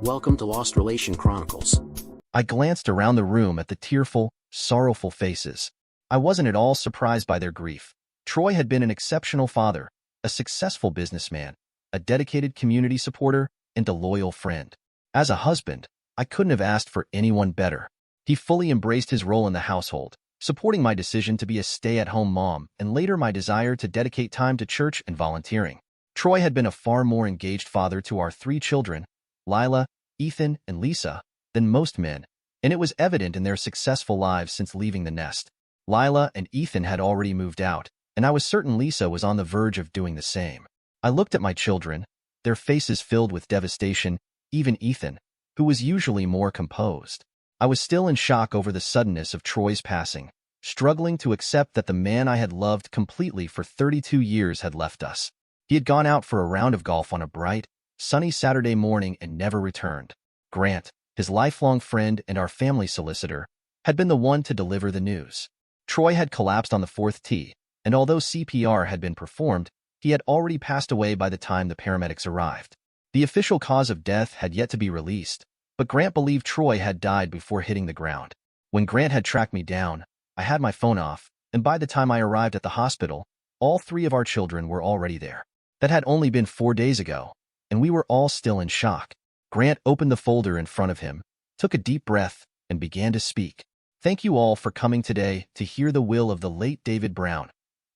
Welcome to Lost Relation Chronicles. I glanced around the room at the tearful, sorrowful faces. I wasn't at all surprised by their grief. Troy had been an exceptional father, a successful businessman, a dedicated community supporter, and a loyal friend. As a husband, I couldn't have asked for anyone better. He fully embraced his role in the household, supporting my decision to be a stay-at-home mom and later my desire to dedicate time to church and volunteering. Troy had been a far more engaged father to our 3 children, Lila, Ethan, and Lisa, than most men, and it was evident in their successful lives since leaving the nest. Lila and Ethan had already moved out, and I was certain Lisa was on the verge of doing the same. I looked at my children, their faces filled with devastation, even Ethan, who was usually more composed. I was still in shock over the suddenness of Troy's passing, struggling to accept that the man I had loved completely for 32 years had left us. He had gone out for a round of golf on a bright, sunny Saturday morning and never returned. Grant, his lifelong friend and our family solicitor, had been the one to deliver the news. Troy had collapsed on the 4th tee, and although CPR had been performed, he had already passed away by the time the paramedics arrived. The official cause of death had yet to be released, but Grant believed Troy had died before hitting the ground. When Grant had tracked me down, I had my phone off, and by the time I arrived at the hospital, all 3 of our children were already there. That had only been 4 days ago, and we were all still in shock. Grant opened the folder in front of him, took a deep breath, and began to speak. "Thank you all for coming today to hear the will of the late David Brown,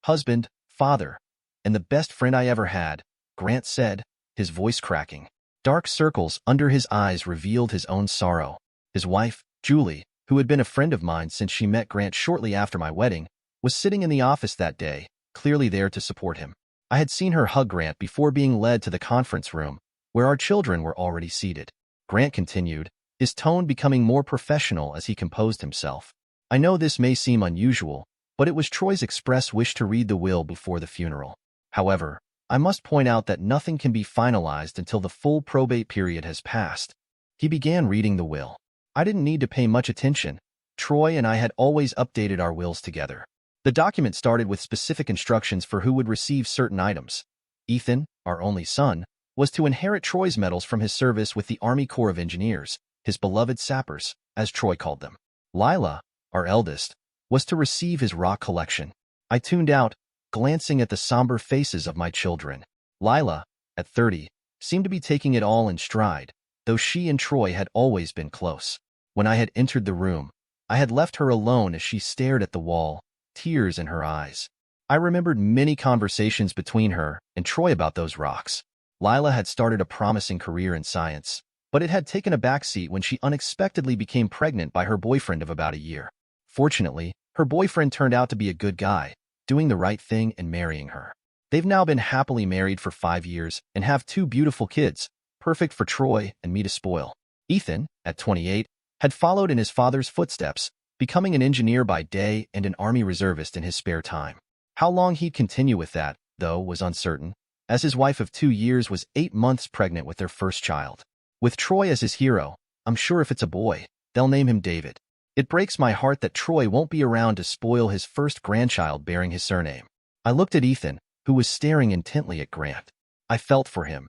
husband, father, and the best friend I ever had," Grant said, his voice cracking. Dark circles under his eyes revealed his own sorrow. His wife, Julie, who had been a friend of mine since she met Grant shortly after my wedding, was sitting in the office that day, clearly there to support him. I had seen her hug Grant before being led to the conference room, where our children were already seated. Grant continued, his tone becoming more professional as he composed himself. "I know this may seem unusual, but it was Troy's express wish to read the will before the funeral. However, I must point out that nothing can be finalized until the full probate period has passed." He began reading the will. I didn't need to pay much attention. Troy and I had always updated our wills together. The document started with specific instructions for who would receive certain items. Ethan, our only son, was to inherit Troy's medals from his service with the Army Corps of Engineers, his beloved sappers, as Troy called them. Lila, our eldest, was to receive his rock collection. I tuned out, glancing at the somber faces of my children. Lila, at 30, seemed to be taking it all in stride, though she and Troy had always been close. When I had entered the room, I had left her alone as she stared at the wall, tears in her eyes. I remembered many conversations between her and Troy about those rocks. Lila had started a promising career in science, but it had taken a backseat when she unexpectedly became pregnant by her boyfriend of about a year. Fortunately, her boyfriend turned out to be a good guy, doing the right thing and marrying her. They've now been happily married for 5 years and have 2 beautiful kids, perfect for Troy and me to spoil. Ethan, at 28, had followed in his father's footsteps, becoming an engineer by day and an Army reservist in his spare time. How long he'd continue with that, though, was uncertain, as his wife of 2 years was 8 months pregnant with their first child. With Troy as his hero, I'm sure if it's a boy, they'll name him David. It breaks my heart that Troy won't be around to spoil his first grandchild bearing his surname. I looked at Ethan, who was staring intently at Grant. I felt for him.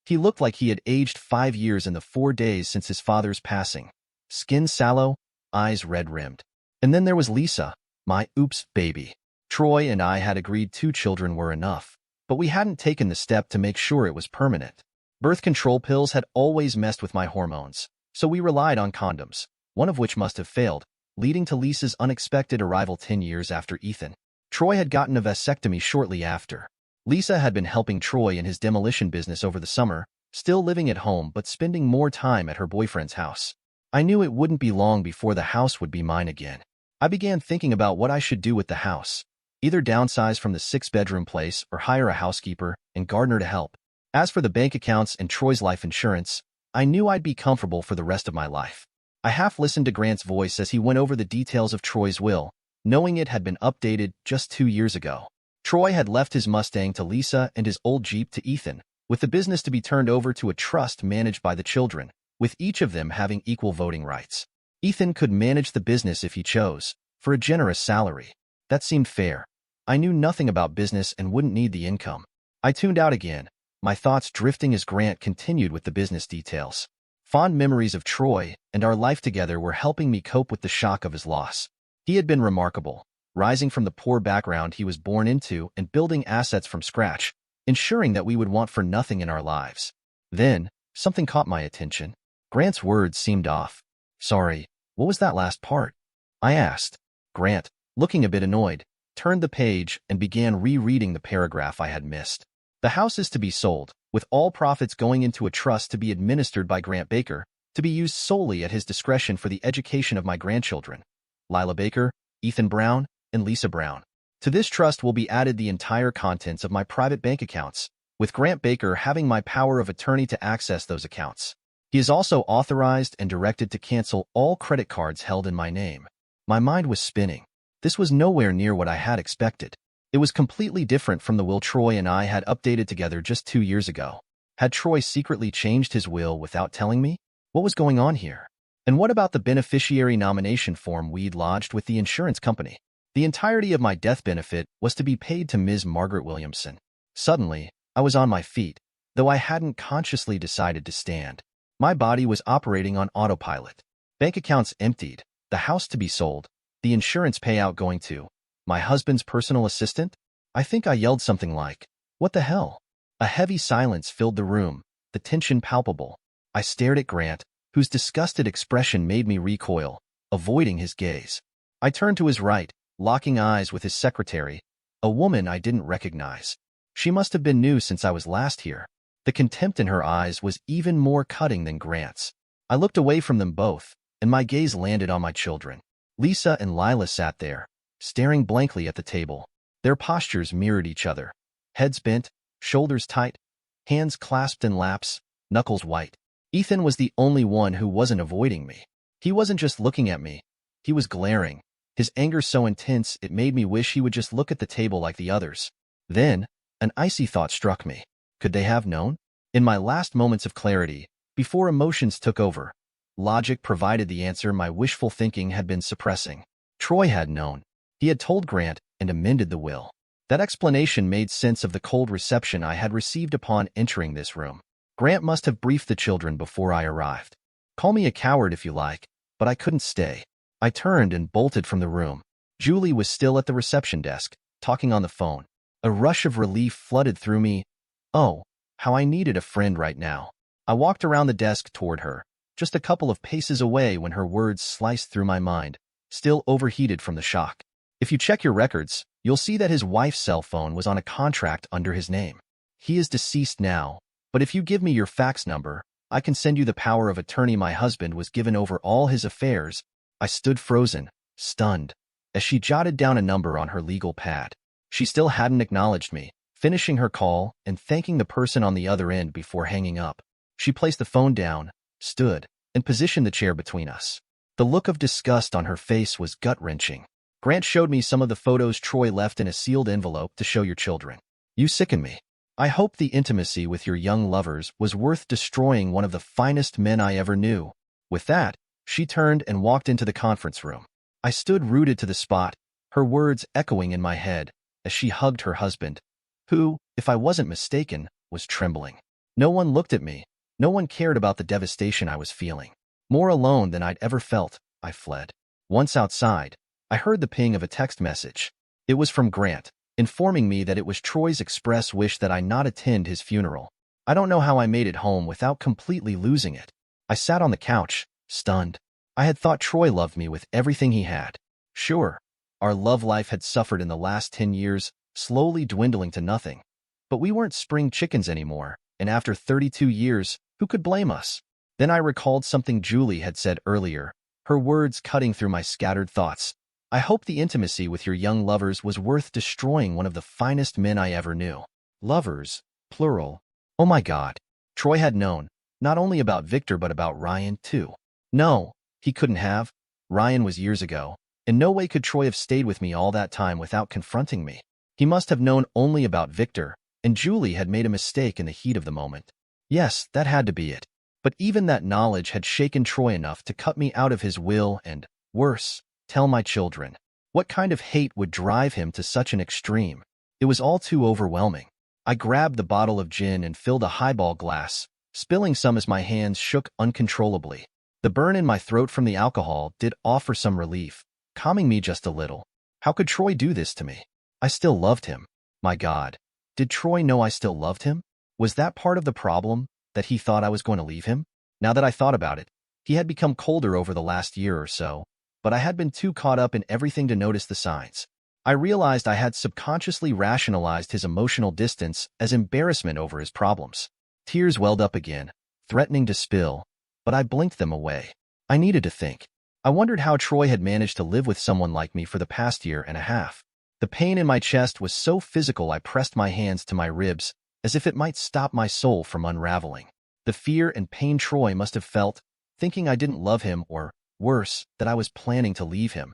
He looked like he had aged 5 years in the 4 days since his father's passing. Skin sallow, eyes red-rimmed. And then there was Lisa, my oops baby. Troy and I had agreed 2 children were enough, but we hadn't taken the step to make sure it was permanent. Birth control pills had always messed with my hormones, so we relied on condoms, one of which must have failed, leading to Lisa's unexpected arrival 10 years after Ethan. Troy had gotten a vasectomy shortly after. Lisa had been helping Troy in his demolition business over the summer, still living at home but spending more time at her boyfriend's house. I knew it wouldn't be long before the house would be mine again. I began thinking about what I should do with the house. Either downsize from the 6-bedroom place or hire a housekeeper and gardener to help. As for the bank accounts and Troy's life insurance, I knew I'd be comfortable for the rest of my life. I half listened to Grant's voice as he went over the details of Troy's will, knowing it had been updated just 2 years ago. Troy had left his Mustang to Lisa and his old Jeep to Ethan, with the business to be turned over to a trust managed by the children, with each of them having equal voting rights. Ethan could manage the business if he chose, for a generous salary. That seemed fair. I knew nothing about business and wouldn't need the income. I tuned out again, my thoughts drifting as Grant continued with the business details. Fond memories of Troy and our life together were helping me cope with the shock of his loss. He had been remarkable, rising from the poor background he was born into and building assets from scratch, ensuring that we would want for nothing in our lives. Then, something caught my attention. Grant's words seemed off. "Sorry, what was that last part?" I asked. Grant, looking a bit annoyed, turned the page and began rereading the paragraph I had missed. "The house is to be sold, with all profits going into a trust to be administered by Grant Baker, to be used solely at his discretion for the education of my grandchildren, Lila Baker, Ethan Brown, and Lisa Brown. To this trust will be added the entire contents of my private bank accounts, with Grant Baker having my power of attorney to access those accounts. He is also authorized and directed to cancel all credit cards held in my name." My mind was spinning. This was nowhere near what I had expected. It was completely different from the will Troy and I had updated together just 2 years ago. Had Troy secretly changed his will without telling me? What was going on here? And what about the beneficiary nomination form we'd lodged with the insurance company? The entirety of my death benefit was to be paid to Ms. Margaret Williamson. Suddenly, I was on my feet, though I hadn't consciously decided to stand. My body was operating on autopilot. Bank accounts emptied, the house to be sold, the insurance payout going to my husband's personal assistant? I think I yelled something like, "What the hell?" A heavy silence filled the room, the tension palpable. I stared at Grant, whose disgusted expression made me recoil, avoiding his gaze. I turned to his right, locking eyes with his secretary, a woman I didn't recognize. She must have been new since I was last here. The contempt in her eyes was even more cutting than Grant's. I looked away from them both, and my gaze landed on my children. Lisa and Lila sat there, staring blankly at the table. Their postures mirrored each other. Heads bent, shoulders tight, hands clasped in laps, knuckles white. Ethan was the only one who wasn't avoiding me. He wasn't just looking at me. He was glaring, his anger so intense it made me wish he would just look at the table like the others. Then, an icy thought struck me. Could they have known? In my last moments of clarity, before emotions took over, logic provided the answer my wishful thinking had been suppressing. Troy had known. He had told Grant and amended the will. That explanation made sense of the cold reception I had received upon entering this room. Grant must have briefed the children before I arrived. Call me a coward if you like, but I couldn't stay. I turned and bolted from the room. Julie was still at the reception desk, talking on the phone. A rush of relief flooded through me. Oh, how I needed a friend right now. I walked around the desk toward her, just a couple of paces away when her words sliced through my mind, still overheated from the shock. "If you check your records, you'll see that his wife's cell phone was on a contract under his name. He is deceased now, but if you give me your fax number, I can send you the power of attorney my husband was given over all his affairs." I stood frozen, stunned, as she jotted down a number on her legal pad. She still hadn't acknowledged me, finishing her call and thanking the person on the other end before hanging up. She placed the phone down, stood, and positioned the chair between us. The look of disgust on her face was gut-wrenching. "Grant showed me some of the photos Troy left in a sealed envelope to show your children. You sicken me. I hope the intimacy with your young lovers was worth destroying one of the finest men I ever knew." With that, she turned and walked into the conference room. I stood rooted to the spot, her words echoing in my head, as she hugged her husband, who, if I wasn't mistaken, was trembling. No one looked at me. No one cared about the devastation I was feeling. More alone than I'd ever felt, I fled. Once outside, I heard the ping of a text message. It was from Grant, informing me that it was Troy's express wish that I not attend his funeral. I don't know how I made it home without completely losing it. I sat on the couch, stunned. I had thought Troy loved me with everything he had. Sure, our love life had suffered in the last 10 years, slowly dwindling to nothing. But we weren't spring chickens anymore, and after 32 years, who could blame us? Then I recalled something Julie had said earlier, her words cutting through my scattered thoughts. "I hope the intimacy with your young lovers was worth destroying one of the finest men I ever knew." Lovers, plural. Oh my God. Troy had known, not only about Victor but about Ryan too. No, he couldn't have. Ryan was years ago. In no way could Troy have stayed with me all that time without confronting me. He must have known only about Victor, and Julie had made a mistake in the heat of the moment. Yes, that had to be it. But even that knowledge had shaken Troy enough to cut me out of his will and, worse, tell my children. What kind of hate would drive him to such an extreme? It was all too overwhelming. I grabbed the bottle of gin and filled a highball glass, spilling some as my hands shook uncontrollably. The burn in my throat from the alcohol did offer some relief, calming me just a little. How could Troy do this to me? I still loved him. My God. Did Troy know I still loved him? Was that part of the problem, that he thought I was going to leave him? Now that I thought about it, he had become colder over the last year or so, but I had been too caught up in everything to notice the signs. I realized I had subconsciously rationalized his emotional distance as embarrassment over his problems. Tears welled up again, threatening to spill, but I blinked them away. I needed to think. I wondered how Troy had managed to live with someone like me for the past year and a half. The pain in my chest was so physical I pressed my hands to my ribs, as if it might stop my soul from unraveling. The fear and pain Troy must have felt, thinking I didn't love him or, worse, that I was planning to leave him.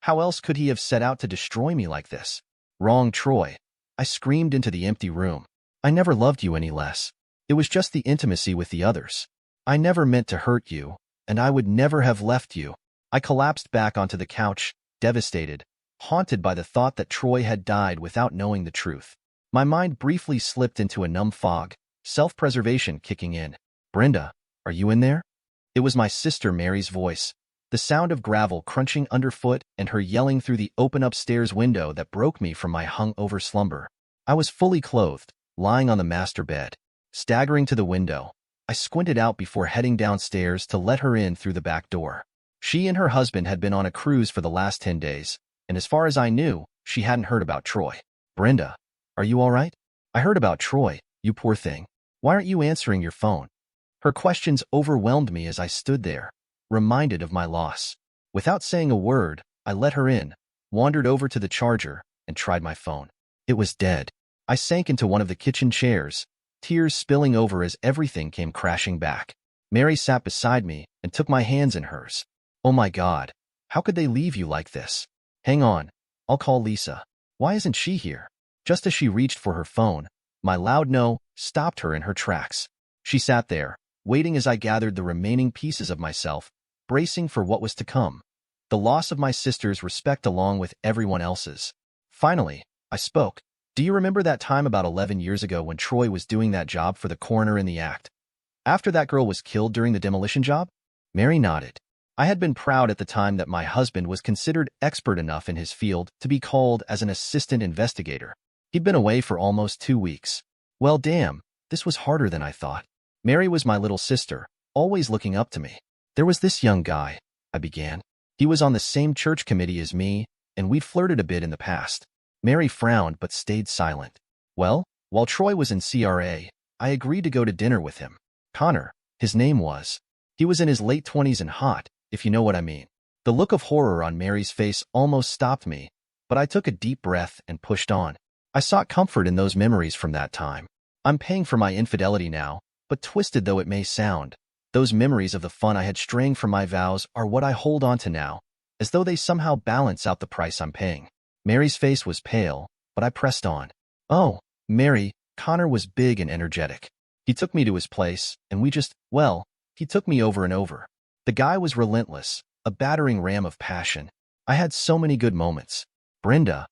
How else could he have set out to destroy me like this? Wrong, Troy. I screamed into the empty room. I never loved you any less. It was just the intimacy with the others. I never meant to hurt you, and I would never have left you. I collapsed back onto the couch, devastated, haunted by the thought that Troy had died without knowing the truth. My mind briefly slipped into a numb fog, self-preservation kicking in. Brenda, are you in there? It was my sister Mary's voice, the sound of gravel crunching underfoot and her yelling through the open upstairs window that broke me from my hung-over slumber. I was fully clothed, lying on the master bed. Staggering to the window, I squinted out before heading downstairs to let her in through the back door. She and her husband had been on a cruise for the last 10 days, and as far as I knew, she hadn't heard about Troy. Brenda, are you all right? I heard about Troy, you poor thing. Why aren't you answering your phone? Her questions overwhelmed me as I stood there, reminded of my loss. Without saying a word, I let her in, wandered over to the charger, and tried my phone. It was dead. I sank into one of the kitchen chairs, tears spilling over as everything came crashing back. Mary sat beside me and took my hands in hers. Oh my God, how could they leave you like this? Hang on, I'll call Lisa. Why isn't she here? Just as she reached for her phone, my loud no stopped her in her tracks. She sat there, waiting as I gathered the remaining pieces of myself, bracing for what was to come. The loss of my sister's respect along with everyone else's. Finally, I spoke. Do you remember that time about 11 years ago when Troy was doing that job for the coroner in the act? After that girl was killed during the demolition job? Mary nodded. I had been proud at the time that my husband was considered expert enough in his field to be called as an assistant investigator. He'd been away for almost 2 weeks. Well, damn, this was harder than I thought. Mary was my little sister, always looking up to me. There was this young guy, I began. He was on the same church committee as me, and we'd flirted a bit in the past. Mary frowned but stayed silent. Well, while Troy was in CRA, I agreed to go to dinner with him. Connor, his name was. He was in his late 20s and hot, if you know what I mean. The look of horror on Mary's face almost stopped me, but I took a deep breath and pushed on. I sought comfort in those memories from that time. I'm paying for my infidelity now, but twisted though it may sound, those memories of the fun I had straying from my vows are what I hold on to now, as though they somehow balance out the price I'm paying. Mary's face was pale, but I pressed on. Oh, Mary, Connor was big and energetic. He took me to his place, and he took me over and over. The guy was relentless, a battering ram of passion. I had so many good moments. Brenda,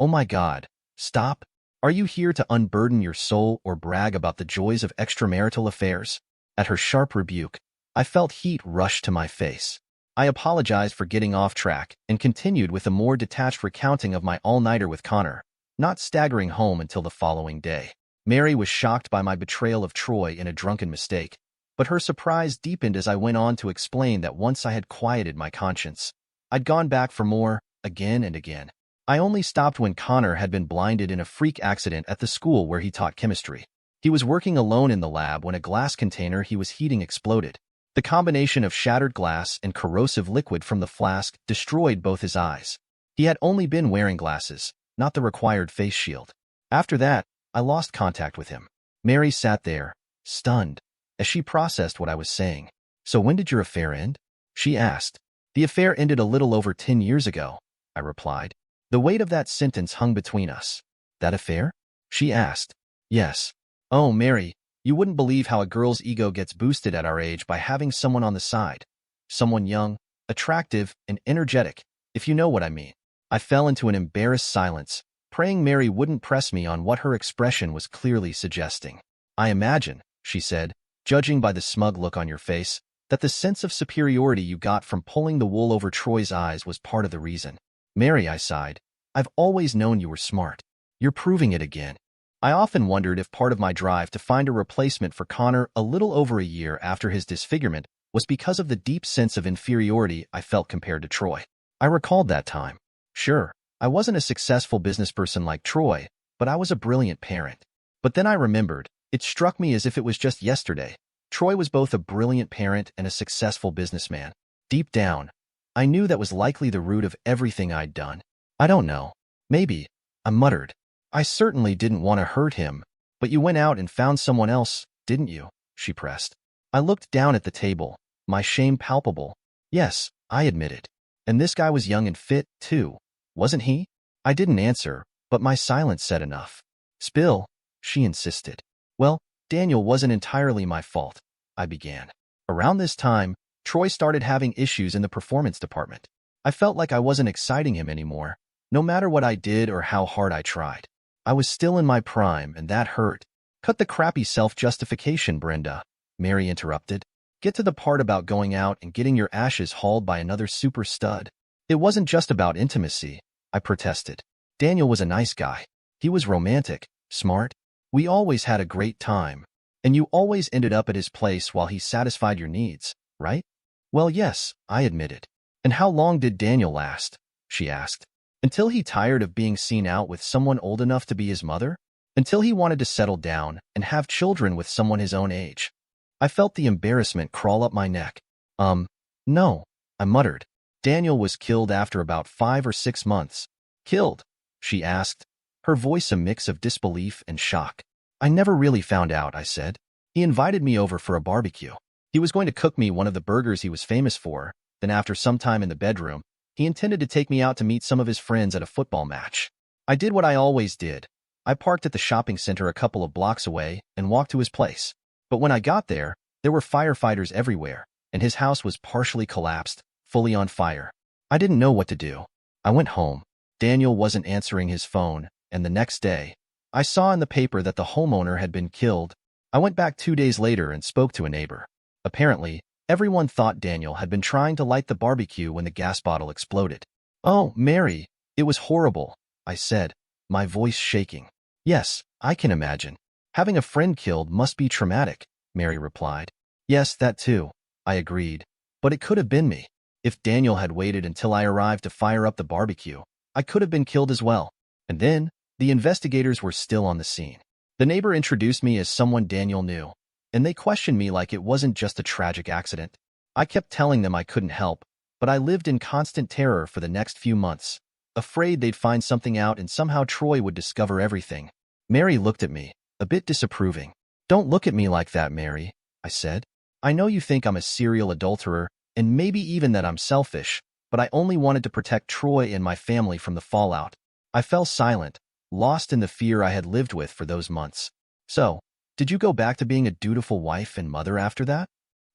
oh my God, stop. Are you here to unburden your soul or brag about the joys of extramarital affairs? At her sharp rebuke, I felt heat rush to my face. I apologized for getting off track and continued with a more detached recounting of my all-nighter with Connor, not staggering home until the following day. Mary was shocked by my betrayal of Troy in a drunken mistake, but her surprise deepened as I went on to explain that once I had quieted my conscience, I'd gone back for more, again and again. I only stopped when Connor had been blinded in a freak accident at the school where he taught chemistry. He was working alone in the lab when a glass container he was heating exploded. The combination of shattered glass and corrosive liquid from the flask destroyed both his eyes. He had only been wearing glasses, not the required face shield. After that, I lost contact with him. Mary sat there, stunned, as she processed what I was saying. So when did your affair end? She asked. The affair ended a little over 10 years ago, I replied. The weight of that sentence hung between us. That affair? She asked. Yes. Oh, Mary, you wouldn't believe how a girl's ego gets boosted at our age by having someone on the side. Someone young, attractive, and energetic, if you know what I mean. I fell into an embarrassed silence, praying Mary wouldn't press me on what her expression was clearly suggesting. I imagine, she said, judging by the smug look on your face, that the sense of superiority you got from pulling the wool over Troy's eyes was part of the reason. Mary, I sighed. I've always known you were smart. You're proving it again. I often wondered if part of my drive to find a replacement for Connor a little over a year after his disfigurement was because of the deep sense of inferiority I felt compared to Troy. I recalled that time. Sure, I wasn't a successful businessperson like Troy, but I was a brilliant parent. But then I remembered, it struck me as if it was just yesterday. Troy was both a brilliant parent and a successful businessman. Deep down, I knew that was likely the root of everything I'd done. I don't know. Maybe, I muttered. I certainly didn't want to hurt him, but you went out and found someone else, didn't you? She pressed. I looked down at the table, my shame palpable. Yes, I admitted. And this guy was young and fit, too, wasn't he? I didn't answer, but my silence said enough. Spill, she insisted. Well, Daniel wasn't entirely my fault, I began. Around this time, Troy started having issues in the performance department. I felt like I wasn't exciting him anymore, no matter what I did or how hard I tried. I was still in my prime, and that hurt. Cut the crappy self-justification, Brenda, Mary interrupted. Get to the part about going out and getting your ashes hauled by another super stud. It wasn't just about intimacy, I protested. Daniel was a nice guy. He was romantic, smart. We always had a great time. And you always ended up at his place while he satisfied your needs, right? Well, yes, I admitted. And how long did Daniel last? She asked. Until he tired of being seen out with someone old enough to be his mother? Until he wanted to settle down and have children with someone his own age? I felt the embarrassment crawl up my neck. No, I muttered. Daniel was killed after about 5 or 6 months. Killed? She asked, her voice a mix of disbelief and shock. I never really found out, I said. He invited me over for a barbecue. He was going to cook me one of the burgers he was famous for, then after some time in the bedroom, he intended to take me out to meet some of his friends at a football match. I did what I always did. I parked at the shopping center a couple of blocks away and walked to his place. But when I got there were firefighters everywhere, and his house was partially collapsed, fully on fire. I didn't know what to do. I went home. Daniel wasn't answering his phone, and the next day, I saw in the paper that the homeowner had been killed. I went back 2 days later and spoke to a neighbor. Apparently, everyone thought Daniel had been trying to light the barbecue when the gas bottle exploded. Oh, Mary, it was horrible, I said, my voice shaking. Yes, I can imagine. Having a friend killed must be traumatic, Mary replied. Yes, that too, I agreed. But it could have been me. If Daniel had waited until I arrived to fire up the barbecue, I could have been killed as well. And then, the investigators were still on the scene. The neighbor introduced me as someone Daniel knew, and they questioned me like it wasn't just a tragic accident. I kept telling them I couldn't help, but I lived in constant terror for the next few months, afraid they'd find something out and somehow Troy would discover everything. Mary looked at me, a bit disapproving. Don't look at me like that, Mary, I said. I know you think I'm a serial adulterer, and maybe even that I'm selfish, but I only wanted to protect Troy and my family from the fallout. I fell silent, lost in the fear I had lived with for those months. So, did you go back to being a dutiful wife and mother after that?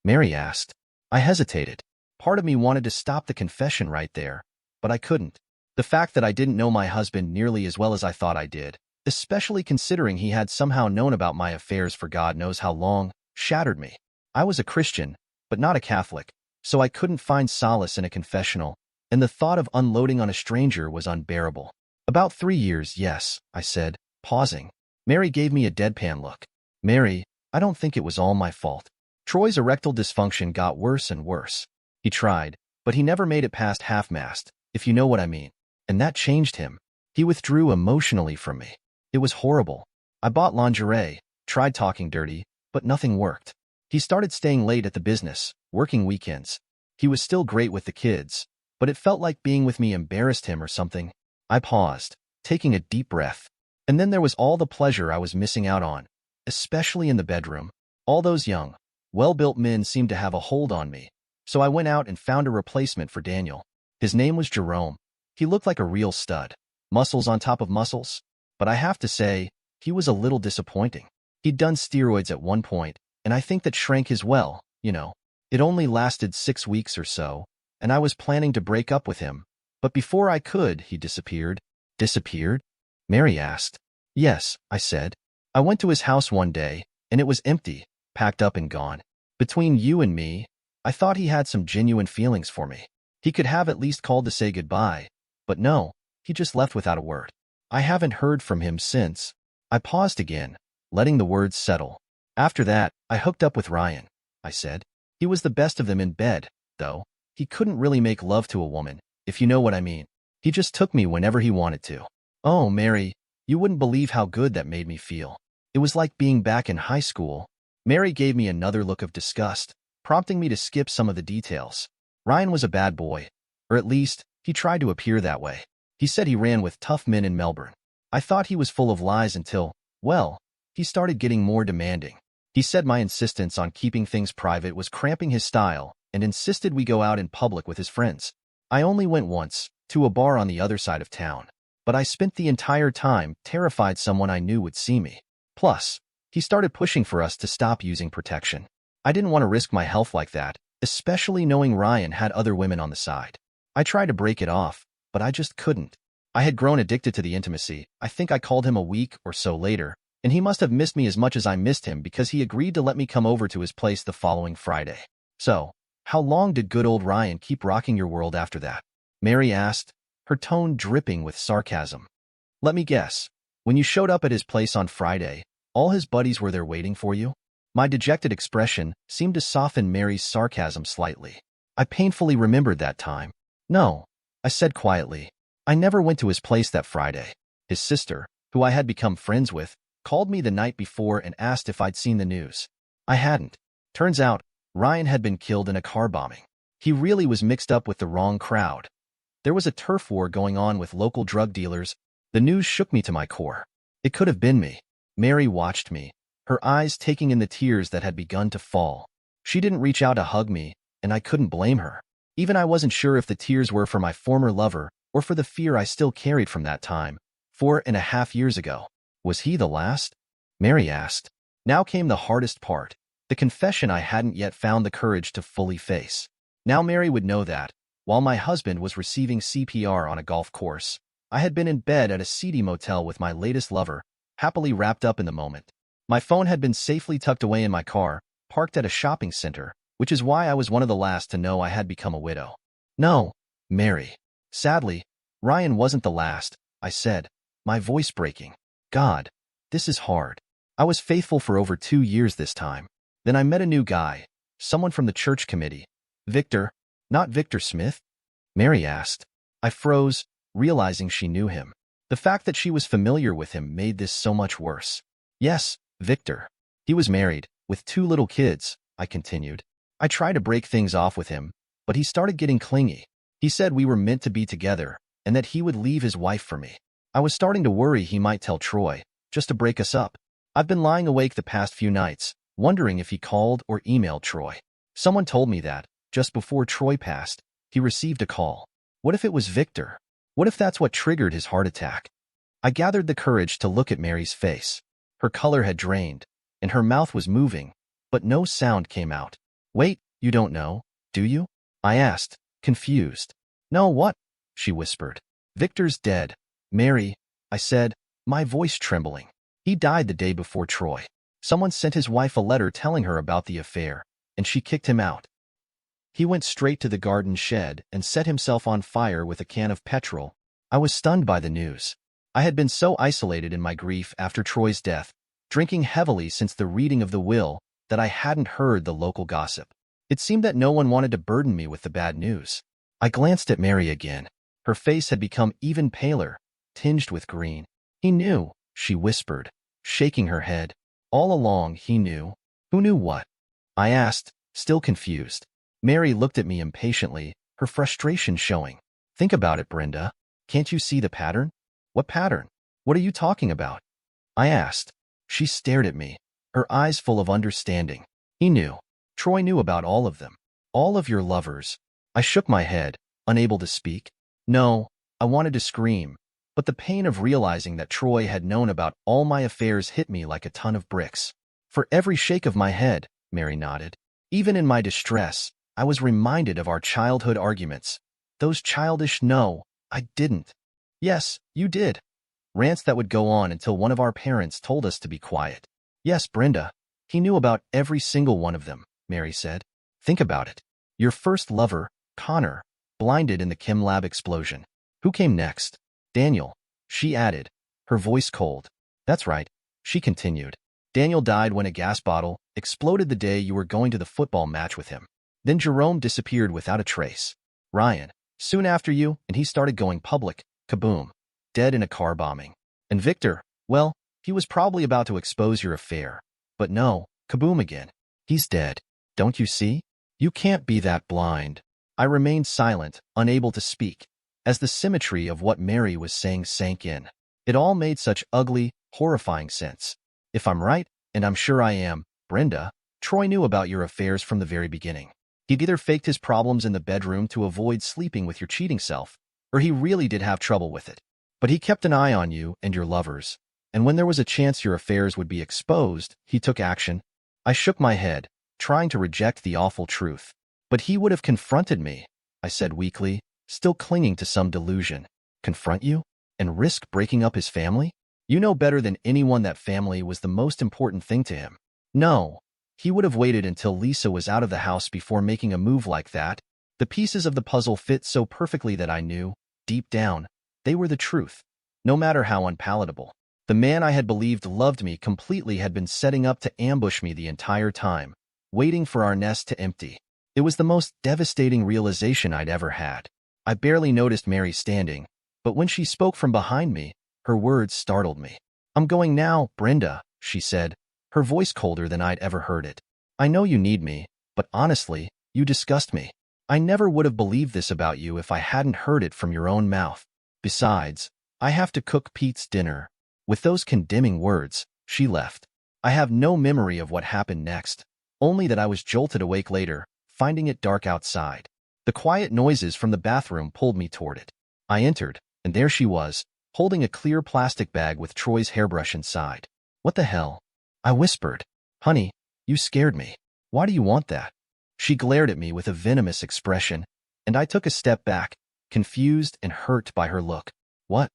Mary asked. I hesitated. Part of me wanted to stop the confession right there, but I couldn't. The fact that I didn't know my husband nearly as well as I thought I did, especially considering he had somehow known about my affairs for God knows how long, shattered me. I was a Christian, but not a Catholic, so I couldn't find solace in a confessional, and the thought of unloading on a stranger was unbearable. About 3 years, yes, I said, pausing. Mary gave me a deadpan look. Mary, I don't think it was all my fault. Troy's erectile dysfunction got worse and worse. He tried, but he never made it past half-mast, if you know what I mean. And that changed him. He withdrew emotionally from me. It was horrible. I bought lingerie, tried talking dirty, but nothing worked. He started staying late at the business, working weekends. He was still great with the kids, but it felt like being with me embarrassed him or something. I paused, taking a deep breath. And then there was all the pleasure I was missing out on, especially in the bedroom. All those young, well-built men seemed to have a hold on me, so I went out and found a replacement for Daniel. His name was Jerome. He looked like a real stud, muscles on top of muscles, but I have to say, he was a little disappointing. He'd done steroids at one point, and I think that shrank his well, you know. It only lasted 6 weeks or so, and I was planning to break up with him, but before I could, he disappeared. Disappeared? Mary asked. Yes, I said. I went to his house one day, and it was empty, packed up and gone. Between you and me, I thought he had some genuine feelings for me. He could have at least called to say goodbye, but no, he just left without a word. I haven't heard from him since. I paused again, letting the words settle. After that, I hooked up with Ryan, I said. He was the best of them in bed, though. He couldn't really make love to a woman, if you know what I mean. He just took me whenever he wanted to. Oh, Mary, you wouldn't believe how good that made me feel. It was like being back in high school. Mary gave me another look of disgust, prompting me to skip some of the details. Ryan was a bad boy, or at least, he tried to appear that way. He said he ran with tough men in Melbourne. I thought he was full of lies until, well, he started getting more demanding. He said my insistence on keeping things private was cramping his style and insisted we go out in public with his friends. I only went once, to a bar on the other side of town, but I spent the entire time terrified someone I knew would see me. Plus, he started pushing for us to stop using protection. I didn't want to risk my health like that, especially knowing Ryan had other women on the side. I tried to break it off, but I just couldn't. I had grown addicted to the intimacy. I think I called him a week or so later, and he must have missed me as much as I missed him because he agreed to let me come over to his place the following Friday. So, how long did good old Ryan keep rocking your world after that? Mary asked, her tone dripping with sarcasm. Let me guess. When you showed up at his place on Friday, all his buddies were there waiting for you? My dejected expression seemed to soften Mary's sarcasm slightly. I painfully remembered that time. No, I said quietly. I never went to his place that Friday. His sister, who I had become friends with, called me the night before and asked if I'd seen the news. I hadn't. Turns out, Ryan had been killed in a car bombing. He really was mixed up with the wrong crowd. There was a turf war going on with local drug dealers. The news shook me to my core. It could have been me. Mary watched me, her eyes taking in the tears that had begun to fall. She didn't reach out to hug me, and I couldn't blame her. Even I wasn't sure if the tears were for my former lover or for the fear I still carried from that time, 4.5 years ago. Was he the last? Mary asked. Now came the hardest part, the confession I hadn't yet found the courage to fully face. Now Mary would know that, while my husband was receiving CPR on a golf course, I had been in bed at a seedy motel with my latest lover, happily wrapped up in the moment. My phone had been safely tucked away in my car, parked at a shopping center, which is why I was one of the last to know I had become a widow. No, Mary. Sadly, Ryan wasn't the last, I said, my voice breaking. God, this is hard. I was faithful for over 2 years this time. Then I met a new guy, someone from the church committee. Victor, not Victor Smith? Mary asked. I froze, realizing she knew him. The fact that she was familiar with him made this so much worse. Yes, Victor. He was married, with 2 little kids, I continued. I tried to break things off with him, but he started getting clingy. He said we were meant to be together, and that he would leave his wife for me. I was starting to worry he might tell Troy, just to break us up. I've been lying awake the past few nights, wondering if he called or emailed Troy. Someone told me that, just before Troy passed, he received a call. What if it was Victor? What if that's what triggered his heart attack? I gathered the courage to look at Mary's face. Her color had drained, and her mouth was moving, but no sound came out. Wait, you don't know, do you? I asked, confused. No, what? She whispered. Victor's dead. Mary, I said, my voice trembling. He died the day before Troy. Someone sent his wife a letter telling her about the affair, and she kicked him out. He went straight to the garden shed and set himself on fire with a can of petrol. I was stunned by the news. I had been so isolated in my grief after Troy's death, drinking heavily since the reading of the will, that I hadn't heard the local gossip. It seemed that no one wanted to burden me with the bad news. I glanced at Mary again. Her face had become even paler, tinged with green. He knew, she whispered, shaking her head. All along he knew. Who knew what? I asked, still confused. Mary looked at me impatiently, her frustration showing. Think about it, Brenda. Can't you see the pattern? What pattern? What are you talking about? I asked. She stared at me, her eyes full of understanding. He knew. Troy knew about all of them. All of your lovers. I shook my head, unable to speak. No, I wanted to scream, but the pain of realizing that Troy had known about all my affairs hit me like a ton of bricks. For every shake of my head, Mary nodded. Even in my distress, I was reminded of our childhood arguments. Those childish "no, I didn't. Yes, you did." Rants that would go on until one of our parents told us to be quiet. Yes, Brenda, He knew about every single one of them, Mary said. Think about it. Your first lover, Connor, blinded in the chem lab explosion. Who came next? Daniel, she added, her voice cold. That's right, she continued. Daniel died when a gas bottle exploded the day you were going to the football match with him. Then Jerome disappeared without a trace. Ryan, soon after you, and he started going public. Kaboom. Dead in a car bombing. And Victor, well, he was probably about to expose your affair. But no, kaboom again. He's dead. Don't you see? You can't be that blind. I remained silent, unable to speak, as the symmetry of what Mary was saying sank in. It all made such ugly, horrifying sense. If I'm right, and I'm sure I am, Brenda, Troy knew about your affairs from the very beginning. He'd either faked his problems in the bedroom to avoid sleeping with your cheating self, or he really did have trouble with it. But he kept an eye on you and your lovers, and when there was a chance your affairs would be exposed, he took action. I shook my head, trying to reject the awful truth. But he would have confronted me, I said weakly, still clinging to some delusion. Confront you? And risk breaking up his family? You know better than anyone that family was the most important thing to him. No, he would have waited until Lisa was out of the house before making a move like that. The pieces of the puzzle fit so perfectly that I knew, deep down, they were the truth, no matter how unpalatable. The man I had believed loved me completely had been setting up to ambush me the entire time, waiting for our nest to empty. It was the most devastating realization I'd ever had. I barely noticed Mary standing, but when she spoke from behind me, her words startled me. I'm going now, Brenda, she said, her voice colder than I'd ever heard it. I know you need me, but honestly, you disgust me. I never would have believed this about you if I hadn't heard it from your own mouth. Besides, I have to cook Pete's dinner. With those condemning words, she left. I have no memory of what happened next, only that I was jolted awake later, finding it dark outside. The quiet noises from the bathroom pulled me toward it. I entered, and there she was, holding a clear plastic bag with Troy's hairbrush inside. What the hell? I whispered. Honey, you scared me. Why do you want that? She glared at me with a venomous expression, and I took a step back, confused and hurt by her look. What?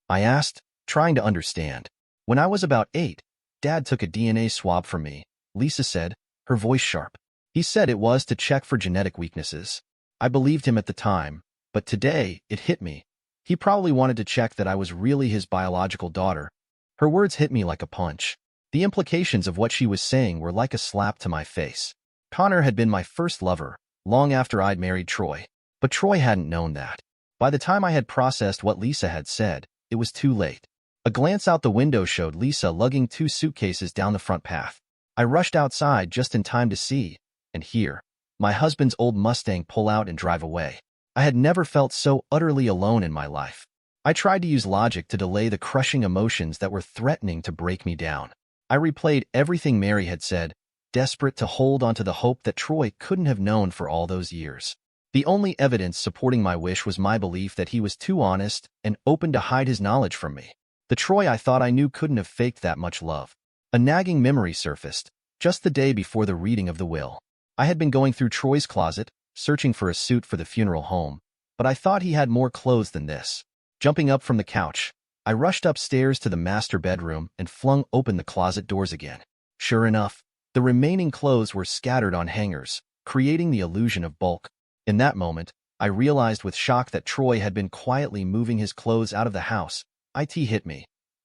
I asked, trying to understand. When I was about 8, Dad took a DNA swab from me, Lisa said, her voice sharp. He said it was to check for genetic weaknesses. I believed him at the time, but today it hit me. He probably wanted to check that I was really his biological daughter. Her words hit me like a punch. The implications of what she was saying were like a slap to my face. Connor had been my first lover, long after I'd married Troy. But Troy hadn't known that. By the time I had processed what Lisa had said, it was too late. A glance out the window showed Lisa lugging 2 suitcases down the front path. I rushed outside just in time to see, and hear, my husband's old Mustang pull out and drive away. I had never felt so utterly alone in my life. I tried to use logic to delay the crushing emotions that were threatening to break me down. I replayed everything Mary had said, desperate to hold onto the hope that Troy couldn't have known for all those years. The only evidence supporting my wish was my belief that he was too honest and open to hide his knowledge from me. The Troy I thought I knew couldn't have faked that much love. A nagging memory surfaced, just the day before the reading of the will. I had been going through Troy's closet, searching for a suit for the funeral home, but I thought he had more clothes than this. Jumping up from the couch, I rushed upstairs to the master bedroom and flung open the closet doors again. Sure enough, the remaining clothes were scattered on hangers, creating the illusion of bulk. In that moment, I realized with shock that Troy had been quietly moving his clothes out of the house. It hit me.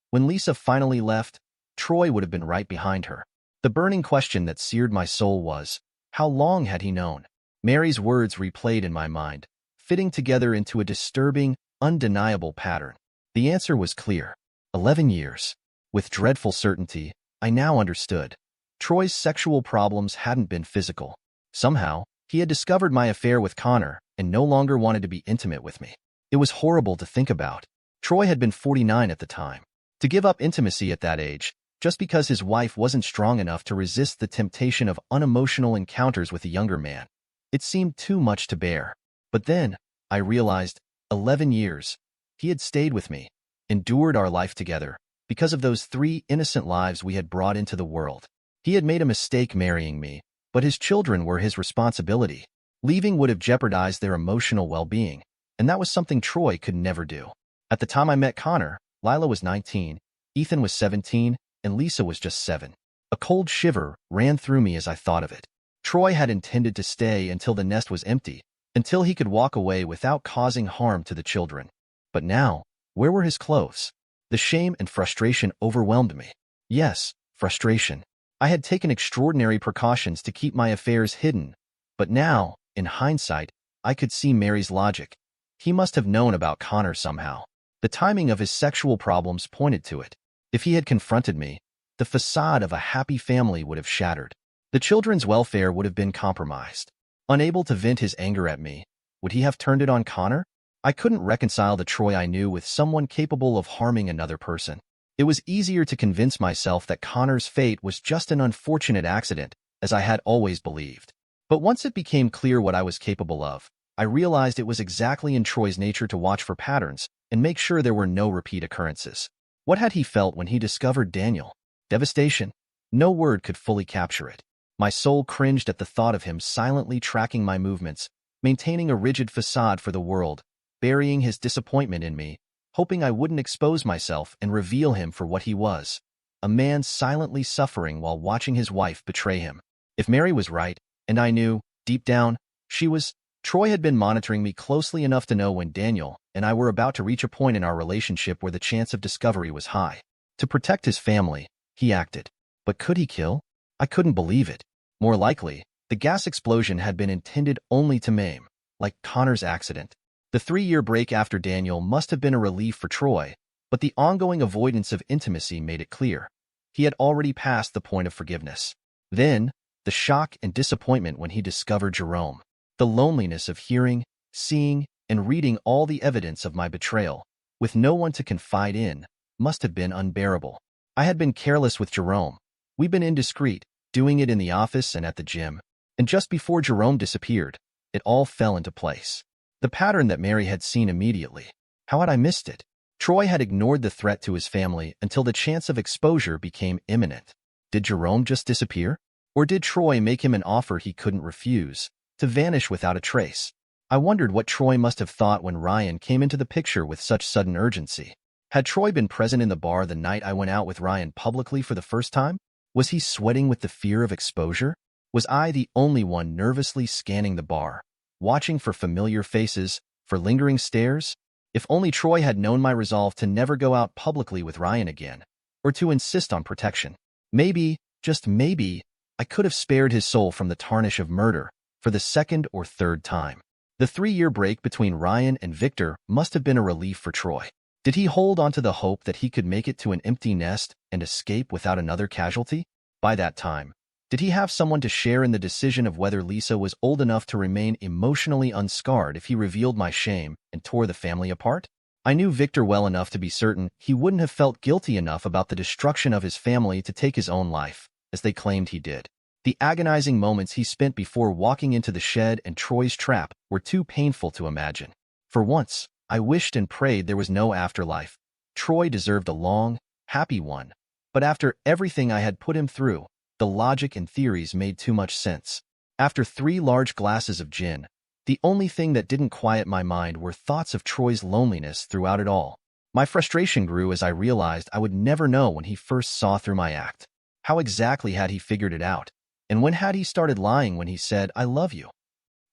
When Lisa finally left, Troy would have been right behind her. The burning question that seared my soul was, how long had he known? Mary's words replayed in my mind, fitting together into a disturbing, undeniable pattern. The answer was clear. 11 years. With dreadful certainty, I now understood. Troy's sexual problems hadn't been physical. Somehow, he had discovered my affair with Connor and no longer wanted to be intimate with me. It was horrible to think about. Troy had been 49 at the time. To give up intimacy at that age, just because his wife wasn't strong enough to resist the temptation of unemotional encounters with a younger man. It seemed too much to bear. But then, I realized, 11 years, he had stayed with me, endured our life together, because of those 3 innocent lives we had brought into the world. He had made a mistake marrying me, but his children were his responsibility. Leaving would have jeopardized their emotional well-being, and that was something Troy could never do. At the time I met Connor, Lila was 19, Ethan was 17, and Lisa was just 7. A cold shiver ran through me as I thought of it. Troy had intended to stay until the nest was empty, until he could walk away without causing harm to the children. But now, where were his clothes? The shame and frustration overwhelmed me. Yes, frustration. I had taken extraordinary precautions to keep my affairs hidden, but now, in hindsight, I could see Mary's logic. He must have known about Connor somehow. The timing of his sexual problems pointed to it. If he had confronted me, the facade of a happy family would have shattered. The children's welfare would have been compromised. Unable to vent his anger at me, would he have turned it on Connor? I couldn't reconcile the Troy I knew with someone capable of harming another person. It was easier to convince myself that Connor's fate was just an unfortunate accident, as I had always believed. But once it became clear what I was capable of, I realized it was exactly in Troy's nature to watch for patterns and make sure there were no repeat occurrences. What had he felt when he discovered Daniel? Devastation. No word could fully capture it. My soul cringed at the thought of him silently tracking my movements, maintaining a rigid facade for the world, burying his disappointment in me, hoping I wouldn't expose myself and reveal him for what he was. A man silently suffering while watching his wife betray him. If Mary was right, and I knew, deep down, she was, Troy had been monitoring me closely enough to know when Daniel and I were about to reach a point in our relationship where the chance of discovery was high. To protect his family, he acted. But could he kill? I couldn't believe it. More likely, the gas explosion had been intended only to maim, like Connor's accident. The 3-year break after Daniel must have been a relief for Troy, but the ongoing avoidance of intimacy made it clear. He had already passed the point of forgiveness. Then, the shock and disappointment when he discovered Jerome. The loneliness of hearing, seeing, and reading all the evidence of my betrayal, with no one to confide in, must have been unbearable. I had been careless with Jerome. We'd been indiscreet, doing it in the office and at the gym. And just before Jerome disappeared, it all fell into place. The pattern that Mary had seen immediately. How had I missed it? Troy had ignored the threat to his family until the chance of exposure became imminent. Did Jerome just disappear? Or did Troy make him an offer he couldn't refuse, to vanish without a trace? I wondered what Troy must have thought when Ryan came into the picture with such sudden urgency. Had Troy been present in the bar the night I went out with Ryan publicly for the first time? Was he sweating with the fear of exposure? Was I the only one nervously scanning the bar, watching for familiar faces, for lingering stares? If only Troy had known my resolve to never go out publicly with Ryan again, or to insist on protection. Maybe, just maybe, I could have spared his soul from the tarnish of murder for the second or third time. The 3-year break between Ryan and Victor must have been a relief for Troy. Did he hold on to the hope that he could make it to an empty nest and escape without another casualty? By that time, did he have someone to share in the decision of whether Lisa was old enough to remain emotionally unscarred if he revealed my shame and tore the family apart? I knew Victor well enough to be certain he wouldn't have felt guilty enough about the destruction of his family to take his own life, as they claimed he did. The agonizing moments he spent before walking into the shed and Troy's trap were too painful to imagine. For once, I wished and prayed there was no afterlife. Troy deserved a long, happy one. But after everything I had put him through, the logic and theories made too much sense. After 3 large glasses of gin, the only thing that didn't quiet my mind were thoughts of Troy's loneliness throughout it all. My frustration grew as I realized I would never know when he first saw through my act. How exactly had he figured it out? And when had he started lying when he said, "I love you"?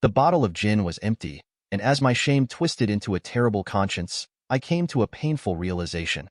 The bottle of gin was empty, and as my shame twisted into a terrible conscience, I came to a painful realization.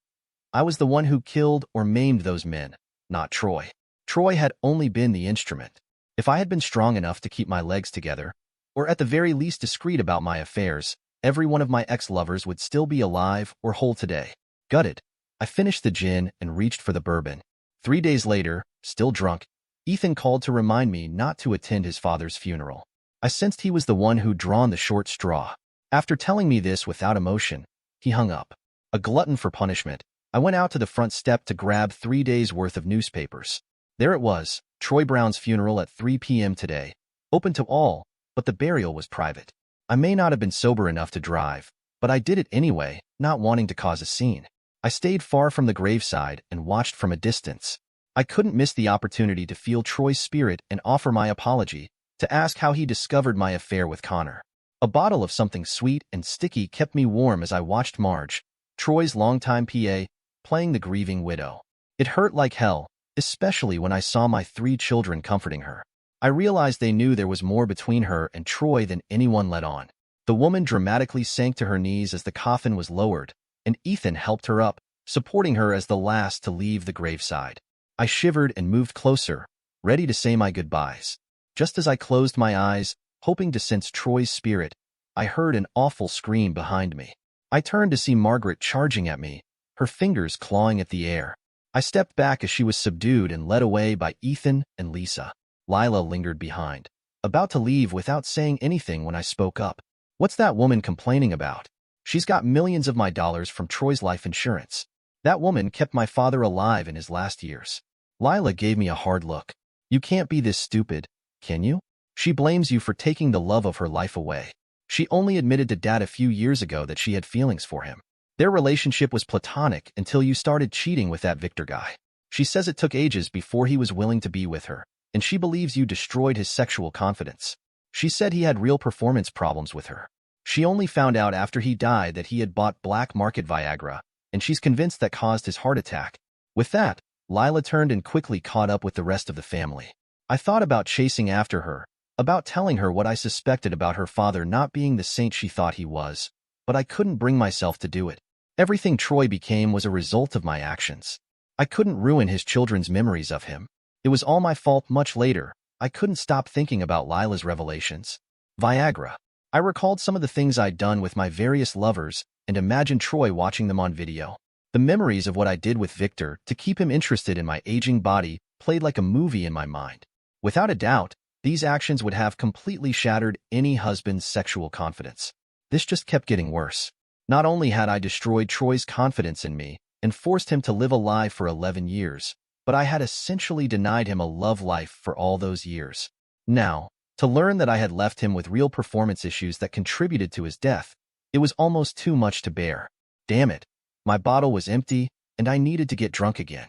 I was the one who killed or maimed those men, not Troy. Troy had only been the instrument. If I had been strong enough to keep my legs together, or at the very least discreet about my affairs, every one of my ex-lovers would still be alive or whole today. Gutted, I finished the gin and reached for the bourbon. 3 days later, still drunk, Ethan called to remind me not to attend his father's funeral. I sensed he was the one who'd drawn the short straw. After telling me this without emotion, he hung up. A glutton for punishment, I went out to the front step to grab 3 days' worth of newspapers. There it was, Troy Brown's funeral at 3 p.m. today, open to all, but the burial was private. I may not have been sober enough to drive, but I did it anyway, not wanting to cause a scene. I stayed far from the graveside and watched from a distance. I couldn't miss the opportunity to feel Troy's spirit and offer my apology, to ask how he discovered my affair with Connor. A bottle of something sweet and sticky kept me warm as I watched Marge, Troy's longtime PA, playing the grieving widow. It hurt like hell, especially when I saw my 3 children comforting her. I realized they knew there was more between her and Troy than anyone let on. The woman dramatically sank to her knees as the coffin was lowered, and Ethan helped her up, supporting her as the last to leave the graveside. I shivered and moved closer, ready to say my goodbyes. Just as I closed my eyes, hoping to sense Troy's spirit, I heard an awful scream behind me. I turned to see Margaret charging at me, her fingers clawing at the air. I stepped back as she was subdued and led away by Ethan and Lisa. Lila lingered behind, about to leave without saying anything when I spoke up. "What's that woman complaining about? She's got millions of my dollars from Troy's life insurance. That woman kept my father alive in his last years." Lila gave me a hard look. "You can't be this stupid, can you? She blames you for taking the love of her life away. She only admitted to Dad a few years ago that she had feelings for him. Their relationship was platonic until you started cheating with that Victor guy. She says it took ages before he was willing to be with her, and she believes you destroyed his sexual confidence. She said he had real performance problems with her. She only found out after he died that he had bought black market Viagra, and she's convinced that caused his heart attack." With that, Lila turned and quickly caught up with the rest of the family. I thought about chasing after her, about telling her what I suspected about her father not being the saint she thought he was, but I couldn't bring myself to do it. Everything Troy became was a result of my actions. I couldn't ruin his children's memories of him. It was all my fault. Much later, I couldn't stop thinking about Lila's revelations. Viagra. I recalled some of the things I'd done with my various lovers and imagined Troy watching them on video. The memories of what I did with Victor to keep him interested in my aging body played like a movie in my mind. Without a doubt, these actions would have completely shattered any husband's sexual confidence. This just kept getting worse. Not only had I destroyed Troy's confidence in me and forced him to live a lie for 11 years, but I had essentially denied him a love life for all those years. Now, to learn that I had left him with real performance issues that contributed to his death, it was almost too much to bear. Damn it, my bottle was empty, and I needed to get drunk again.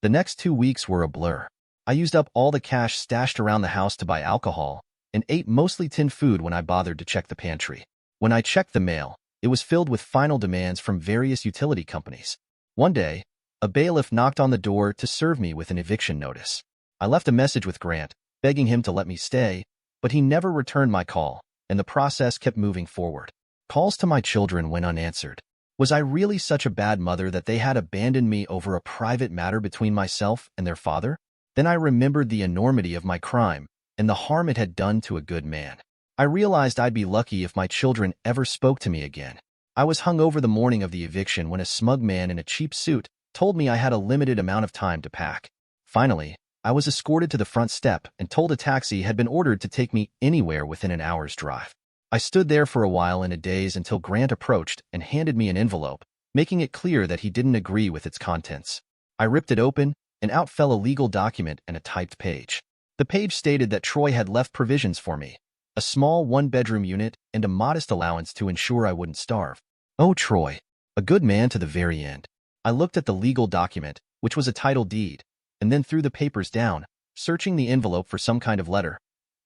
The next 2 weeks were a blur. I used up all the cash stashed around the house to buy alcohol, and ate mostly tinned food when I bothered to check the pantry. When I checked the mail, it was filled with final demands from various utility companies. One day, a bailiff knocked on the door to serve me with an eviction notice. I left a message with Grant, begging him to let me stay, but he never returned my call, and the process kept moving forward. Calls to my children went unanswered. Was I really such a bad mother that they had abandoned me over a private matter between myself and their father? Then I remembered the enormity of my crime and the harm it had done to a good man. I realized I'd be lucky if my children ever spoke to me again. I was hungover the morning of the eviction when a smug man in a cheap suit told me I had a limited amount of time to pack. Finally, I was escorted to the front step and told a taxi had been ordered to take me anywhere within an hour's drive. I stood there for a while in a daze until Grant approached and handed me an envelope, making it clear that he didn't agree with its contents. I ripped it open, and out fell a legal document and a typed page. The page stated that Troy had left provisions for me, a small 1-bedroom unit and a modest allowance to ensure I wouldn't starve. Oh, Troy, a good man to the very end. I looked at the legal document, which was a title deed, and then threw the papers down, searching the envelope for some kind of letter.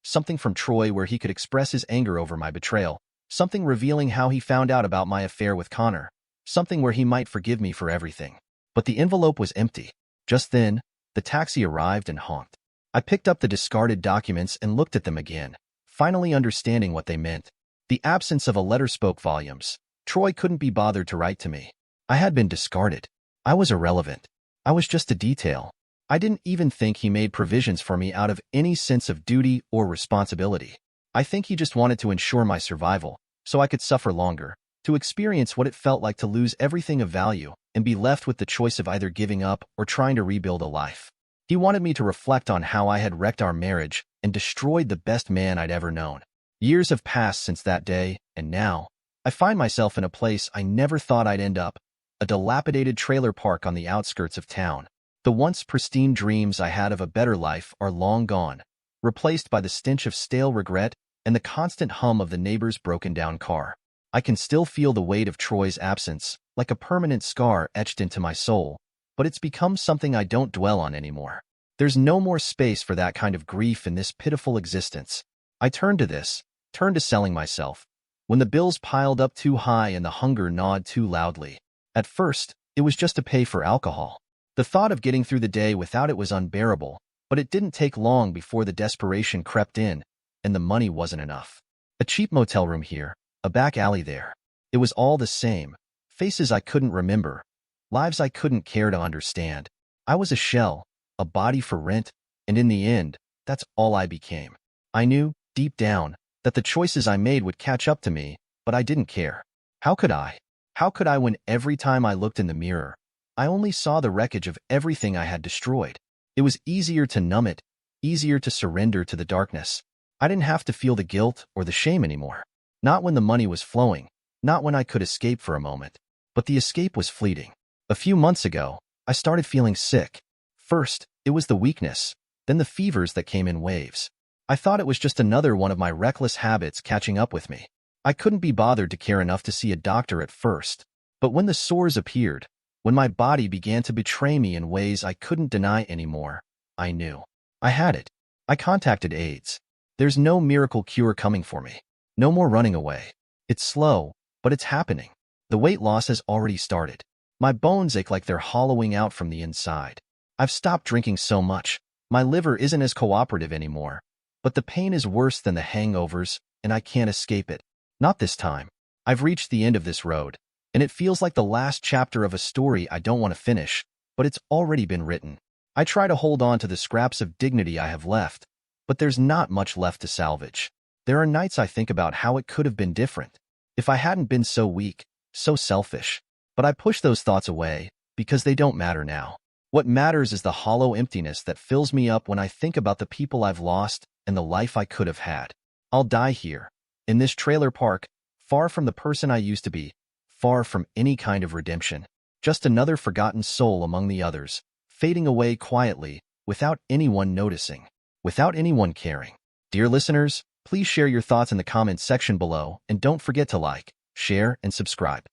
Something from Troy where he could express his anger over my betrayal, something revealing how he found out about my affair with Connor, something where he might forgive me for everything. But the envelope was empty. Just then, the taxi arrived and honked. I picked up the discarded documents and looked at them again, finally understanding what they meant. The absence of a letter spoke volumes. Troy couldn't be bothered to write to me. I had been discarded. I was irrelevant. I was just a detail. I didn't even think he made provisions for me out of any sense of duty or responsibility. I think he just wanted to ensure my survival, so I could suffer longer, to experience what it felt like to lose everything of value and be left with the choice of either giving up or trying to rebuild a life. He wanted me to reflect on how I had wrecked our marriage and destroyed the best man I'd ever known. Years have passed since that day, and now, I find myself in a place I never thought I'd end up, a dilapidated trailer park on the outskirts of town. The once pristine dreams I had of a better life are long gone, replaced by the stench of stale regret and the constant hum of the neighbor's broken-down car. I can still feel the weight of Troy's absence, like a permanent scar etched into my soul, but it's become something I don't dwell on anymore. There's no more space for that kind of grief in this pitiful existence. I turned to selling myself, when the bills piled up too high and the hunger gnawed too loudly. At first, it was just to pay for alcohol. The thought of getting through the day without it was unbearable, but it didn't take long before the desperation crept in, and the money wasn't enough. A cheap motel room here, a back alley there. It was all the same. Faces I couldn't remember, lives I couldn't care to understand. I was a shell, a body for rent, and in the end, that's all I became. I knew, deep down, that the choices I made would catch up to me, but I didn't care. How could I? How could I when every time I looked in the mirror, I only saw the wreckage of everything I had destroyed? It was easier to numb it, easier to surrender to the darkness. I didn't have to feel the guilt or the shame anymore. Not when the money was flowing, not when I could escape for a moment. But the escape was fleeting. A few months ago, I started feeling sick. First, it was the weakness, then the fevers that came in waves. I thought it was just another one of my reckless habits catching up with me. I couldn't be bothered to care enough to see a doctor at first. But when the sores appeared, when my body began to betray me in ways I couldn't deny anymore, I knew. I had it. I contacted AIDS. There's no miracle cure coming for me. No more running away. It's slow, but it's happening. The weight loss has already started. My bones ache like they're hollowing out from the inside. I've stopped drinking so much. My liver isn't as cooperative anymore. But the pain is worse than the hangovers, and I can't escape it. Not this time. I've reached the end of this road, and it feels like the last chapter of a story I don't want to finish, but it's already been written. I try to hold on to the scraps of dignity I have left, but there's not much left to salvage. There are nights I think about how it could have been different, if I hadn't been so weak, so selfish. But I push those thoughts away, because they don't matter now. What matters is the hollow emptiness that fills me up when I think about the people I've lost and the life I could have had. I'll die here, in this trailer park, far from the person I used to be, far from any kind of redemption. Just another forgotten soul among the others, fading away quietly, without anyone noticing, without anyone caring. Dear listeners, please share your thoughts in the comments section below, and don't forget to like, share, and subscribe.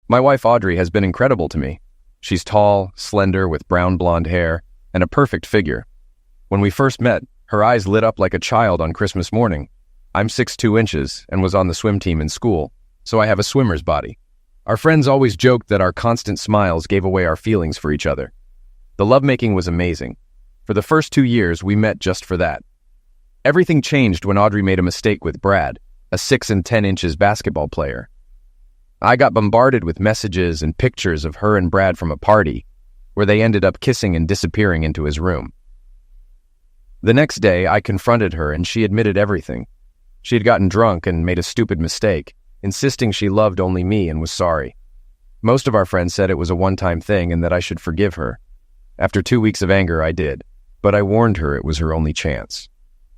My wife Audrey has been incredible to me. She's tall, slender, with brown blonde hair, and a perfect figure. When we first met, her eyes lit up like a child on Christmas morning. I'm 6'2" and was on the swim team in school, so I have a swimmer's body. Our friends always joked that our constant smiles gave away our feelings for each other. The lovemaking was amazing. For the first 2 years, we met just for that. Everything changed when Audrey made a mistake with Brad, a 6'10" basketball player. I got bombarded with messages and pictures of her and Brad from a party, where they ended up kissing and disappearing into his room. The next day, I confronted her and she admitted everything. She had gotten drunk and made a stupid mistake, insisting she loved only me and was sorry. Most of our friends said it was a one-time thing and that I should forgive her. After 2 weeks of anger, I did, but I warned her it was her only chance.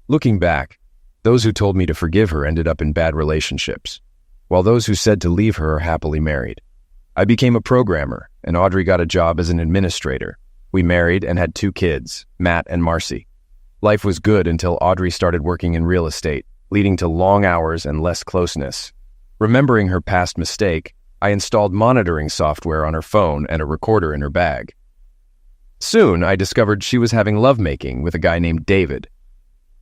Looking back, those who told me to forgive her ended up in bad relationships, while those who said to leave her are happily married. I became a programmer, and Audrey got a job as an administrator. We married and had 2 kids, Matt and Marcy. Life was good until Audrey started working in real estate, leading to long hours and less closeness. Remembering her past mistake, I installed monitoring software on her phone and a recorder in her bag. Soon, I discovered she was having lovemaking with a guy named David.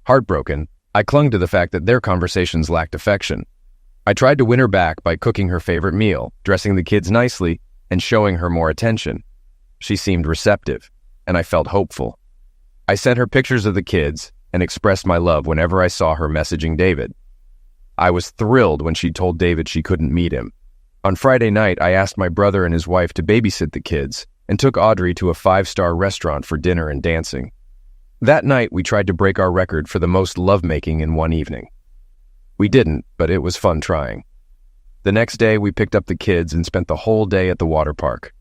Heartbroken, I clung to the fact that their conversations lacked affection. I tried to win her back by cooking her favorite meal, dressing the kids nicely, and showing her more attention. She seemed receptive, and I felt hopeful. I sent her pictures of the kids and expressed my love whenever I saw her messaging David. I was thrilled when she told David she couldn't meet him. On Friday night, I asked my brother and his wife to babysit the kids and took Audrey to a 5-star restaurant for dinner and dancing. That night, we tried to break our record for the most lovemaking in one evening. We didn't, but it was fun trying. The next day, we picked up the kids and spent the whole day at the water park.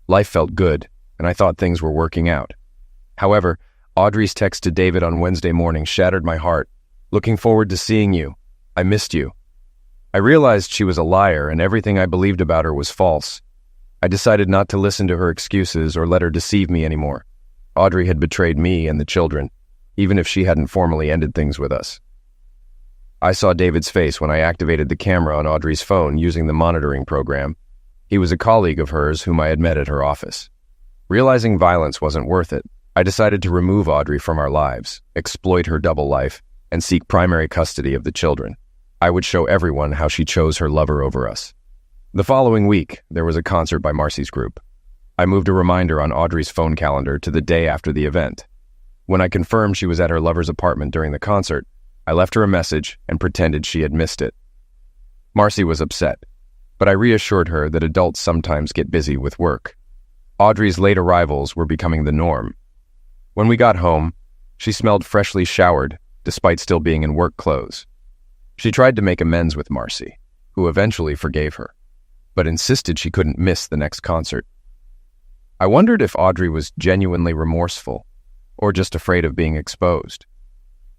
Life felt good, and I thought things were working out. However, Audrey's text to David on Wednesday morning shattered my heart. "Looking forward to seeing you. I missed you." I realized she was a liar and everything I believed about her was false. I decided not to listen to her excuses or let her deceive me anymore. Audrey had betrayed me and the children, even if she hadn't formally ended things with us. I saw David's face when I activated the camera on Audrey's phone using the monitoring program. He was a colleague of hers whom I had met at her office. Realizing violence wasn't worth it, I decided to remove Audrey from our lives, exploit her double life, and seek primary custody of the children. I would show everyone how she chose her lover over us. The following week, there was a concert by Marcy's group. I moved a reminder on Audrey's phone calendar to the day after the event. When I confirmed she was at her lover's apartment during the concert, I left her a message and pretended she had missed it. Marcy was upset, but I reassured her that adults sometimes get busy with work. Audrey's late arrivals were becoming the norm. When we got home, she smelled freshly showered, despite still being in work clothes. She tried to make amends with Marcy, who eventually forgave her, but insisted she couldn't miss the next concert. I wondered if Audrey was genuinely remorseful, or just afraid of being exposed.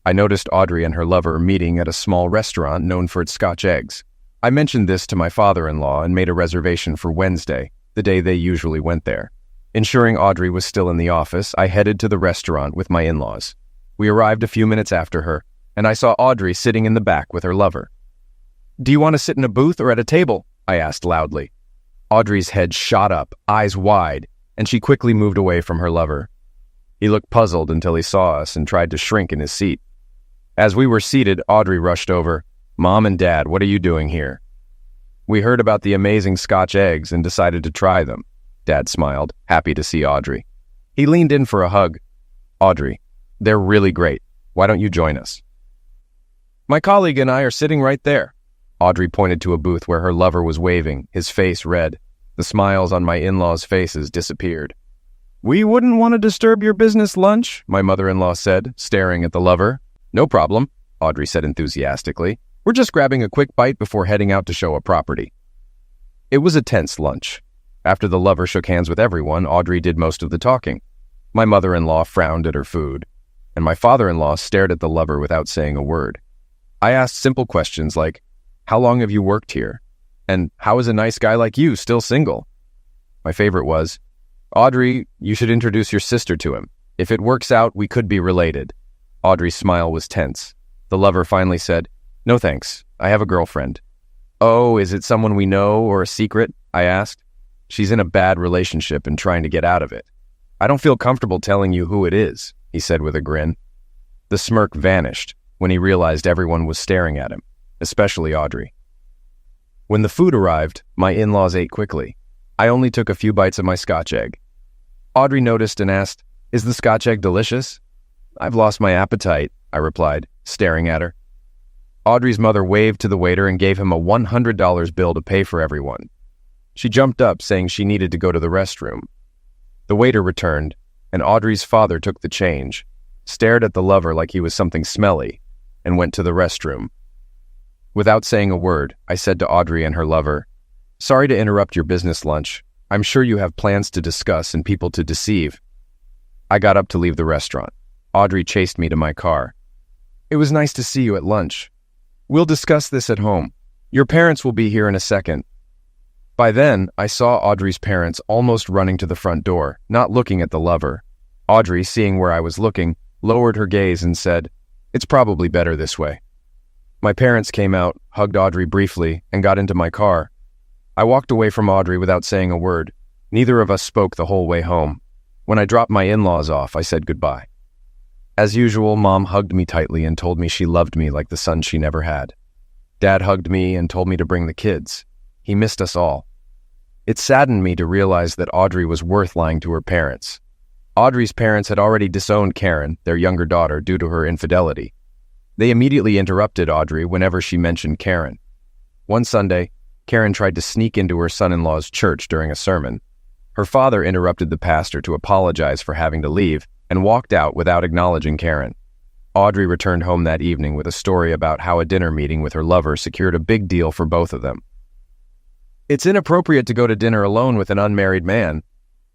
I noticed Audrey and her lover meeting at a small restaurant known for its Scotch eggs. I mentioned this to my father-in-law and made a reservation for Wednesday, the day they usually went there. Ensuring Audrey was still in the office, I headed to the restaurant with my in-laws. We arrived a few minutes after her, and I saw Audrey sitting in the back with her lover. "Do you want to sit in a booth or at a table?" I asked loudly. Audrey's head shot up, eyes wide, and she quickly moved away from her lover. He looked puzzled until he saw us and tried to shrink in his seat. As we were seated, Audrey rushed over. "Mom and Dad, what are you doing here?" "We heard about the amazing Scotch eggs and decided to try them." Dad smiled, happy to see Audrey. He leaned in for a hug. "Audrey, they're really great. Why don't you join us?" "My colleague and I are sitting right there." Audrey pointed to a booth where her lover was waving, his face red. The smiles on my in-laws' faces disappeared. "We wouldn't want to disturb your business lunch," my mother-in-law said, staring at the lover. "No problem," Audrey said enthusiastically. "We're just grabbing a quick bite before heading out to show a property." It was a tense lunch. After the lover shook hands with everyone, Audrey did most of the talking. My mother-in-law frowned at her food, and my father-in-law stared at the lover without saying a word. I asked simple questions like, "How long have you worked here?" And "How is a nice guy like you still single?" My favorite was, "Audrey, you should introduce your sister to him. If it works out, we could be related." Audrey's smile was tense. The lover finally said, "No thanks, I have a girlfriend." "Oh, is it someone we know or a secret?" I asked. "She's in a bad relationship and trying to get out of it." "I don't feel comfortable telling you who it is," he said with a grin. The smirk vanished when he realized everyone was staring at him, especially Audrey. When the food arrived, my in-laws ate quickly. I only took a few bites of my Scotch egg. Audrey noticed and asked, "Is the Scotch egg delicious?" "I've lost my appetite," I replied, staring at her. Audrey's mother waved to the waiter and gave him a $100 bill to pay for everyone. She jumped up, saying she needed to go to the restroom. The waiter returned, and Audrey's father took the change, stared at the lover like he was something smelly, and went to the restroom. Without saying a word, I said to Audrey and her lover, "Sorry to interrupt your business lunch. I'm sure you have plans to discuss and people to deceive." I got up to leave the restaurant. Audrey chased me to my car. "It was nice to see you at lunch. We'll discuss this at home. Your parents will be here in a second." By then, I saw Audrey's parents almost running to the front door, not looking at the lover. Audrey, seeing where I was looking, lowered her gaze and said, "It's probably better this way." My parents came out, hugged Audrey briefly, and got into my car. I walked away from Audrey without saying a word. Neither of us spoke the whole way home. When I dropped my in-laws off, I said goodbye. As usual, Mom hugged me tightly and told me she loved me like the son she never had. Dad hugged me and told me to bring the kids. He missed us all. It saddened me to realize that Audrey was worth lying to her parents. Audrey's parents had already disowned Karen, their younger daughter, due to her infidelity. They immediately interrupted Audrey whenever she mentioned Karen. One Sunday, Karen tried to sneak into her son-in-law's church during a sermon. Her father interrupted the pastor to apologize for having to leave and walked out without acknowledging Karen. Audrey returned home that evening with a story about how a dinner meeting with her lover secured a big deal for both of them. "It's inappropriate to go to dinner alone with an unmarried man.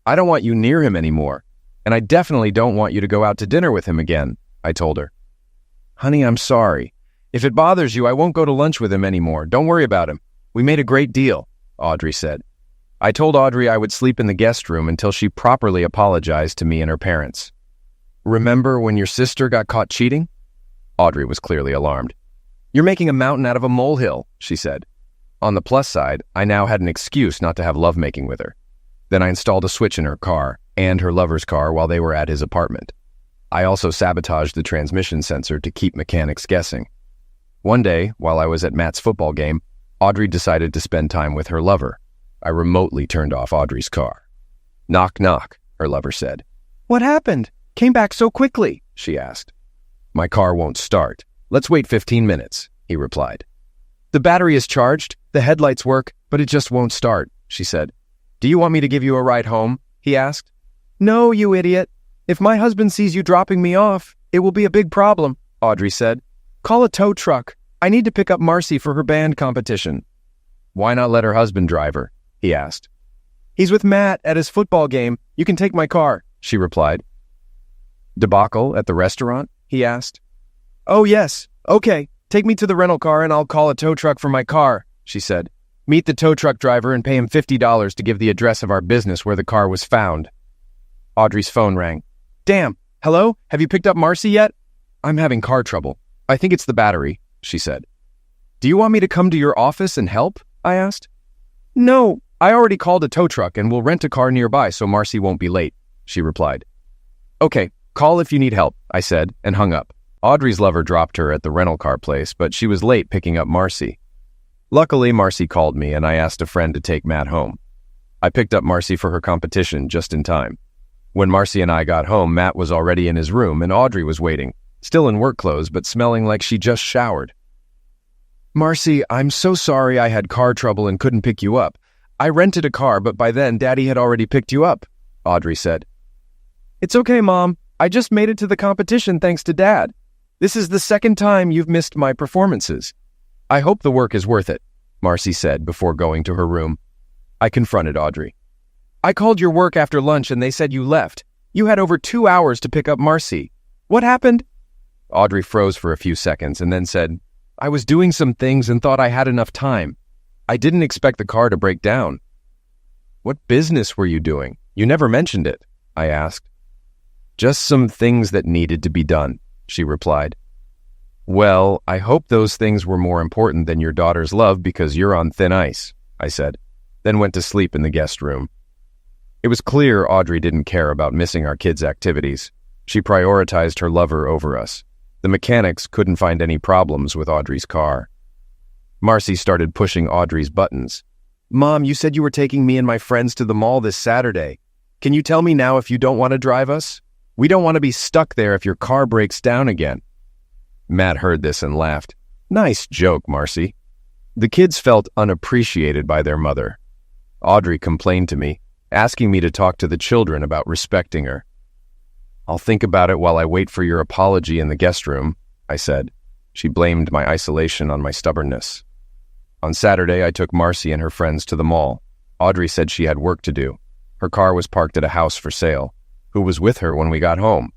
I don't want you near him anymore, and I definitely don't want you to go out to dinner with him again," I told her. "Honey, I'm sorry. If it bothers you, I won't go to lunch with him anymore. Don't worry about him. We made a great deal," Audrey said. I told Audrey I would sleep in the guest room until she properly apologized to me and her parents. "Remember when your sister got caught cheating?" Audrey was clearly alarmed. "You're making a mountain out of a molehill," she said. On the plus side, I now had an excuse not to have lovemaking with her. Then I installed a switch in her car and her lover's car while they were at his apartment. I also sabotaged the transmission sensor to keep mechanics guessing. One day, while I was at Matt's football game, Audrey decided to spend time with her lover. I remotely turned off Audrey's car. "Knock, knock," her lover said. "What happened? Came back so quickly?" she asked. "My car won't start. Let's wait 15 minutes, he replied. "The battery is charged, the headlights work, but it just won't start," she said. "Do you want me to give you a ride home?" he asked. "No, you idiot. If my husband sees you dropping me off, it will be a big problem," Audrey said. "Call a tow truck. I need to pick up Marcy for her band competition." "Why not let her husband drive her?" he asked. "He's with Matt at his football game. You can take my car," she replied. "Debacle at the restaurant?" he asked. "Oh, yes. Okay, take me to the rental car and I'll call a tow truck for my car," she said. "Meet the tow truck driver and pay him $50 to give the address of our business where the car was found." Audrey's phone rang. "Damn, hello? Have you picked up Marcy yet?" "I'm having car trouble. I think it's the battery," she said. "Do you want me to come to your office and help?" I asked. "No, I already called a tow truck and will rent a car nearby so Marcy won't be late," she replied. "Okay, call if you need help," I said, and hung up. Audrey's lover dropped her at the rental car place, but she was late picking up Marcy. Luckily, Marcy called me and I asked a friend to take Matt home. I picked up Marcy for her competition just in time. When Marcy and I got home, Matt was already in his room and Audrey was waiting, still in work clothes but smelling like she just showered. "Marcy, I'm so sorry I had car trouble and couldn't pick you up. I rented a car, but by then Daddy had already picked you up," Audrey said. "It's okay, Mom. I just made it to the competition thanks to Dad. This is the second time you've missed my performances. I hope the work is worth it," Marcy said before going to her room. I confronted Audrey. "I called your work after lunch and they said you left. You had over 2 hours to pick up Marcy. What happened?" Audrey froze for a few seconds and then said, "I was doing some things and thought I had enough time. I didn't expect the car to break down." "What business were you doing? You never mentioned it," I asked. "Just some things that needed to be done," she replied. "Well, I hope those things were more important than your daughter's love because you're on thin ice," I said, then went to sleep in the guest room. It was clear Audrey didn't care about missing our kids' activities. She prioritized her lover over us. The mechanics couldn't find any problems with Audrey's car. Marcy started pushing Audrey's buttons. "Mom, you said you were taking me and my friends to the mall this Saturday. Can you tell me now if you don't want to drive us? We don't want to be stuck there if your car breaks down again." Matt heard this and laughed. "Nice joke, Marcy." The kids felt unappreciated by their mother. Audrey complained to me, asking me to talk to the children about respecting her. "I'll think about it while I wait for your apology in the guest room," I said. She blamed my isolation on my stubbornness. On Saturday, I took Marcy and her friends to the mall. Audrey said she had work to do. Her car was parked at a house for sale. Who was with her when we got home?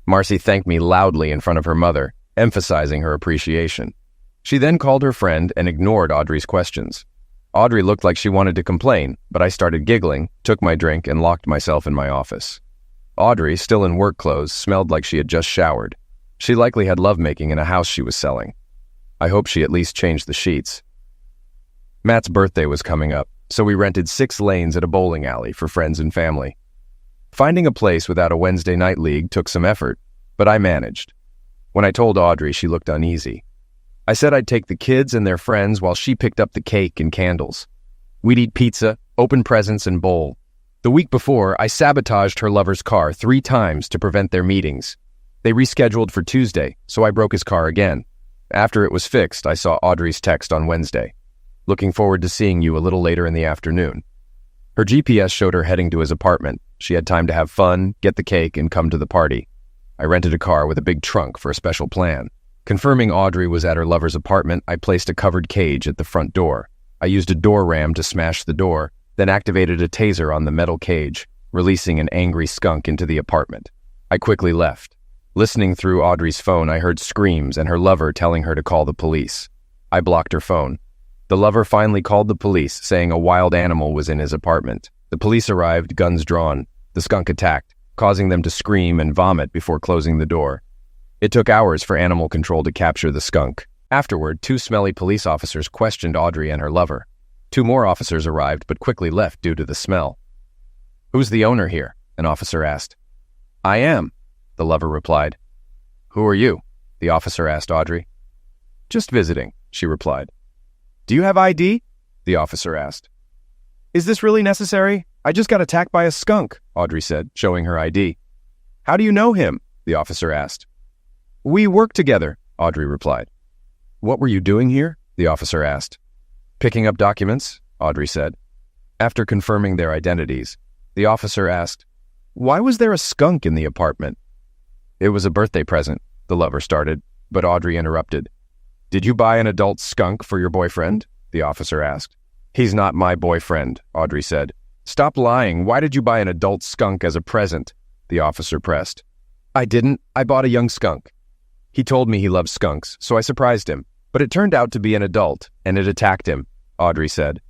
Marcy thanked me loudly in front of her mother, emphasizing her appreciation. She then called her friend and ignored Audrey's questions. Audrey looked like she wanted to complain, but I started giggling, took my drink, and locked myself in my office. Audrey, still in work clothes, smelled like she had just showered. She likely had lovemaking in a house she was selling. I hope she at least changed the sheets. Matt's birthday was coming up, so we rented 6 lanes at a bowling alley for friends and family. Finding a place without a Wednesday night league took some effort, but I managed. When I told Audrey, she looked uneasy. I said I'd take the kids and their friends while she picked up the cake and candles. We'd eat pizza, open presents, and bowl. The week before, I sabotaged her lover's car 3 times to prevent their meetings. They rescheduled for Tuesday, so I broke his car again. After it was fixed, I saw Audrey's text on Wednesday. "Looking forward to seeing you a little later in the afternoon." Her GPS showed her heading to his apartment. She had time to have fun, get the cake, and come to the party. I rented a car with a big trunk for a special plan. Confirming Audrey was at her lover's apartment, I placed a covered cage at the front door. I used a door ram to smash the door, then activated a taser on the metal cage, releasing an angry skunk into the apartment. I quickly left. Listening through Audrey's phone, I heard screams and her lover telling her to call the police. I blocked her phone. The lover finally called the police, saying a wild animal was in his apartment. The police arrived, guns drawn. The skunk attacked, causing them to scream and vomit before closing the door. It took hours for animal control to capture the skunk. Afterward, 2 smelly police officers questioned Audrey and her lover. 2 more officers arrived, but quickly left due to the smell. "Who's the owner here?" an officer asked. "I am," the lover replied. "Who are you?" the officer asked Audrey. Just visiting, she replied. Do you have ID? The officer asked. Is this really necessary? I just got attacked by a skunk, Audrey said, showing her ID. How do you know him? The officer asked. We work together, Audrey replied. What were you doing here? The officer asked. Picking up documents, Audrey said. After confirming their identities, the officer asked, Why was there a skunk in the apartment? It was a birthday present, the lover started, but Audrey interrupted. Did you buy an adult skunk for your boyfriend? The officer asked. He's not my boyfriend, Audrey said. Stop lying. Why did you buy an adult skunk as a present? The officer pressed. I didn't. I bought a young skunk. He told me he loves skunks, so I surprised him. But it turned out to be an adult, and it attacked him, Audrey said.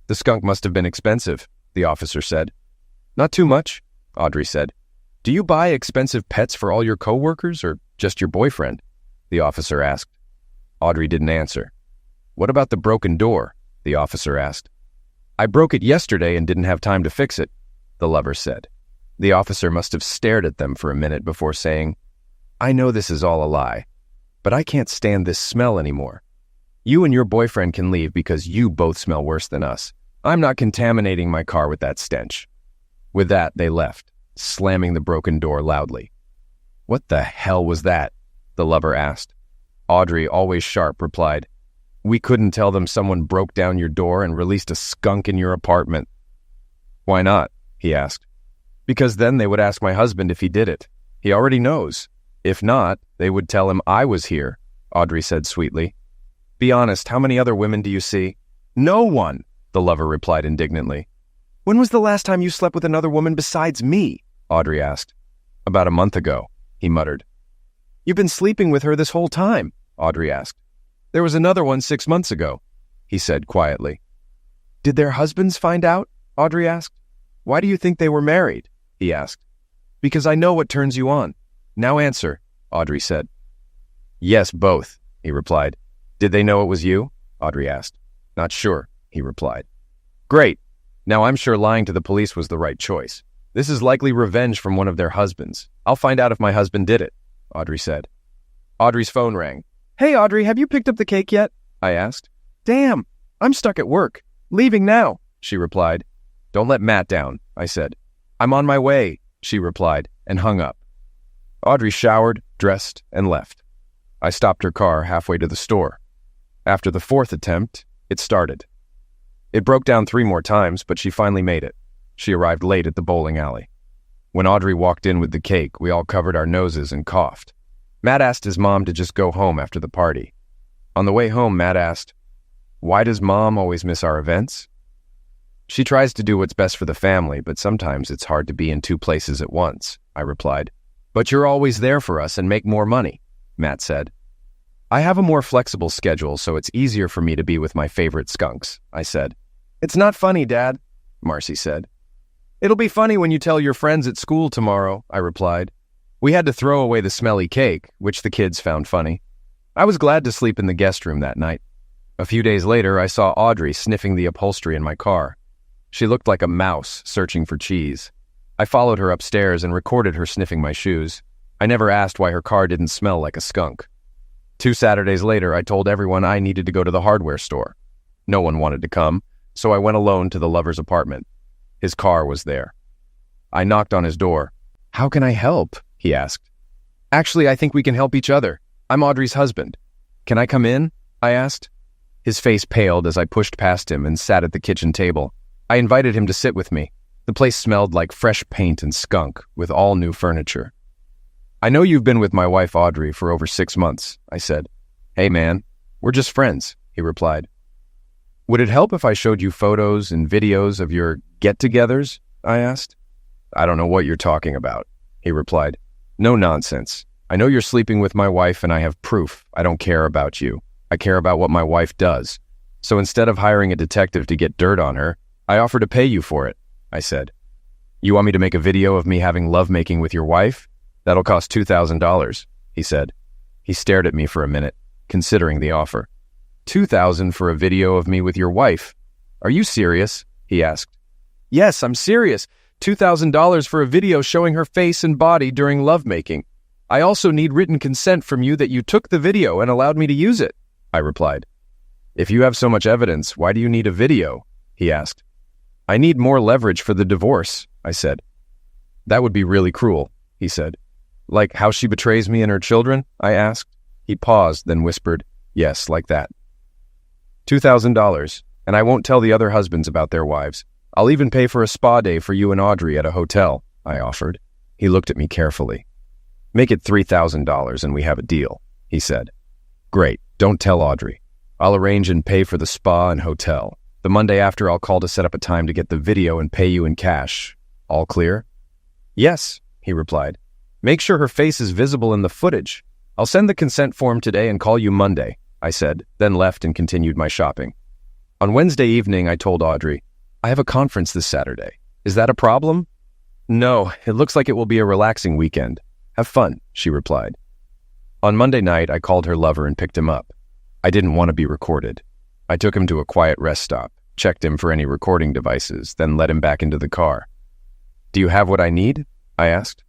The skunk must have been expensive, the officer said. Not too much, Audrey said. Do you buy expensive pets for all your co-workers or just your boyfriend? The officer asked. Audrey didn't answer. What about the broken door? The officer asked. I broke it yesterday and didn't have time to fix it, the lover said. The officer must have stared at them for a minute before saying, I know this is all a lie, but I can't stand this smell anymore. You and your boyfriend can leave because you both smell worse than us. I'm not contaminating my car with that stench. With that, they left, slamming the broken door loudly. What the hell was that? The lover asked. Audrey, always sharp, replied, We couldn't tell them someone broke down your door and released a skunk in your apartment. Why not? He asked. Because then they would ask my husband if he did it. He already knows. If not, they would tell him I was here, Audrey said sweetly. Be honest, how many other women do you see? No one, the lover replied indignantly. When was the last time you slept with another woman besides me? Audrey asked. About a month ago, he muttered. You've been sleeping with her this whole time, Audrey asked. There was another one 6 months ago, he said quietly. Did their husbands find out? Audrey asked. Why do you think they were married? He asked. Because I know what turns you on. Now answer, Audrey said. Yes, both, he replied. Did they know it was you? Audrey asked. Not sure, he replied. Great. Now I'm sure lying to the police was the right choice. This is likely revenge from one of their husbands. I'll find out if my husband did it, Audrey said. Audrey's phone rang. Hey, Audrey, have you picked up the cake yet? I asked. Damn, I'm stuck at work. Leaving now, she replied. Don't let Matt down, I said. I'm on my way, she replied, and hung up. Audrey showered, dressed, and left. I stopped her car halfway to the store. After the fourth attempt, it started. It broke down 3 more times, but she finally made it. She arrived late at the bowling alley. When Audrey walked in with the cake, we all covered our noses and coughed. Matt asked his mom to just go home after the party. On the way home, Matt asked, Why does Mom always miss our events? She tries to do what's best for the family, but sometimes it's hard to be in 2 places at once, I replied. But you're always there for us and make more money, Matt said. I have a more flexible schedule, so it's easier for me to be with my favorite skunks, I said. It's not funny, Dad, Marcy said. It'll be funny when you tell your friends at school tomorrow, I replied. We had to throw away the smelly cake, which the kids found funny. I was glad to sleep in the guest room that night. A few days later, I saw Audrey sniffing the upholstery in my car. She looked like a mouse searching for cheese. I followed her upstairs and recorded her sniffing my shoes. I never asked why her car didn't smell like a skunk. 2 Saturdays later, I told everyone I needed to go to the hardware store. No one wanted to come, so I went alone to the lover's apartment. His car was there. I knocked on his door. How can I help? He asked. Actually, I think we can help each other. I'm Audrey's husband. Can I come in? I asked. His face paled as I pushed past him and sat at the kitchen table. I invited him to sit with me. The place smelled like fresh paint and skunk, with all new furniture. I know you've been with my wife Audrey for over 6 months, I said. Hey man, we're just friends, he replied. Would it help if I showed you photos and videos of your get-togethers? I asked. I don't know what you're talking about, he replied. No nonsense. I know you're sleeping with my wife and I have proof. I don't care about you. I care about what my wife does. So instead of hiring a detective to get dirt on her, I offer to pay you for it, I said. You want me to make a video of me having lovemaking with your wife? That'll cost $2,000, he said. He stared at me for a minute, considering the offer. $2,000 for a video of me with your wife? Are you serious? He asked. Yes, I'm serious. $2,000 for a video showing her face and body during lovemaking. I also need written consent from you that you took the video and allowed me to use it, I replied. If you have so much evidence, why do you need a video? He asked. I need more leverage for the divorce, I said. That would be really cruel, he said. Like how she betrays me and her children? I asked. He paused, then whispered, yes, like that. $2,000, and I won't tell the other husbands about their wives. I'll even pay for a spa day for you and Audrey at a hotel, I offered. He looked at me carefully. Make it $3,000 and we have a deal, he said. Great, don't tell Audrey. I'll arrange and pay for the spa and hotel. The Monday after, I'll call to set up a time to get the video and pay you in cash. All clear? Yes, he replied. Make sure her face is visible in the footage. I'll send the consent form today and call you Monday, I said, then left and continued my shopping. On Wednesday evening, I told Audrey, I have a conference this Saturday. Is that a problem? No, it looks like it will be a relaxing weekend. Have fun, she replied. On Monday night, I called her lover and picked him up. I didn't want to be recorded. I took him to a quiet rest stop, checked him for any recording devices, then let him back into the car. Do you have what I need? I asked.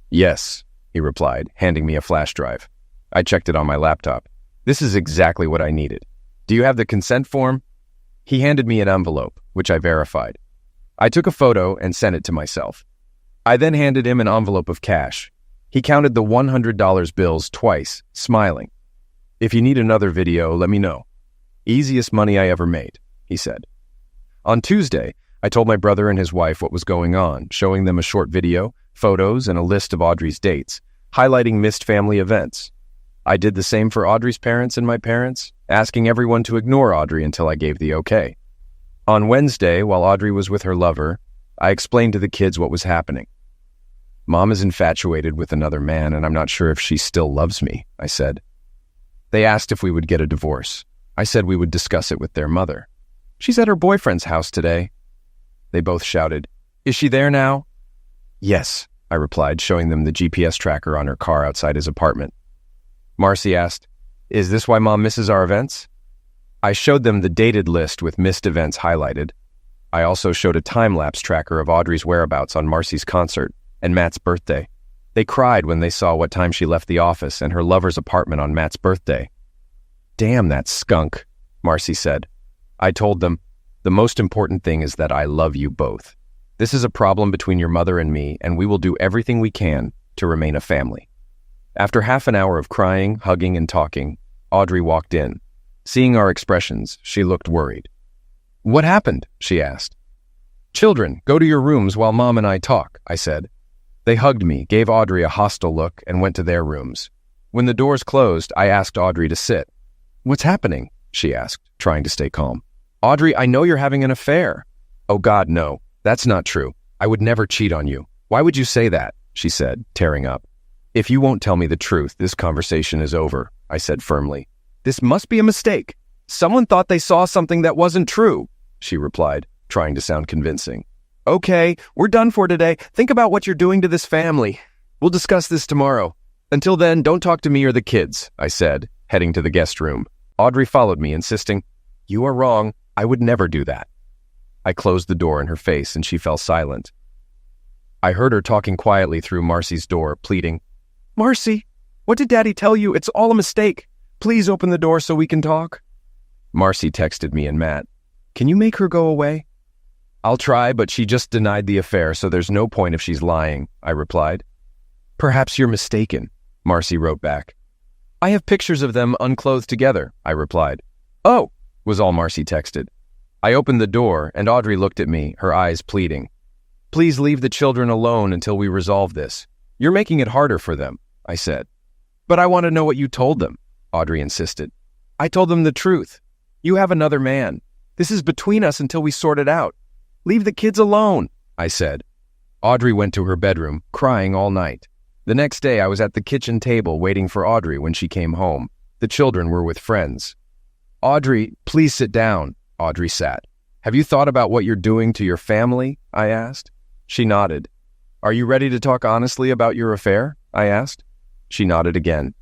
Yes, he replied, handing me a flash drive. I checked it on my laptop. This is exactly what I needed. Do you have the consent form? He handed me an envelope, which I verified. I took a photo and sent it to myself. I then handed him an envelope of cash. He counted the $100 bills twice, smiling. If you need another video, let me know. Easiest money I ever made, he said. On Tuesday, I told my brother and his wife what was going on, showing them a short video, photos, and a list of Audrey's dates, highlighting missed family events. I did the same for Audrey's parents and my parents, asking everyone to ignore Audrey until I gave the okay. On Wednesday, while Audrey was with her lover, I explained to the kids what was happening. Mom is infatuated with another man, and I'm not sure if she still loves me, I said. They asked if we would get a divorce. I said we would discuss it with their mother. She's at her boyfriend's house today. They both shouted, Is she there now? Yes, I replied, showing them the GPS tracker on her car outside his apartment. Marcy asked, Is this why Mom misses our events? I showed them the dated list with missed events highlighted. I also showed a time-lapse tracker of Audrey's whereabouts on Marcy's concert and Matt's birthday. They cried when they saw what time she left the office and her lover's apartment on Matt's birthday. Damn that skunk, Marcy said. I told them, the most important thing is that I love you both. This is a problem between your mother and me, and we will do everything we can to remain a family. After half an hour of crying, hugging, and talking, Audrey walked in. Seeing our expressions, she looked worried. What happened? She asked. Children, go to your rooms while Mom and I talk, I said. They hugged me, gave Audrey a hostile look, and went to their rooms. When the doors closed, I asked Audrey to sit. What's happening? She asked, trying to stay calm. Audrey, I know you're having an affair. Oh God, no. That's not true. I would never cheat on you. Why would you say that? She said, tearing up. If you won't tell me the truth, this conversation is over, I said firmly. This must be a mistake. Someone thought they saw something that wasn't true, she replied, trying to sound convincing. Okay, we're done for today. Think about what you're doing to this family. We'll discuss this tomorrow. Until then, don't talk to me or the kids, I said, heading to the guest room. Audrey followed me, insisting, You are wrong. I would never do that. I closed the door in her face and she fell silent. I heard her talking quietly through Marcy's door, pleading, Marcy, what did Daddy tell you? It's all a mistake. Please open the door so we can talk. Marcy texted me and Matt, Can you make her go away? I'll try, but she just denied the affair, so there's no point if she's lying, I replied. Perhaps you're mistaken, Marcy wrote back. I have pictures of them unclothed together, I replied. Oh, was all Marcy texted. I opened the door, and Audrey looked at me, her eyes pleading. Please leave the children alone until we resolve this. You're making it harder for them, I said. But I want to know what you told them, Audrey insisted. I told them the truth. You have another man. This is between us until we sort it out. Leave the kids alone, I said. Audrey went to her bedroom, crying all night. The next day, I was at the kitchen table waiting for Audrey when she came home. The children were with friends. Audrey, please sit down, Audrey sat. Have you thought about what you're doing to your family? I asked. She nodded. Are you ready to talk honestly about your affair? I asked. She nodded again.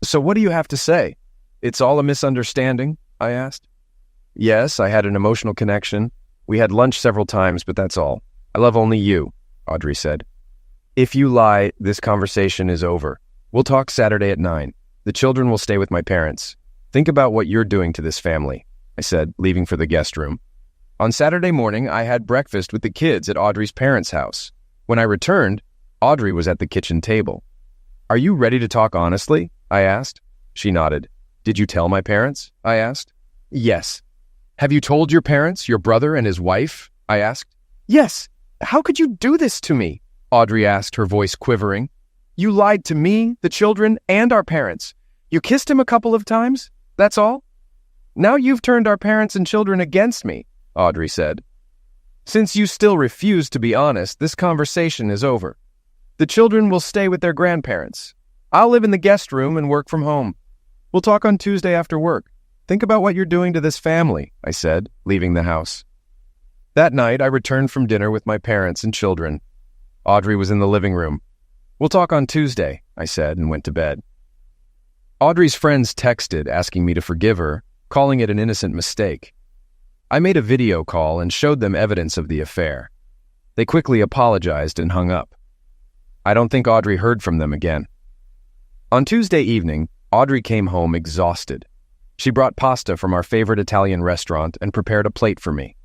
So what do you have to say? It's all a misunderstanding? I asked. Yes, I had an emotional connection. We had lunch several times, but that's all. I love only you, Audrey said. If you lie, this conversation is over. We'll talk Saturday at 9. The children will stay with my parents. Think about what you're doing to this family, I said, leaving for the guest room. On Saturday morning, I had breakfast with the kids at Audrey's parents' house. When I returned, Audrey was at the kitchen table. Are you ready to talk honestly? I asked. She nodded. Did you tell my parents? I asked. Yes. Have you told your parents, your brother and his wife? I asked. Yes. How could you do this to me? Audrey asked, her voice quivering. You lied to me, the children, and our parents. You kissed him a couple of times? That's all? Now you've turned our parents and children against me, Audrey said. Since you still refuse to be honest, this conversation is over. The children will stay with their grandparents. I'll live in the guest room and work from home. We'll talk on Tuesday after work. Think about what you're doing to this family, I said, leaving the house. That night, I returned from dinner with my parents and children. Audrey was in the living room. We'll talk on Tuesday, I said, and went to bed. Audrey's friends texted, asking me to forgive her, calling it an innocent mistake. I made a video call and showed them evidence of the affair. They quickly apologized and hung up. I don't think Audrey heard from them again. On Tuesday evening, Audrey came home exhausted. She brought pasta from our favorite Italian restaurant and prepared a plate for me.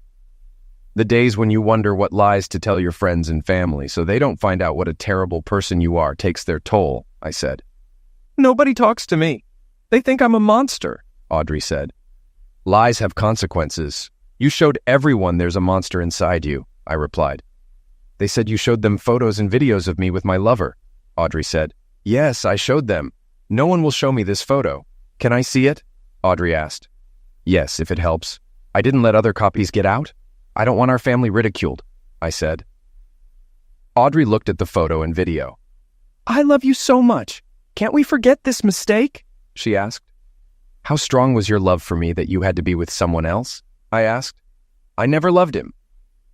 The days when you wonder what lies to tell your friends and family so they don't find out what a terrible person you are takes their toll, I said. Nobody talks to me. They think I'm a monster, Audrey said. Lies have consequences. You showed everyone there's a monster inside you, I replied. They said you showed them photos and videos of me with my lover, Audrey said. Yes, I showed them. No one will show me this photo. Can I see it? Audrey asked. Yes, if it helps. I didn't let other copies get out. I don't want our family ridiculed, I said. Audrey looked at the photo and video. I love you so much. Can't we forget this mistake? She asked. How strong was your love for me that you had to be with someone else? I asked. I never loved him.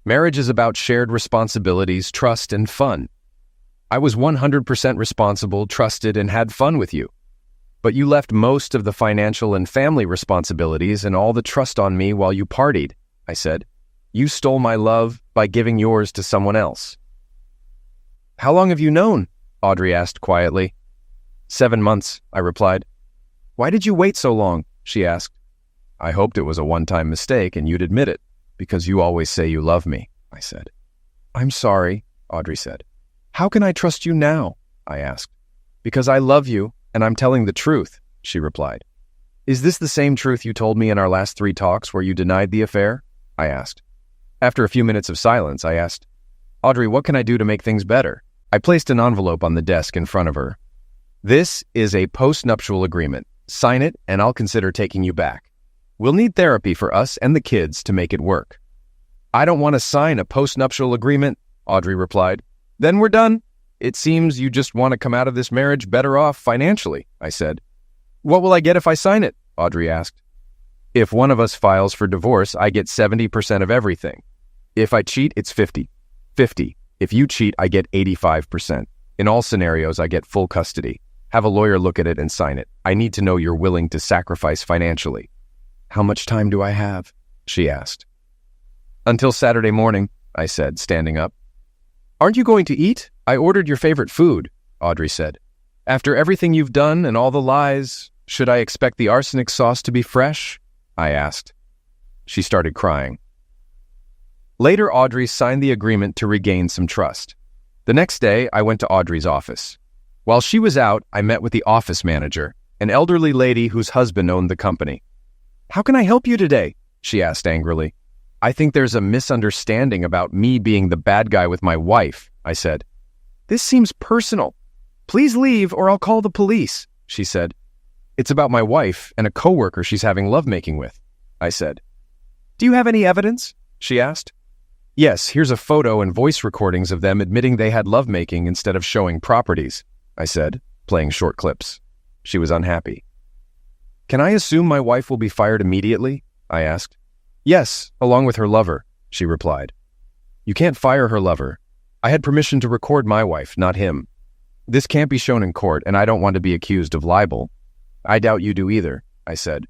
Marriage is about shared responsibilities, trust, and fun. I was 100% responsible, trusted, and had fun with you. But you left most of the financial and family responsibilities and all the trust on me while you partied, I said. You stole my love by giving yours to someone else. How long have you known? Audrey asked quietly. 7 months, I replied. Why did you wait so long? She asked. I hoped it was a one-time mistake and you'd admit it, because you always say you love me, I said. I'm sorry, Audrey said. How can I trust you now? I asked. Because I love you, and I'm telling the truth, she replied. Is this the same truth you told me in our last 3 talks where you denied the affair? I asked. After a few minutes of silence, I asked, Audrey, what can I do to make things better? I placed an envelope on the desk in front of her. This is a post-nuptial agreement. Sign it, and I'll consider taking you back. We'll need therapy for us and the kids to make it work. I don't want to sign a post-nuptial agreement, Audrey replied. Then we're done. It seems you just want to come out of this marriage better off financially, I said. What will I get if I sign it? Audrey asked. If one of us files for divorce, I get 70% of everything. If I cheat, it's 50. 50. If you cheat, I get 85%. In all scenarios, I get full custody. Have a lawyer look at it and sign it. I need to know you're willing to sacrifice financially. How much time do I have? She asked. Until Saturday morning, I said, standing up. Aren't you going to eat? I ordered your favorite food, Audrey said. After everything you've done and all the lies, should I expect the arsenic sauce to be fresh? I asked. She started crying. Later, Audrey signed the agreement to regain some trust. The next day, I went to Audrey's office. While she was out, I met with the office manager, an elderly lady whose husband owned the company. How can I help you today? She asked angrily. I think there's a misunderstanding about me being the bad guy with my wife, I said. This seems personal. Please leave or I'll call the police, she said. It's about my wife and a coworker she's having lovemaking with, I said. Do you have any evidence? She asked. Yes, here's a photo and voice recordings of them admitting they had lovemaking instead of showing properties, I said, playing short clips. She was unhappy. Can I assume my wife will be fired immediately? I asked. Yes, along with her lover, she replied. You can't fire her lover. I had permission to record my wife, not him. This can't be shown in court, and I don't want to be accused of libel. I doubt you do either, I said.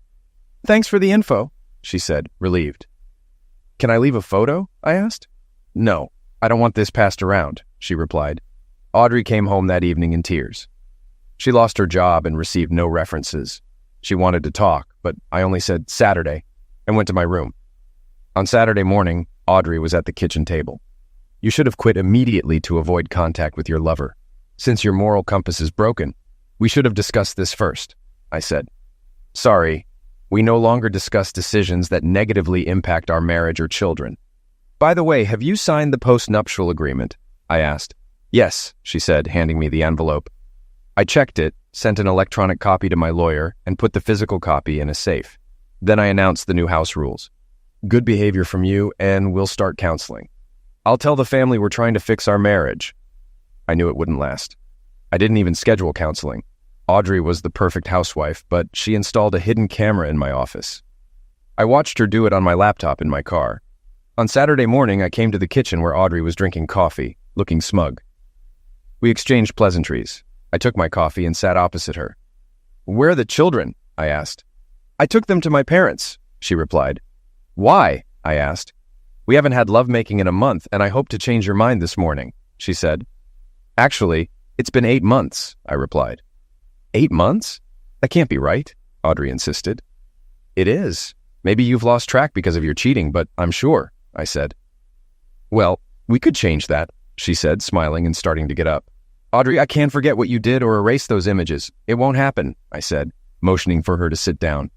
Thanks for the info, she said, relieved. Can I leave a photo? I asked. No, I don't want this passed around, she replied. Audrey came home that evening in tears. She lost her job and received no references. She wanted to talk, but I only said Saturday and went to my room. On Saturday morning, Audrey was at the kitchen table. "You should have quit immediately to avoid contact with your lover. Since your moral compass is broken, we should have discussed this first," I said. "Sorry, we no longer discuss decisions that negatively impact our marriage or children. By the way, have you signed the post-nuptial agreement?" I asked. "Yes," she said, handing me the envelope. I checked it, sent an electronic copy to my lawyer, and put the physical copy in a safe. Then I announced the new house rules. "Good behavior from you, and we'll start counseling. I'll tell the family we're trying to fix our marriage." I knew it wouldn't last. I didn't even schedule counseling. Audrey was the perfect housewife, but she installed a hidden camera in my office. I watched her do it on my laptop in my car. On Saturday morning, I came to the kitchen where Audrey was drinking coffee, looking smug. We exchanged pleasantries. I took my coffee and sat opposite her. "Where are the children?" I asked. "I took them to my parents," she replied. "Why?" I asked. "We haven't had lovemaking in a month, and I hope to change your mind this morning," she said. "Actually, it's been 8 months," I replied. "8 months? That can't be right," Audrey insisted. "It is. Maybe you've lost track because of your cheating, but I'm sure," I said. "Well, we could change that," she said, smiling and starting to get up. "Audrey, I can't forget what you did or erase those images. It won't happen," I said, motioning for her to sit down.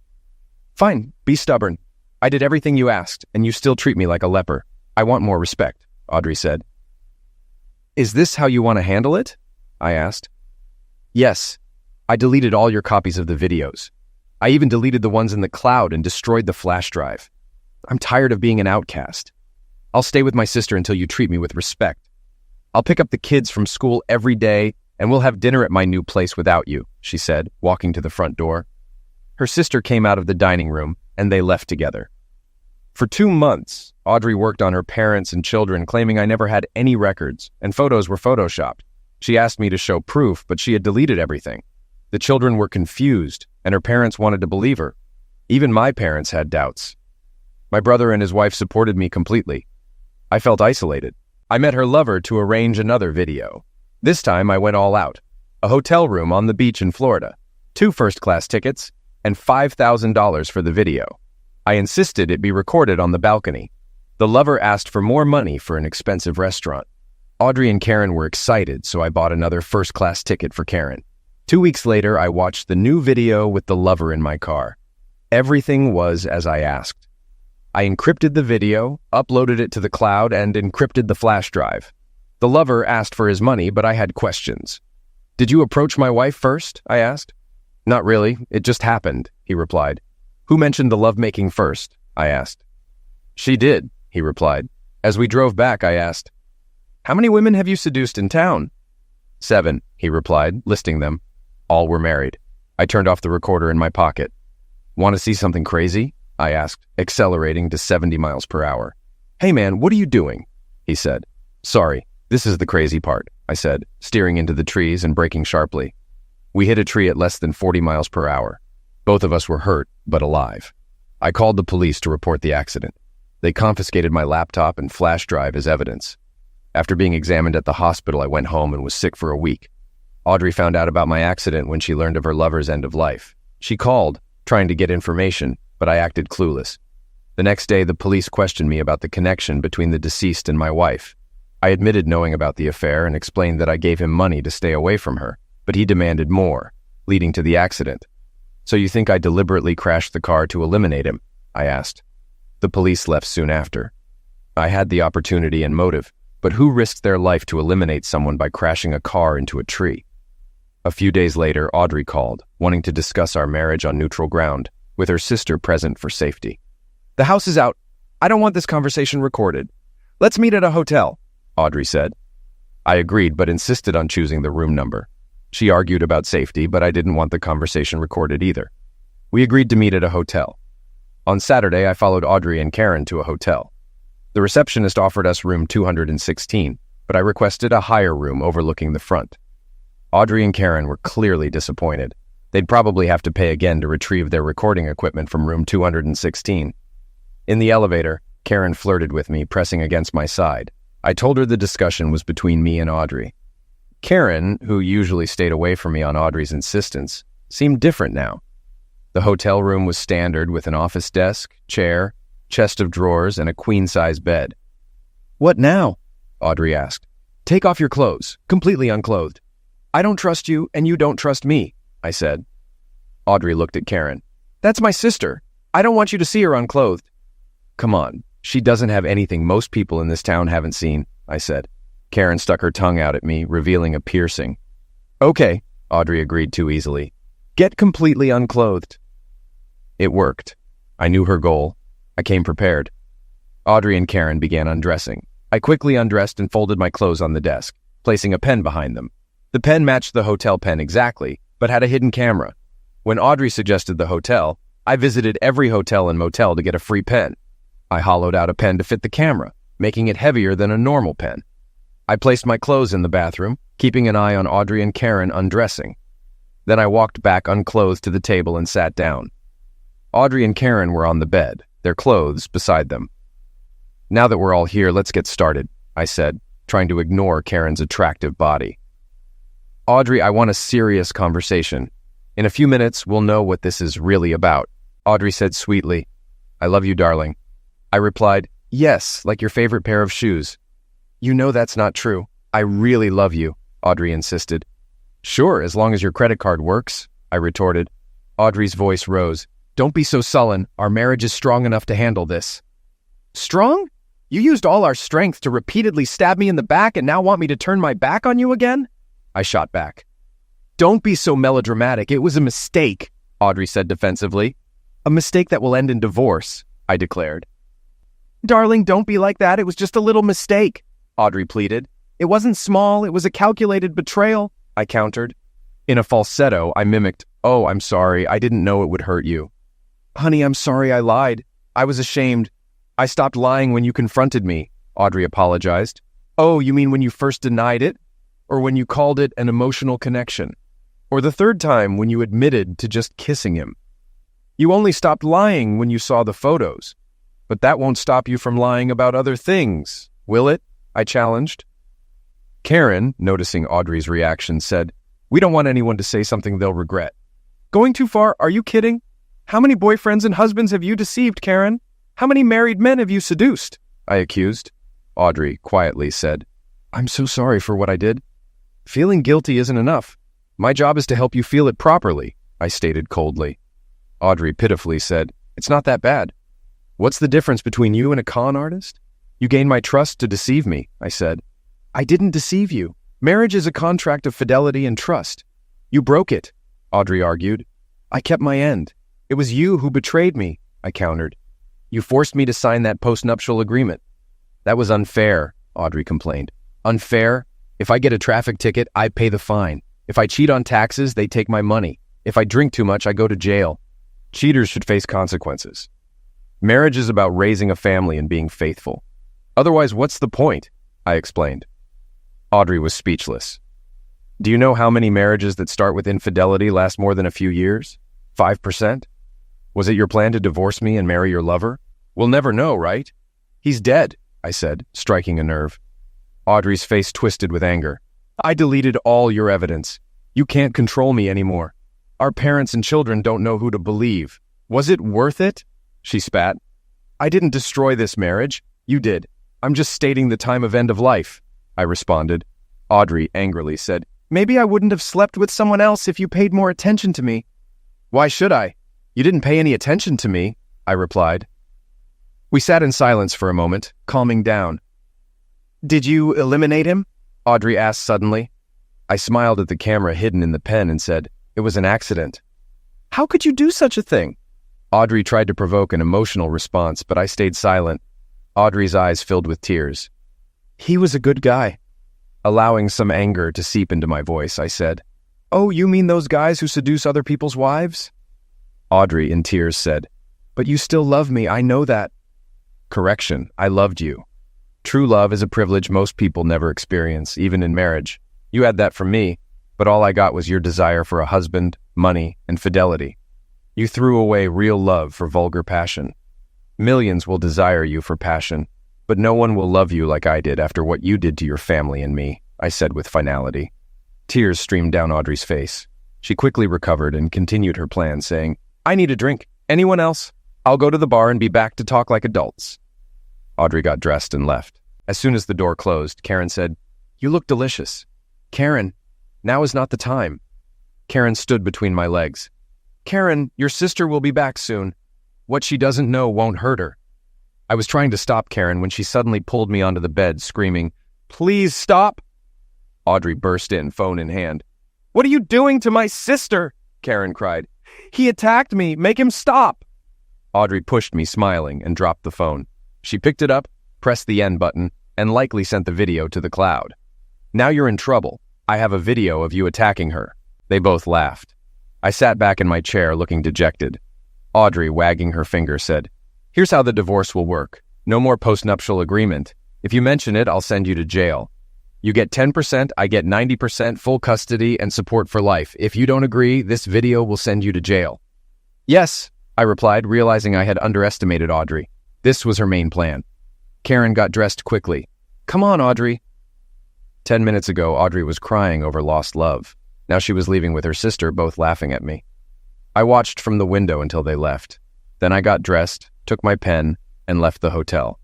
"Fine, be stubborn. I did everything you asked, and you still treat me like a leper. I want more respect," Audrey said. "Is this how you want to handle it?" I asked. "Yes. I deleted all your copies of the videos. I even deleted the ones in the cloud and destroyed the flash drive. I'm tired of being an outcast. I'll stay with my sister until you treat me with respect. I'll pick up the kids from school every day, and we'll have dinner at my new place without you," she said, walking to the front door. Her sister came out of the dining room, and they left together. For 2 months, Audrey worked on her parents and children, claiming I never had any records, and photos were photoshopped. She asked me to show proof, but she had deleted everything. The children were confused, and her parents wanted to believe her. Even my parents had doubts. My brother and his wife supported me completely. I felt isolated. I met her lover to arrange another video. This time I went all out. A hotel room on the beach in Florida, 2 first-class tickets, and $5,000 for the video. I insisted it be recorded on the balcony. The lover asked for more money for an expensive restaurant. Audrey and Karen were excited, so I bought another first-class ticket for Karen. 2 weeks later, I watched the new video with the lover in my car. Everything was as I asked. I encrypted the video, uploaded it to the cloud, and encrypted the flash drive. The lover asked for his money, but I had questions. "Did you approach my wife first?" I asked. "Not really. It just happened," he replied. "Who mentioned the lovemaking first?" I asked. "She did," he replied. As we drove back, I asked, "How many women have you seduced in town?" "7," he replied, listing them. All were married. I turned off the recorder in my pocket. "Want to see something crazy?" I asked, accelerating to 70 miles per hour. "Hey man, what are you doing?" he said. "Sorry, this is the crazy part," I said, steering into the trees and braking sharply. We hit a tree at less than 40 miles per hour. Both of us were hurt, but alive. I called the police to report the accident. They confiscated my laptop and flash drive as evidence. After being examined at the hospital, I went home and was sick for a week. Audrey found out about my accident when she learned of her lover's end of life. She called, trying to get information, but I acted clueless. The next day, the police questioned me about the connection between the deceased and my wife. I admitted knowing about the affair and explained that I gave him money to stay away from her, but he demanded more, leading to the accident. "So you think I deliberately crashed the car to eliminate him?" I asked. The police left soon after. I had the opportunity and motive, but who risked their life to eliminate someone by crashing a car into a tree? A few days later, Audrey called, wanting to discuss our marriage on neutral ground, with her sister present for safety. "The house is out. I don't want this conversation recorded. Let's meet at a hotel," Audrey said. I agreed, but insisted on choosing the room number. She argued about safety, but I didn't want the conversation recorded either. We agreed to meet at a hotel. On Saturday, I followed Audrey and Karen to a hotel. The receptionist offered us room 216, but I requested a higher room overlooking the front. Audrey and Karen were clearly disappointed. They'd probably have to pay again to retrieve their recording equipment from room 216. In the elevator, Karen flirted with me, pressing against my side. I told her the discussion was between me and Audrey. Karen, who usually stayed away from me on Audrey's insistence, seemed different now. The hotel room was standard with an office desk, chair, chest of drawers, and a queen-size bed. "What now?" Audrey asked. "Take off your clothes, completely unclothed." "I don't trust you, and you don't trust me," I said. Audrey looked at Karen. "That's my sister. I don't want you to see her unclothed." "Come on, she doesn't have anything most people in this town haven't seen," I said. Karen stuck her tongue out at me, revealing a piercing. "Okay," Audrey agreed too easily. "Get completely unclothed." It worked. I knew her goal. I came prepared. Audrey and Karen began undressing. I quickly undressed and folded my clothes on the desk, placing a pen behind them. The pen matched the hotel pen exactly, but had a hidden camera. When Audrey suggested the hotel, I visited every hotel and motel to get a free pen. I hollowed out a pen to fit the camera, making it heavier than a normal pen. I placed my clothes in the bathroom, keeping an eye on Audrey and Karen undressing. Then I walked back unclothed to the table and sat down. Audrey and Karen were on the bed, their clothes beside them. "Now that we're all here, let's get started," I said, trying to ignore Karen's attractive body. "Audrey, I want a serious conversation. In a few minutes, we'll know what this is really about." Audrey said sweetly, "I love you, darling." I replied, "Yes, like your favorite pair of shoes." "You know that's not true. I really love you," Audrey insisted. "Sure, as long as your credit card works," I retorted. Audrey's voice rose. "Don't be so sullen. Our marriage is strong enough to handle this." "Strong? You used all our strength to repeatedly stab me in the back and now want me to turn my back on you again?" I shot back. "Don't be so melodramatic. It was a mistake," Audrey said defensively. "A mistake that will end in divorce," I declared. "Darling, don't be like that. It was just a little mistake," Audrey pleaded. "It wasn't small. It was a calculated betrayal," I countered. In a falsetto, I mimicked, "Oh, I'm sorry. I didn't know it would hurt you." "Honey, I'm sorry I lied. I was ashamed. I stopped lying when you confronted me," Audrey apologized. "Oh, you mean when you first denied it? Or when you called it an emotional connection? Or the third time when you admitted to just kissing him? You only stopped lying when you saw the photos. But that won't stop you from lying about other things, will it?" I challenged. Karen, noticing Audrey's reaction, said, "We don't want anyone to say something they'll regret." "Going too far? Are you kidding? How many boyfriends and husbands have you deceived, Karen? How many married men have you seduced?" I accused. Audrey quietly said, "I'm so sorry for what I did." "Feeling guilty isn't enough. My job is to help you feel it properly," I stated coldly. Audrey pitifully said, "It's not that bad. What's the difference between you and a con artist? You gained my trust to deceive me," I said. "I didn't deceive you. Marriage is a contract of fidelity and trust. You broke it," Audrey argued. "I kept my end. It was you who betrayed me," I countered. "You forced me to sign that postnuptial agreement." "That was unfair," Audrey complained. "Unfair? If I get a traffic ticket, I pay the fine. If I cheat on taxes, they take my money. If I drink too much, I go to jail. Cheaters should face consequences. Marriage is about raising a family and being faithful. Otherwise, what's the point?" I explained. Audrey was speechless. "Do you know how many marriages that start with infidelity last more than a few years? 5%? Was it your plan to divorce me and marry your lover? We'll never know, right?" "He's dead," I said, striking a nerve. Audrey's face twisted with anger. "I deleted all your evidence. You can't control me anymore. Our parents and children don't know who to believe. Was it worth it?" She spat. "I didn't destroy this marriage. You did. I'm just stating the time of end of life," I responded. Audrey angrily said, "Maybe I wouldn't have slept with someone else if you paid more attention to me." "Why should I? You didn't pay any attention to me," I replied. We sat in silence for a moment, calming down. "Did you eliminate him?" Audrey asked suddenly. I smiled at the camera hidden in the pen and said, "It was an accident." "How could you do such a thing?" Audrey tried to provoke an emotional response, but I stayed silent. Audrey's eyes filled with tears. "He was a good guy." Allowing some anger to seep into my voice, I said, "Oh, you mean those guys who seduce other people's wives?" Audrey, in tears, said, "But you still love me, I know that." Correction, I loved you. True love is a privilege most people never experience, even in marriage. You had that from me, but all I got was your desire for a husband, money, and fidelity. You threw away real love for vulgar passion. Millions will desire you for passion, but no one will love you like I did after what you did to your family and me, I said with finality. Tears streamed down Audrey's face. She quickly recovered and continued her plan, saying, I need a drink. Anyone else? I'll go to the bar and be back to talk like adults. Audrey got dressed and left. As soon as the door closed, Karen said, "You look delicious." "Karen, now is not the time." Karen stood between my legs. "Karen, your sister will be back soon. What she doesn't know won't hurt her." I was trying to stop Karen when she suddenly pulled me onto the bed, screaming, "Please stop!" Audrey burst in, phone in hand. "What are you doing to my sister?" Karen cried. "He attacked me. Make him stop." Audrey pushed me, smiling, and dropped the phone. She picked it up, pressed the end button, and likely sent the video to the cloud. "Now you're in trouble. I have a video of you attacking her." They both laughed. I sat back in my chair looking dejected. Audrey, wagging her finger, said, "Here's how the divorce will work. No more postnuptial agreement. If you mention it, I'll send you to jail. You get 10%, I get 90%, full custody and support for life. If you don't agree, this video will send you to jail." "Yes," I replied, realizing I had underestimated Audrey. This was her main plan. Karen got dressed quickly. "Come on, Audrey." 10 minutes ago, Audrey was crying over lost love. Now she was leaving with her sister, both laughing at me. I watched from the window until they left. Then I got dressed, took my pen, and left the hotel.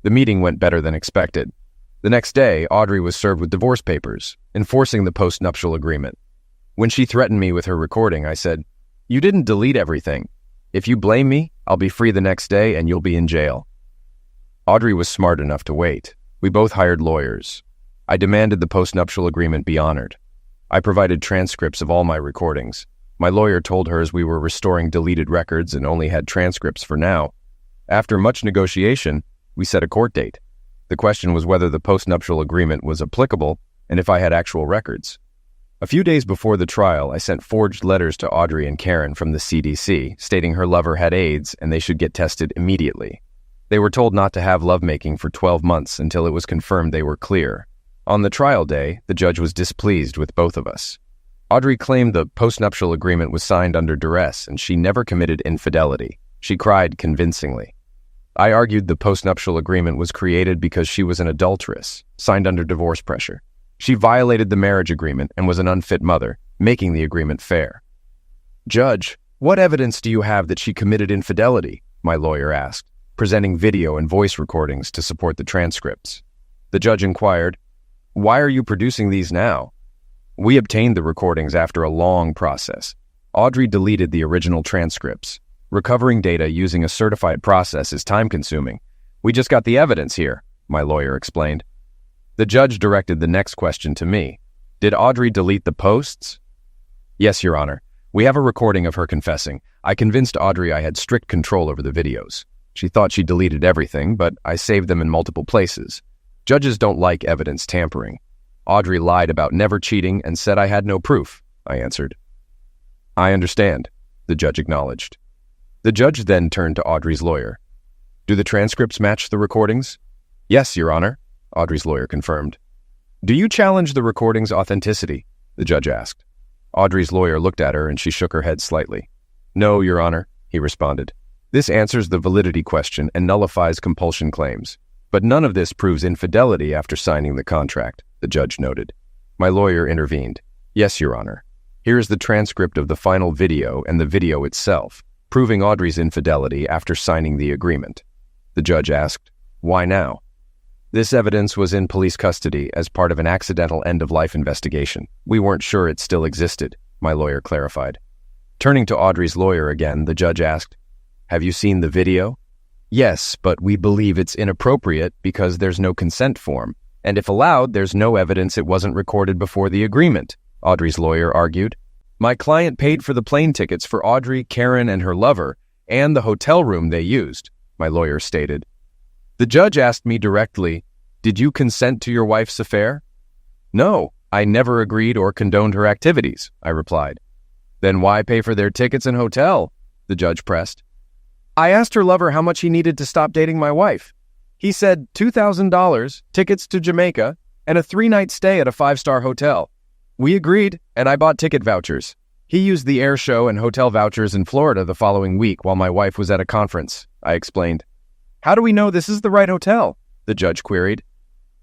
The meeting went better than expected. The next day, Audrey was served with divorce papers, enforcing the postnuptial agreement. When she threatened me with her recording, I said, "You didn't delete everything. If you blame me, I'll be free the next day and you'll be in jail." Audrey was smart enough to wait. We both hired lawyers. I demanded the postnuptial agreement be honored. I provided transcripts of all my recordings. My lawyer told hers we were restoring deleted records and only had transcripts for now. After much negotiation, we set a court date. The question was whether the postnuptial agreement was applicable and if I had actual records. A few days before the trial, I sent forged letters to Audrey and Karen from the CDC, stating her lover had AIDS and they should get tested immediately. They were told not to have lovemaking for 12 months until it was confirmed they were clear. On the trial day, the judge was displeased with both of us. Audrey claimed the postnuptial agreement was signed under duress and she never committed infidelity. She cried convincingly. I argued the postnuptial agreement was created because she was an adulteress, signed under divorce pressure. She violated the marriage agreement and was an unfit mother, making the agreement fair. "Judge, what evidence do you have that she committed infidelity?" my lawyer asked, presenting video and voice recordings to support the transcripts. The judge inquired, "Why are you producing these now?" We obtained the recordings after a long process. Audrey deleted the original transcripts. Recovering data using a certified process is time-consuming. "We just got the evidence here," my lawyer explained. The judge directed the next question to me. "Did Audrey delete the posts?" "Yes, Your Honor. We have a recording of her confessing. I convinced Audrey I had strict control over the videos. She thought she deleted everything, but I saved them in multiple places. Judges don't like evidence tampering. Audrey lied about never cheating and said I had no proof," I answered. "I understand," the judge acknowledged. The judge then turned to Audrey's lawyer. "Do the transcripts match the recordings?" "Yes, Your Honor," Audrey's lawyer confirmed. "Do you challenge the recording's authenticity?" the judge asked. Audrey's lawyer looked at her and she shook her head slightly. "No, Your Honor," he responded. "This answers the validity question and nullifies compulsion claims. But none of this proves infidelity after signing the contract," the judge noted. My lawyer intervened. "Yes, Your Honor. Here is the transcript of the final video and the video itself, proving Audrey's infidelity after signing the agreement." The judge asked, "Why now?" "This evidence was in police custody as part of an accidental end-of-life investigation. We weren't sure it still existed," my lawyer clarified. Turning to Audrey's lawyer again, the judge asked, "Have you seen the video?" "Yes, but we believe it's inappropriate because there's no consent form, and if allowed, there's no evidence it wasn't recorded before the agreement," Audrey's lawyer argued. "My client paid for the plane tickets for Audrey, Karen, and her lover, and the hotel room they used," my lawyer stated. The judge asked me directly, "Did you consent to your wife's affair?" "No, I never agreed or condoned her activities," I replied. "Then why pay for their tickets and hotel?" the judge pressed. "I asked her lover how much he needed to stop dating my wife. He said $2,000, tickets to Jamaica, and a 3-night stay at a 5-star hotel. We agreed, and I bought ticket vouchers. He used the air show and hotel vouchers in Florida the following week while my wife was at a conference," I explained. "How do we know this is the right hotel?" the judge queried.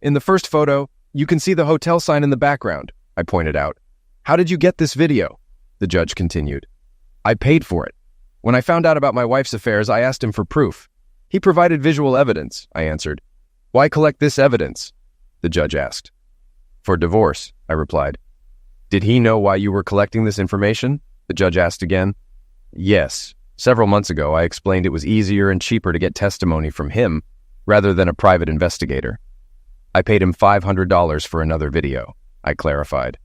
"In the first photo, you can see the hotel sign in the background," I pointed out. "How did you get this video?" the judge continued. "I paid for it. When I found out about my wife's affairs, I asked him for proof. He provided visual evidence, I answered. Why collect this evidence? The judge asked. For divorce, I replied. Did he know why you were collecting this information? The judge asked again. Yes. Several months ago, I explained it was easier and cheaper to get testimony from him rather than a private investigator. I paid him $500 for another video, I clarified.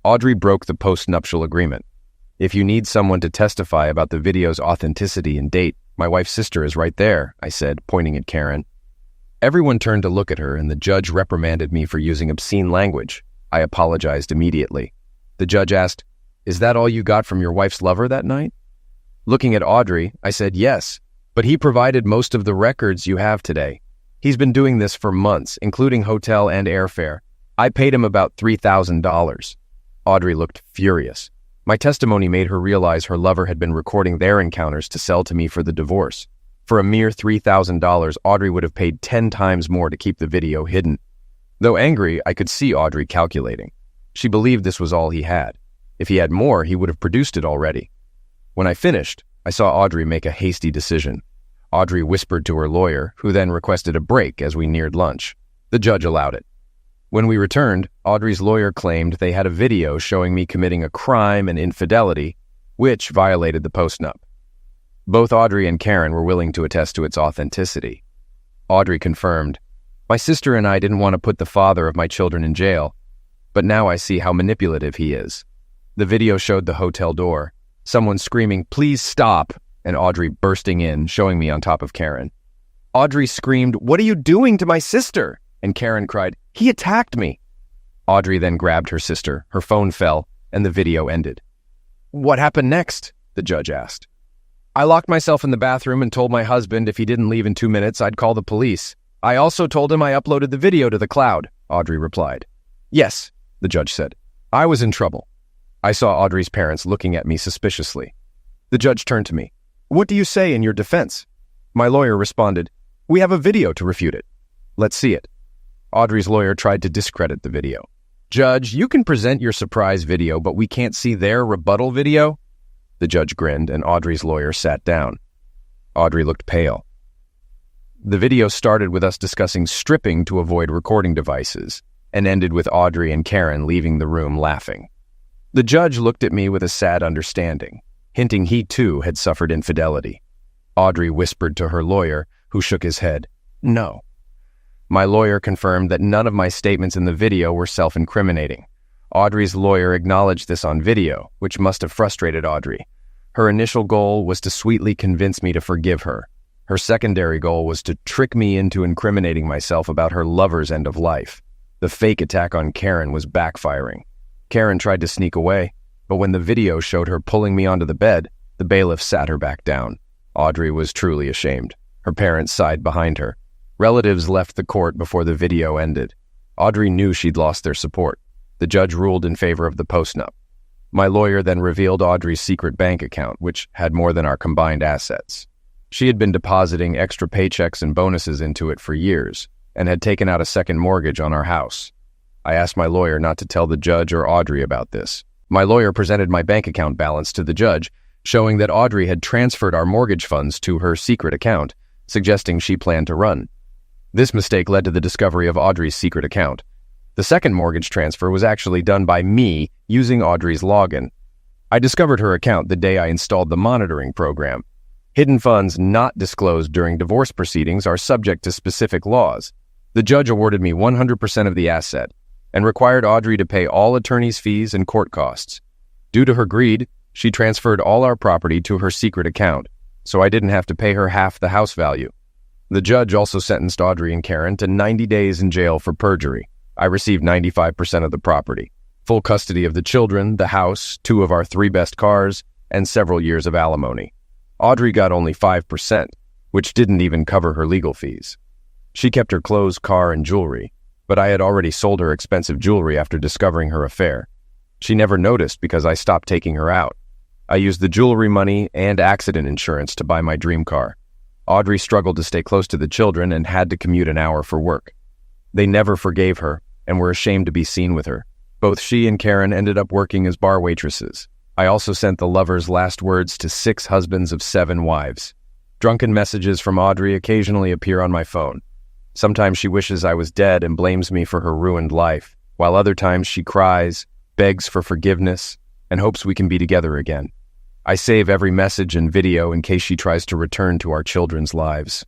Audrey broke the post-nuptial agreement. If you need someone to testify about the video's authenticity and date, my wife's sister is right there, I said, pointing at Karen. Everyone turned to look at her, and the judge reprimanded me for using obscene language. I apologized immediately. The judge asked, Is that all you got from your wife's lover that night? Looking at Audrey, I said yes, but he provided most of the records you have today. He's been doing this for months, including hotel and airfare. I paid him about $3,000. Audrey looked furious. My testimony made her realize her lover had been recording their encounters to sell to me for the divorce. For a mere $3,000, Audrey would have paid 10 times more to keep the video hidden. Though angry, I could see Audrey calculating. She believed this was all he had. If he had more, he would have produced it already. When I finished, I saw Audrey make a hasty decision. Audrey whispered to her lawyer, who then requested a break as we neared lunch. The judge allowed it. When we returned, Audrey's lawyer claimed they had a video showing me committing a crime and infidelity, which violated the postnup. Both Audrey and Karen were willing to attest to its authenticity. Audrey confirmed, My sister and I didn't want to put the father of my children in jail, but now I see how manipulative he is. The video showed the hotel door, someone screaming, Please stop, and Audrey bursting in, showing me on top of Karen. Audrey screamed, What are you doing to my sister? And Karen cried, He attacked me. Audrey then grabbed her sister, her phone fell, and the video ended. What happened next? The judge asked. I locked myself in the bathroom and told my husband if he didn't leave in 2 minutes, I'd call the police. I also told him I uploaded the video to the cloud, Audrey replied. Yes, the judge said. I was in trouble. I saw Audrey's parents looking at me suspiciously. The judge turned to me. What do you say in your defense? My lawyer responded, We have a video to refute it. Let's see it. Audrey's lawyer tried to discredit the video. Judge, you can present your surprise video, but we can't see their rebuttal video? The judge grinned, and Audrey's lawyer sat down. Audrey looked pale. The video started with us discussing stripping to avoid recording devices, and ended with Audrey and Karen leaving the room laughing. The judge looked at me with a sad understanding, hinting he too had suffered infidelity. Audrey whispered to her lawyer, who shook his head, No. My lawyer confirmed that none of my statements in the video were self-incriminating. Audrey's lawyer acknowledged this on video, which must have frustrated Audrey. Her initial goal was to sweetly convince me to forgive her. Her secondary goal was to trick me into incriminating myself about her lover's end of life. The fake attack on Karen was backfiring. Karen tried to sneak away, but when the video showed her pulling me onto the bed, the bailiff sat her back down. Audrey was truly ashamed. Her parents sighed behind her. Relatives left the court before the video ended. Audrey knew she'd lost their support. The judge ruled in favor of the postnup. My lawyer then revealed Audrey's secret bank account, which had more than our combined assets. She had been depositing extra paychecks and bonuses into it for years, and had taken out a second mortgage on our house. I asked my lawyer not to tell the judge or Audrey about this. My lawyer presented my bank account balance to the judge, showing that Audrey had transferred our mortgage funds to her secret account, suggesting she planned to run. This mistake led to the discovery of Audrey's secret account. The second mortgage transfer was actually done by me using Audrey's login. I discovered her account the day I installed the monitoring program. Hidden funds not disclosed during divorce proceedings are subject to specific laws. The judge awarded me 100% of the asset and required Audrey to pay all attorney's fees and court costs. Due to her greed, she transferred all our property to her secret account, so I didn't have to pay her half the house value. The judge also sentenced Audrey and Karen to 90 days in jail for perjury. I received 95% of the property, full custody of the children, the house, 2 of our 3 best cars, and several years of alimony. Audrey got only 5%, which didn't even cover her legal fees. She kept her clothes, car, and jewelry, but I had already sold her expensive jewelry after discovering her affair. She never noticed because I stopped taking her out. I used the jewelry money and accident insurance to buy my dream car. Audrey struggled to stay close to the children and had to commute an hour for work. They never forgave her and were ashamed to be seen with her. Both she and Karen ended up working as bar waitresses. I also sent the lover's last words to 6 husbands of 7 wives. Drunken messages from Audrey occasionally appear on my phone. Sometimes she wishes I was dead and blames me for her ruined life, while other times she cries, begs for forgiveness, and hopes we can be together again. I save every message and video in case she tries to return to our children's lives.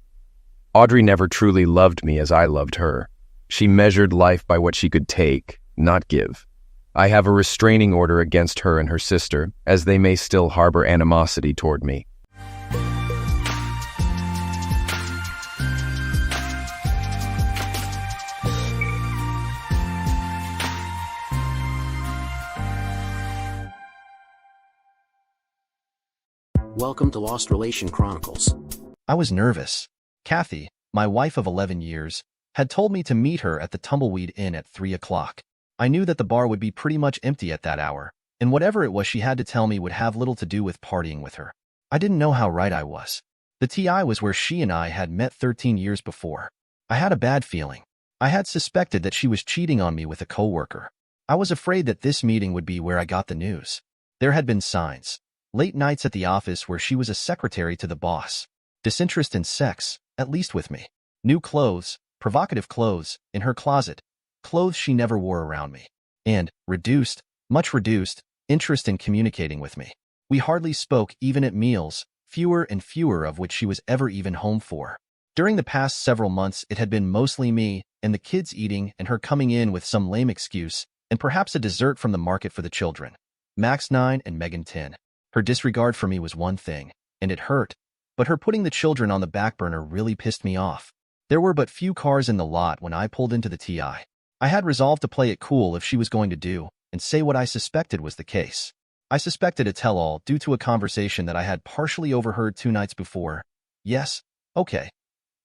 Audrey never truly loved me as I loved her. She measured life by what she could take, not give. I have a restraining order against her and her sister, as they may still harbor animosity toward me. Welcome to Lost Relation Chronicles. I was nervous. Kathy, my wife of 11 years, had told me to meet her at the Tumbleweed Inn at 3 o'clock. I knew that the bar would be pretty much empty at that hour, and whatever it was she had to tell me would have little to do with partying with her. I didn't know how right I was. The TI was where she and I had met 13 years before. I had a bad feeling. I had suspected that she was cheating on me with a coworker. I was afraid that this meeting would be where I got the news. There had been signs. Late nights at the office where she was a secretary to the boss. Disinterest in sex, at least with me. New clothes, provocative clothes, in her closet. Clothes she never wore around me. And much reduced, interest in communicating with me. We hardly spoke even at meals, fewer and fewer of which she was ever even home for. During the past several months, it had been mostly me and the kids eating and her coming in with some lame excuse and perhaps a dessert from the market for the children. Max 9 and Megan 10. Her disregard for me was one thing, and it hurt, but her putting the children on the back burner really pissed me off. There were but few cars in the lot when I pulled into the TI. I had resolved to play it cool if she was going to do and say what I suspected was the case. I suspected a tell-all due to a conversation that I had partially overheard 2 nights before. Yes, okay.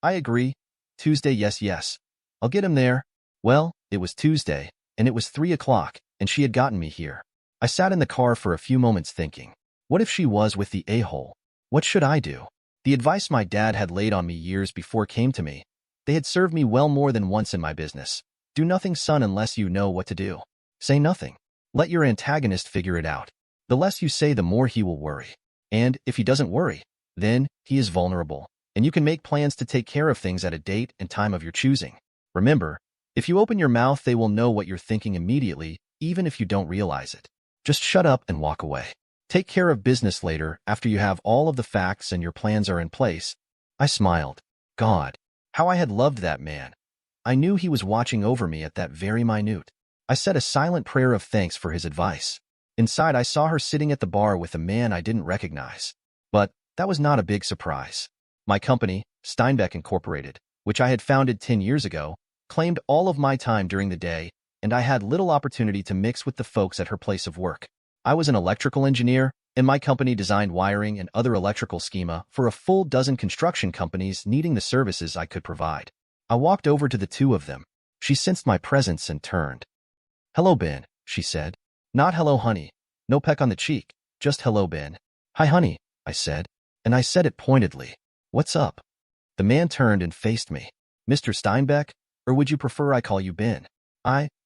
I agree. Tuesday, yes. I'll get him there. Well, it was Tuesday, and it was 3 o'clock, and she had gotten me here. I sat in the car for a few moments thinking. What if she was with the a-hole? What should I do? The advice my dad had laid on me years before came to me. They had served me well more than once in my business. Do nothing, son, unless you know what to do. Say nothing. Let your antagonist figure it out. The less you say, the more he will worry. And if he doesn't worry, then he is vulnerable, and you can make plans to take care of things at a date and time of your choosing. Remember, if you open your mouth, they will know what you're thinking immediately, even if you don't realize it. Just shut up and walk away. Take care of business later after you have all of the facts and your plans are in place. I smiled. God, how I had loved that man. I knew he was watching over me at that very minute. I said a silent prayer of thanks for his advice. Inside, I saw her sitting at the bar with a man I didn't recognize. But that was not a big surprise. My company, Steinbeck Incorporated, which I had founded 10 years ago, claimed all of my time during the day, and I had little opportunity to mix with the folks at her place of work. I was an electrical engineer, and my company designed wiring and other electrical schema for a full dozen construction companies needing the services I could provide. I walked over to the 2 of them. She sensed my presence and turned. "Hello, Ben," she said. Not "hello, honey." No peck on the cheek, just "hello, Ben." "Hi, honey," I said, and I said it pointedly. "What's up?" The man turned and faced me. "Mr. Steinbeck, or would you prefer I call you Ben?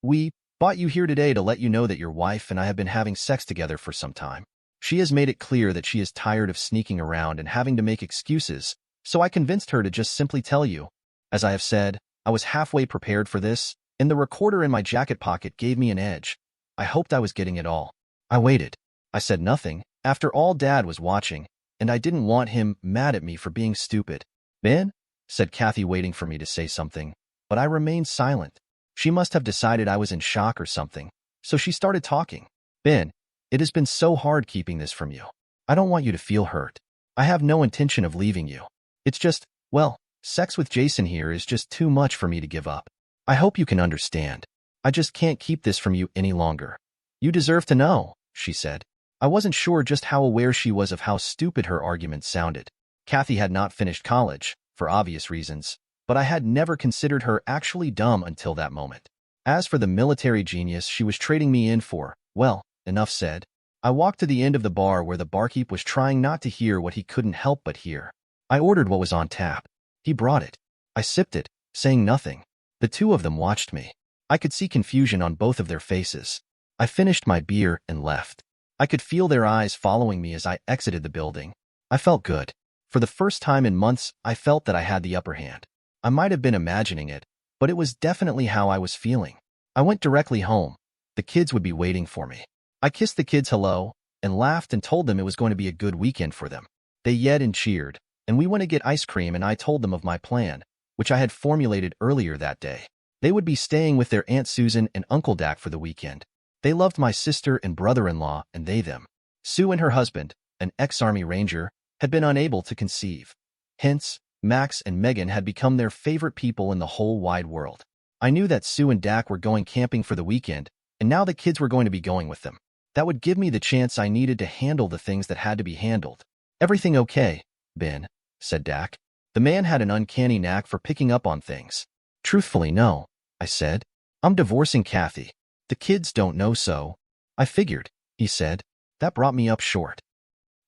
We brought you here today to let you know that your wife and I have been having sex together for some time. She has made it clear that she is tired of sneaking around and having to make excuses, so I convinced her to just simply tell you. As I have said, I was halfway prepared for this, and the recorder in my jacket pocket gave me an edge. I hoped I was getting it all. I waited. I said nothing. After all, Dad was watching, and I didn't want him mad at me for being stupid. "Ben?" said Kathy, waiting for me to say something, but I remained silent. She must have decided I was in shock or something, so she started talking. "Ben, it has been so hard keeping this from you. I don't want you to feel hurt. I have no intention of leaving you. It's just, well, sex with Jason here is just too much for me to give up. I hope you can understand. I just can't keep this from you any longer." "You deserve to know," she said. I wasn't sure just how aware she was of how stupid her argument sounded. Kathy had not finished college, for obvious reasons, but I had never considered her actually dumb until that moment. As for the military genius she was trading me in for, well, enough said. I walked to the end of the bar where the barkeep was trying not to hear what he couldn't help but hear. I ordered what was on tap. He brought it. I sipped it, saying nothing. The 2 of them watched me. I could see confusion on both of their faces. I finished my beer and left. I could feel their eyes following me as I exited the building. I felt good. For the first time in months, I felt that I had the upper hand. I might have been imagining it, but it was definitely how I was feeling. I went directly home. The kids would be waiting for me. I kissed the kids hello and laughed and told them it was going to be a good weekend for them. They yelled and cheered, and we went to get ice cream, and I told them of my plan, which I had formulated earlier that day. They would be staying with their Aunt Susan and Uncle Dak for the weekend. They loved my sister and brother-in-law, and they them. Sue and her husband, an ex-Army Ranger, had been unable to conceive. Hence, Max and Megan had become their favorite people in the whole wide world. I knew that Sue and Dak were going camping for the weekend, and now the kids were going to be going with them. That would give me the chance I needed to handle the things that had to be handled. "Everything okay, Ben?" said Dak. The man had an uncanny knack for picking up on things. "Truthfully, no," I said. "I'm divorcing Kathy. The kids don't know, so." "I figured," he said. That brought me up short.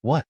"What?"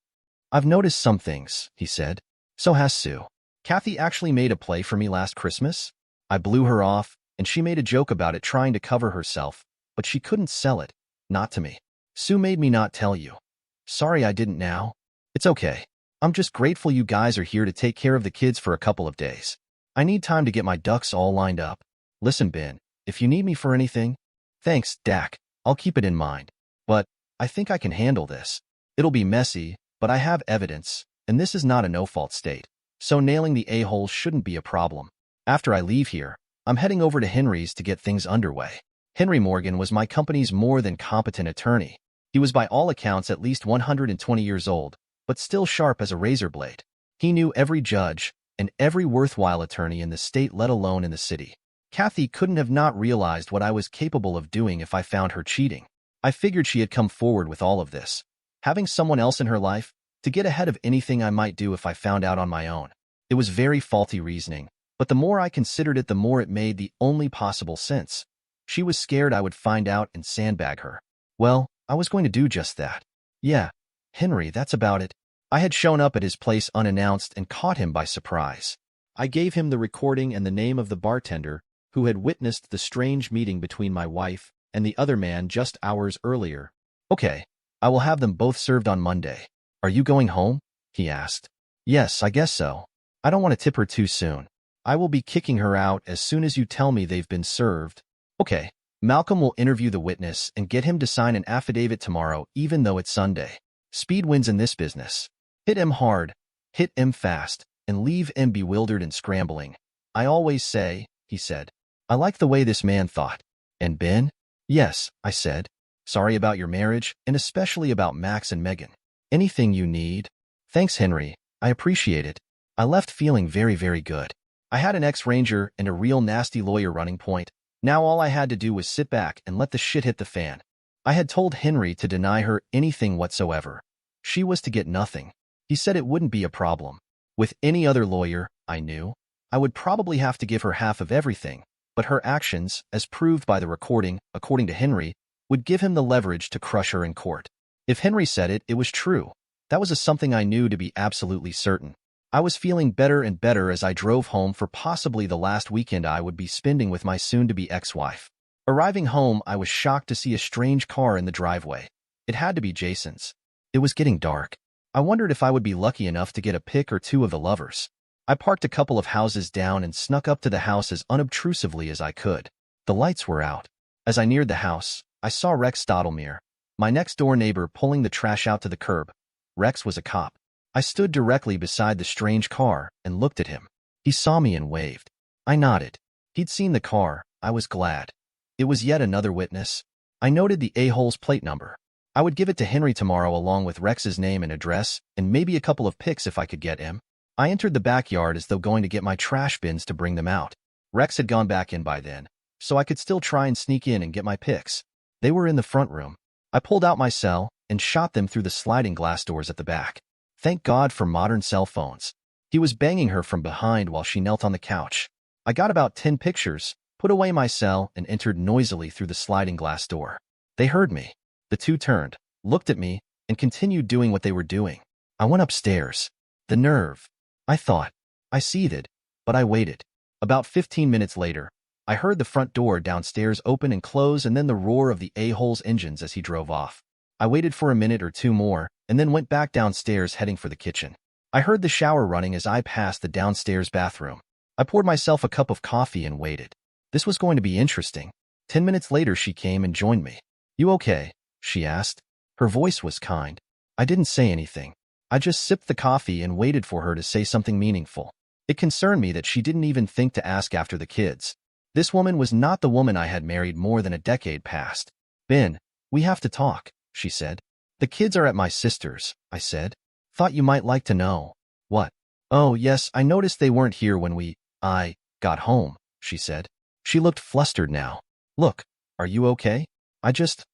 "I've noticed some things," he said. "So has Sue. Kathy actually made a play for me last Christmas. I blew her off, and she made a joke about it, trying to cover herself, but she couldn't sell it, not to me. Sue made me not tell you. Sorry I didn't now. It's okay. I'm just grateful you guys are here to take care of the kids for a couple of days. I need time to get my ducks all lined up. Listen, Ben, if you need me for anything..." "Thanks, Dak. I'll keep it in mind. But I think I can handle this. It'll be messy, but I have evidence, and this is not a no-fault state. So nailing the a-holes shouldn't be a problem. After I leave here, I'm heading over to Henry's to get things underway." Henry Morgan was my company's more than competent attorney. He was by all accounts at least 120 years old, but still sharp as a razor blade. He knew every judge and every worthwhile attorney in the state, let alone in the city. Kathy couldn't have not realized what I was capable of doing if I found her cheating. I figured she had come forward with all of this, having someone else in her life, to get ahead of anything I might do if I found out on my own. It was very faulty reasoning, but the more I considered it, the more it made the only possible sense. She was scared I would find out and sandbag her. Well, I was going to do just that. Yeah, Henry, that's about it. I had shown up at his place unannounced and caught him by surprise. I gave him the recording and the name of the bartender who had witnessed the strange meeting between my wife and the other man just hours earlier. "Okay, I will have them both served on Monday. Are you going home?" he asked. "Yes, I guess so. I don't want to tip her too soon. I will be kicking her out as soon as you tell me they've been served." "Okay, Malcolm will interview the witness and get him to sign an affidavit tomorrow, even though it's Sunday. Speed wins in this business. Hit him hard, hit him fast, and leave him bewildered and scrambling. I always say," he said. I like the way this man thought. "And Ben?" "Yes," I said. "Sorry about your marriage, and especially about Max and Megan. Anything you need?" "Thanks, Henry. I appreciate it." I left feeling very, very good. I had an ex-ranger and a real nasty lawyer running point. Now all I had to do was sit back and let the shit hit the fan. I had told Henry to deny her anything whatsoever. She was to get nothing. He said it wouldn't be a problem. With any other lawyer, I knew, I would probably have to give her half of everything, but her actions, as proved by the recording, according to Henry, would give him the leverage to crush her in court. If Henry said it, it was true. That was something I knew to be absolutely certain. I was feeling better and better as I drove home for possibly the last weekend I would be spending with my soon-to-be ex-wife. Arriving home, I was shocked to see a strange car in the driveway. It had to be Jason's. It was getting dark. I wondered if I would be lucky enough to get a pic or two of the lovers. I parked a couple of houses down and snuck up to the house as unobtrusively as I could. The lights were out. As I neared the house, I saw Rex Stottlemere, my next-door neighbor, pulling the trash out to the curb. Rex was a cop. I stood directly beside the strange car and looked at him. He saw me and waved. I nodded. He'd seen the car. I was glad. It was yet another witness. I noted the a-hole's plate number. I would give it to Henry tomorrow along with Rex's name and address, and maybe a couple of pics if I could get him. I entered the backyard as though going to get my trash bins to bring them out. Rex had gone back in by then, so I could still try and sneak in and get my pics. They were in the front room. I pulled out my cell and shot them through the sliding glass doors at the back. Thank God for modern cell phones. He was banging her from behind while she knelt on the couch. I got about 10 pictures, put away my cell, and entered noisily through the sliding glass door. They heard me. The two turned, looked at me, and continued doing what they were doing. I went upstairs. The nerve. I thought. I seethed, but I waited. About 15 minutes later, I heard the front door downstairs open and close and then the roar of the a-hole's engines as he drove off. I waited for a minute or two more, and then went back downstairs heading for the kitchen. I heard the shower running as I passed the downstairs bathroom. I poured myself a cup of coffee and waited. This was going to be interesting. 10 minutes later she came and joined me. "You okay?" she asked. Her voice was kind. I didn't say anything. I just sipped the coffee and waited for her to say something meaningful. It concerned me that she didn't even think to ask after the kids. This woman was not the woman I had married more than a decade past. "Ben, we have to talk," she said. "The kids are at my sister's," I said. "Thought you might like to know." "What?" "Oh, yes, I noticed they weren't here when I got home," she said. She looked flustered now. "Look, are you okay? I just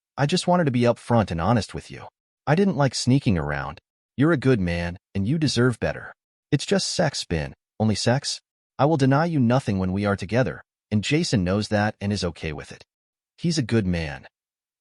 wanted to be upfront and honest with you. I didn't like sneaking around. You're a good man, and you deserve better. It's just sex, Ben. Only sex? I will deny you nothing when we are together, and Jason knows that and is okay with it. He's a good man.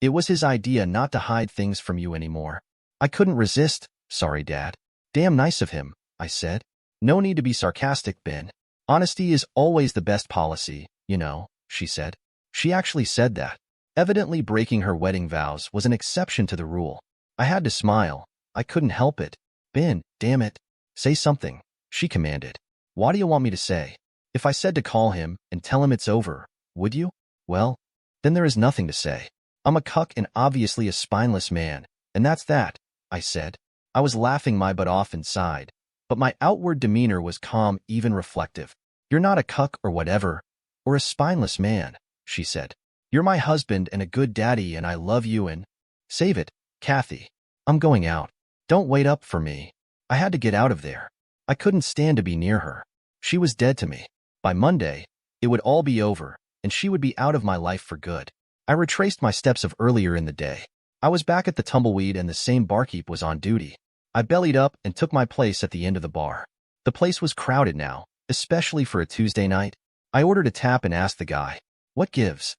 It was his idea not to hide things from you anymore. I couldn't resist. Sorry, Dad." "Damn nice of him," I said. "No need to be sarcastic, Ben. Honesty is always the best policy, you know," she said. She actually said that. Evidently breaking her wedding vows was an exception to the rule. I had to smile. I couldn't help it. "Ben, damn it. Say something," she commanded. "What do you want me to say? If I said to call him and tell him it's over, would you? Well, then there is nothing to say. I'm a cuck and obviously a spineless man, and that's that," I said. I was laughing my butt off inside, but my outward demeanor was calm, even reflective. "You're not a cuck or whatever, or a spineless man," she said. "You're my husband and a good daddy, and I love you and—" "Save it, Kathy. I'm going out. Don't wait up for me." I had to get out of there. I couldn't stand to be near her. She was dead to me. By Monday, it would all be over, and she would be out of my life for good. I retraced my steps of earlier in the day. I was back at the Tumbleweed and the same barkeep was on duty. I bellied up and took my place at the end of the bar. The place was crowded now, especially for a Tuesday night. I ordered a tap and asked the guy, "What gives?"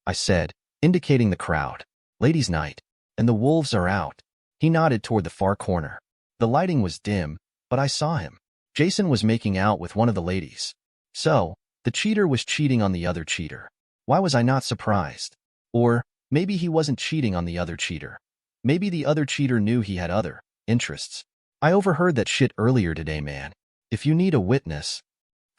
I said, indicating the crowd. "Ladies' night, and the wolves are out." He nodded toward the far corner. The lighting was dim, but I saw him. Jason was making out with one of the ladies. So, the cheater was cheating on the other cheater. Why was I not surprised? Or, maybe he wasn't cheating on the other cheater. Maybe the other cheater knew he had other interests. "I overheard that shit earlier today, man. If you need a witness—"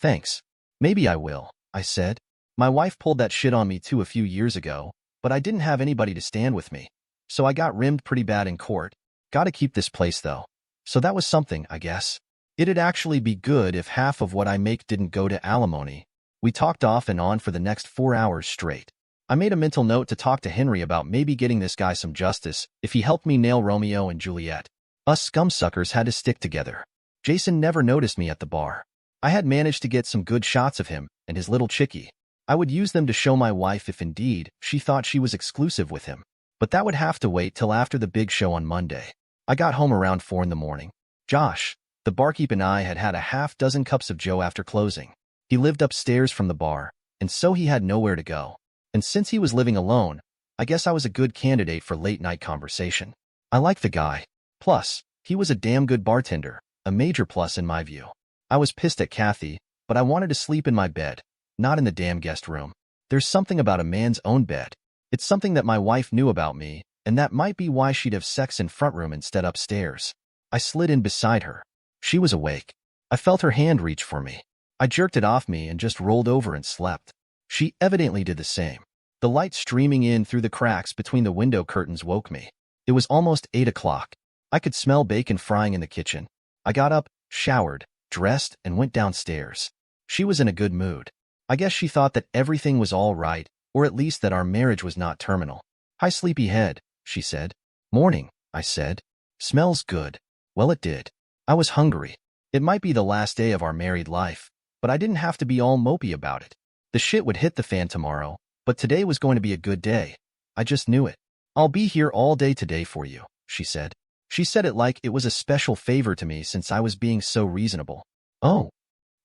"Thanks. Maybe I will," I said. My wife pulled that shit on me too a few years ago, but I didn't have anybody to stand with me. So I got rimmed pretty bad in court. Gotta keep this place, though. So that was something, I guess. It'd actually be good if half of what I make didn't go to alimony. We talked off and on for the next 4 hours straight. I made a mental note to talk to Henry about maybe getting this guy some justice if he helped me nail Romeo and Juliet. Us scumsuckers had to stick together. Jason never noticed me at the bar. I had managed to get some good shots of him and his little chickie. I would use them to show my wife if indeed she thought she was exclusive with him. But that would have to wait till after the big show on Monday. I got home around 4 in the morning. Josh, the barkeep, and I had had a half-dozen cups of Joe after closing. He lived upstairs from the bar, and so he had nowhere to go. And since he was living alone, I guess I was a good candidate for late-night conversation. I liked the guy. Plus, he was a damn good bartender, a major plus in my view. I was pissed at Kathy, but I wanted to sleep in my bed, not in the damn guest room. There's something about a man's own bed. It's something that my wife knew about me, and that might be why she'd have sex in front room instead upstairs. I slid in beside her. She was awake. I felt her hand reach for me. I jerked it off me and just rolled over and slept. She evidently did the same. The light streaming in through the cracks between the window curtains woke me. It was almost 8 o'clock. I could smell bacon frying in the kitchen. I got up, showered, dressed, and went downstairs. She was in a good mood. I guess she thought that everything was all right, or at least that our marriage was not terminal. "Hi, sleepyhead," she said. "Morning," I said. "Smells good." Well, it did. I was hungry. It might be the last day of our married life, but I didn't have to be all mopey about it. The shit would hit the fan tomorrow, but today was going to be a good day. I just knew it. "I'll be here all day today for you," she said. She said it like it was a special favor to me since I was being so reasonable. "Oh,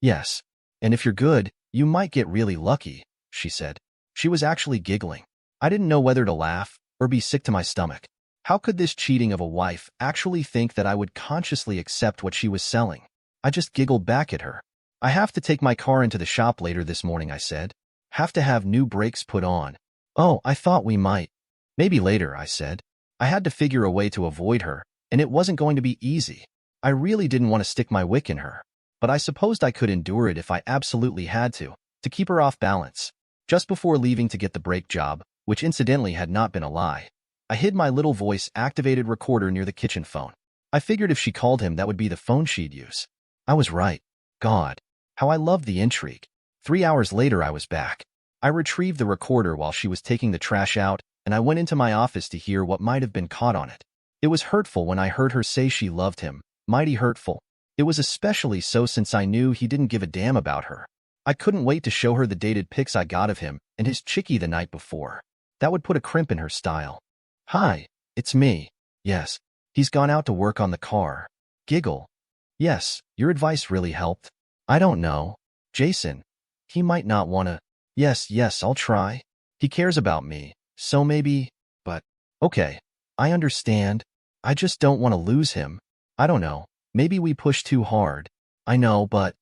yes. And if you're good, you might get really lucky," she said. She was actually giggling. I didn't know whether to laugh or be sick to my stomach. How could this cheating of a wife actually think that I would consciously accept what she was selling? I just giggled back at her. "I have to take my car into the shop later this morning," I said. "Have to have new brakes put on." "Oh, I thought we might." "Maybe later," I said. I had to figure a way to avoid her, and it wasn't going to be easy. I really didn't want to stick my wick in her, but I supposed I could endure it if I absolutely had to keep her off balance. Just before leaving to get the brake job, which incidentally had not been a lie, I hid my little voice-activated recorder near the kitchen phone. I figured if she called him, that would be the phone she'd use. I was right. God, how I loved the intrigue. 3 hours later, I was back. I retrieved the recorder while she was taking the trash out, and I went into my office to hear what might have been caught on it. It was hurtful when I heard her say she loved him. Mighty hurtful. It was especially so since I knew he didn't give a damn about her. I couldn't wait to show her the dated pics I got of him and his chickie the night before. That would put a crimp in her style. Hi, it's me. Yes. He's gone out to work on the car. Giggle. Yes, your advice really helped. I don't know. Jason. He might not wanna. Yes, I'll try. He cares about me, so maybe, but, okay. I understand. I just don't want to lose him. I don't know. Maybe we push too hard. I know, but,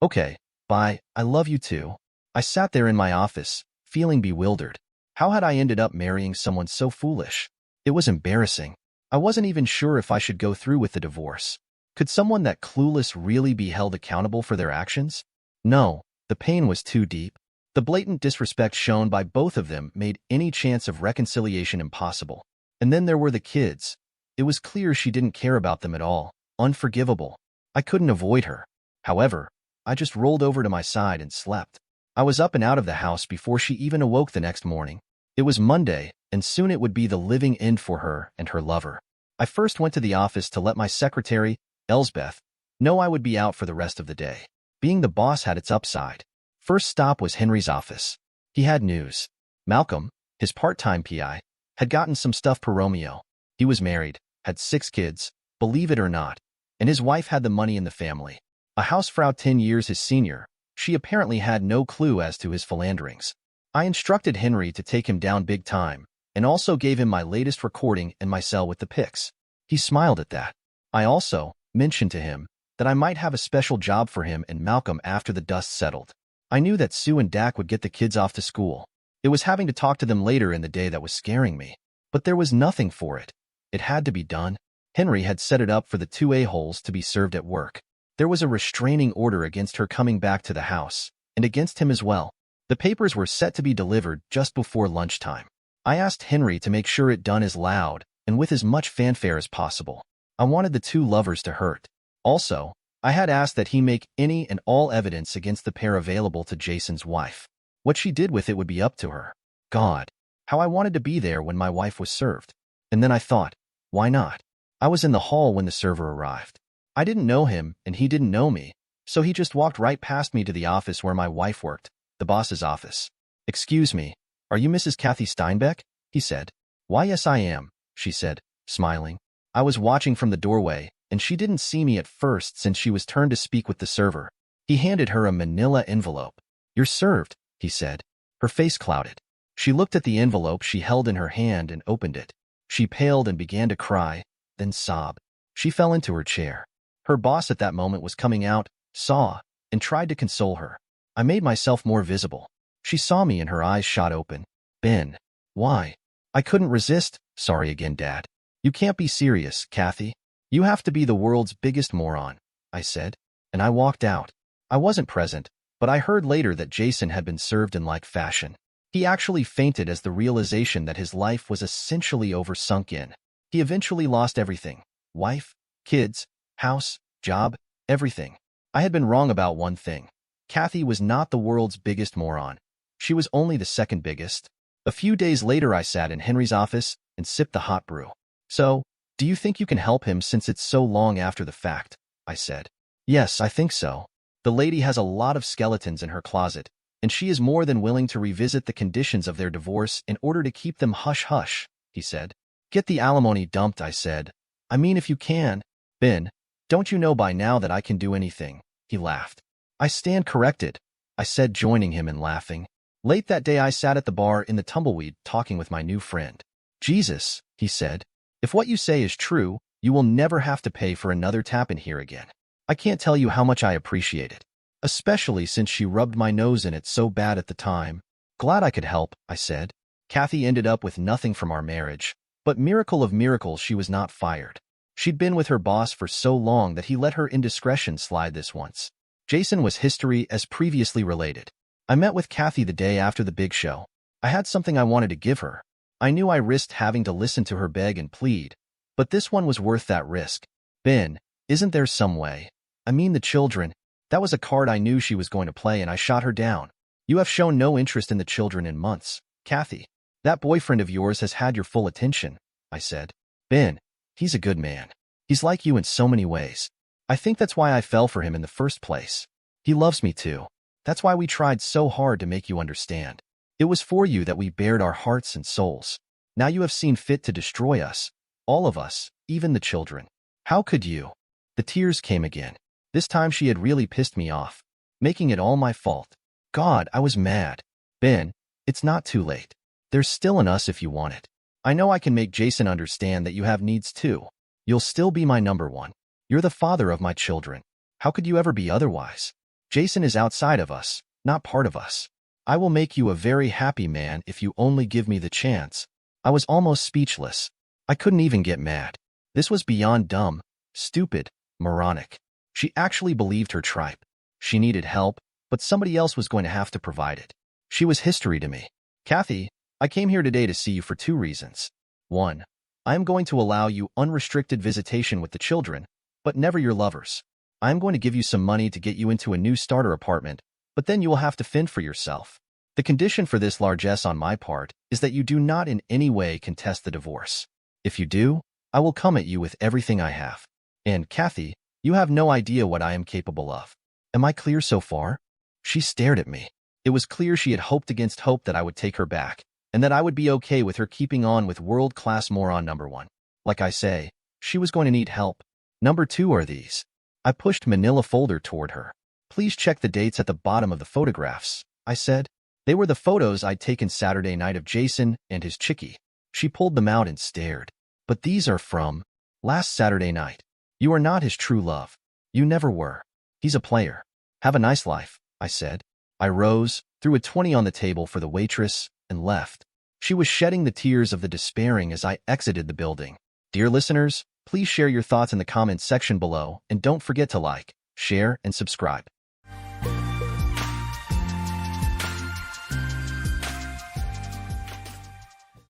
okay. Bye, I love you too. I sat there in my office, feeling bewildered. How had I ended up marrying someone so foolish? It was embarrassing. I wasn't even sure if I should go through with the divorce. Could someone that clueless really be held accountable for their actions? No, the pain was too deep. The blatant disrespect shown by both of them made any chance of reconciliation impossible. And then there were the kids. It was clear she didn't care about them at all. Unforgivable. I couldn't avoid her. However, I just rolled over to my side and slept. I was up and out of the house before she even awoke the next morning. It was Monday, and soon it would be the living end for her and her lover. I first went to the office to let my secretary, Elsbeth, know I would be out for the rest of the day. Being the boss had its upside. First stop was Henry's office. He had news. Malcolm, his part-time PI, had gotten some stuff per Romeo. He was married, had 6 kids, believe it or not, and his wife had the money in the family. A housefrau 10 years his senior, she apparently had no clue as to his philanderings. I instructed Henry to take him down big time, and also gave him my latest recording in my cell with the pics. He smiled at that. I also mentioned to him that I might have a special job for him and Malcolm after the dust settled. I knew that Sue and Dak would get the kids off to school. It was having to talk to them later in the day that was scaring me. But there was nothing for it. It had to be done. Henry had set it up for the 2 a-holes to be served at work. There was a restraining order against her coming back to the house, and against him as well. The papers were set to be delivered just before lunchtime. I asked Henry to make sure it done as loud and with as much fanfare as possible. I wanted the 2 lovers to hurt. Also, I had asked that he make any and all evidence against the pair available to Jason's wife. What she did with it would be up to her. God, how I wanted to be there when my wife was served. And then I thought, why not? I was in the hall when the server arrived. I didn't know him, and he didn't know me, so he just walked right past me to the office where my wife worked, the boss's office. Excuse me, are you Mrs. Kathy Steinbeck? He said. Why, yes, I am, she said, smiling. I was watching from the doorway, and she didn't see me at first since she was turned to speak with the server. He handed her a manila envelope. You're served, he said. Her face clouded. She looked at the envelope she held in her hand and opened it. She paled and began to cry, then sob. She fell into her chair. Her boss at that moment was coming out, saw, and tried to console her. I made myself more visible. She saw me and her eyes shot open. Ben. Why? I couldn't resist. Sorry again, Dad. You can't be serious, Kathy. You have to be the world's biggest moron, I said, and I walked out. I wasn't present, but I heard later that Jason had been served in like fashion. He actually fainted as the realization that his life was essentially over sunk in. He eventually lost everything. Wife, kids, house, job, everything. I had been wrong about one thing. Kathy was not the world's biggest moron. She was only the second biggest. A few days later I sat in Henry's office and sipped the hot brew. So, do you think you can help him since it's so long after the fact? I said. Yes, I think so. The lady has a lot of skeletons in her closet, and she is more than willing to revisit the conditions of their divorce in order to keep them hush-hush, he said. Get the alimony dumped, I said. I mean, if you can. Ben, don't you know by now that I can do anything? He laughed. I stand corrected, I said, joining him in laughing. Late that day I sat at the bar in the Tumbleweed talking with my new friend. Jesus, he said. If what you say is true, you will never have to pay for another tap in here again. I can't tell you how much I appreciate it, especially since she rubbed my nose in it so bad at the time. Glad I could help, I said. Kathy ended up with nothing from our marriage. But miracle of miracles, she was not fired. She'd been with her boss for so long that he let her indiscretion slide this once. Jason was history as previously related. I met with Kathy the day after the big show. I had something I wanted to give her. I knew I risked having to listen to her beg and plead, but this one was worth that risk. Ben, isn't there some way? I mean the children. That was a card I knew she was going to play, and I shot her down. You have shown no interest in the children in months, Kathy. That boyfriend of yours has had your full attention, I said. Ben, he's a good man. He's like you in so many ways. I think that's why I fell for him in the first place. He loves me too. That's why we tried so hard to make you understand. It was for you that we bared our hearts and souls. Now you have seen fit to destroy us. All of us, even the children. How could you? The tears came again. This time she had really pissed me off, making it all my fault. God, I was mad. Ben, it's not too late. There's still an us if you want it. I know I can make Jason understand that you have needs too. You'll still be my number one. You're the father of my children. How could you ever be otherwise? Jason is outside of us, not part of us. I will make you a very happy man if you only give me the chance. I was almost speechless. I couldn't even get mad. This was beyond dumb, stupid, moronic. She actually believed her tripe. She needed help, but somebody else was going to have to provide it. She was history to me. Kathy, I came here today to see you for 2 reasons. 1. I am going to allow you unrestricted visitation with the children, but never your lovers. I am going to give you some money to get you into a new starter apartment, but then you will have to fend for yourself. The condition for this largesse on my part is that you do not in any way contest the divorce. If you do, I will come at you with everything I have. And, Kathy, you have no idea what I am capable of. Am I clear so far? She stared at me. It was clear she had hoped against hope that I would take her back, and that I would be okay with her keeping on with world-class moron number 1. Like I say, she was going to need help. Number 2 are these. I pushed manila folder toward her. Please check the dates at the bottom of the photographs, I said. They were the photos I'd taken Saturday night of Jason and his chickie. She pulled them out and stared. But these are from last Saturday night. You are not his true love. You never were. He's a player. Have a nice life, I said. I rose, threw a 20 on the table for the waitress, and left. She was shedding the tears of the despairing as I exited the building. Dear listeners, please share your thoughts in the comments section below, and don't forget to like, share, and subscribe.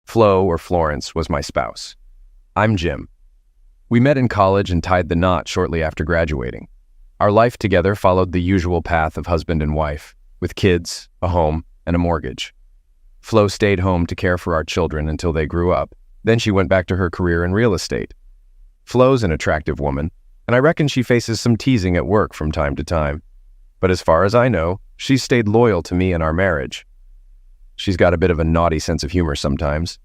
Flo, or Florence, was my spouse. I'm Jim. We met in college and tied the knot shortly after graduating. Our life together followed the usual path of husband and wife, with kids, a home, and a mortgage. Flo stayed home to care for our children until they grew up. Then she went back to her career in real estate. Flo's an attractive woman, and I reckon she faces some teasing at work from time to time. But as far as I know, she's stayed loyal to me in our marriage. She's got a bit of a naughty sense of humor sometimes,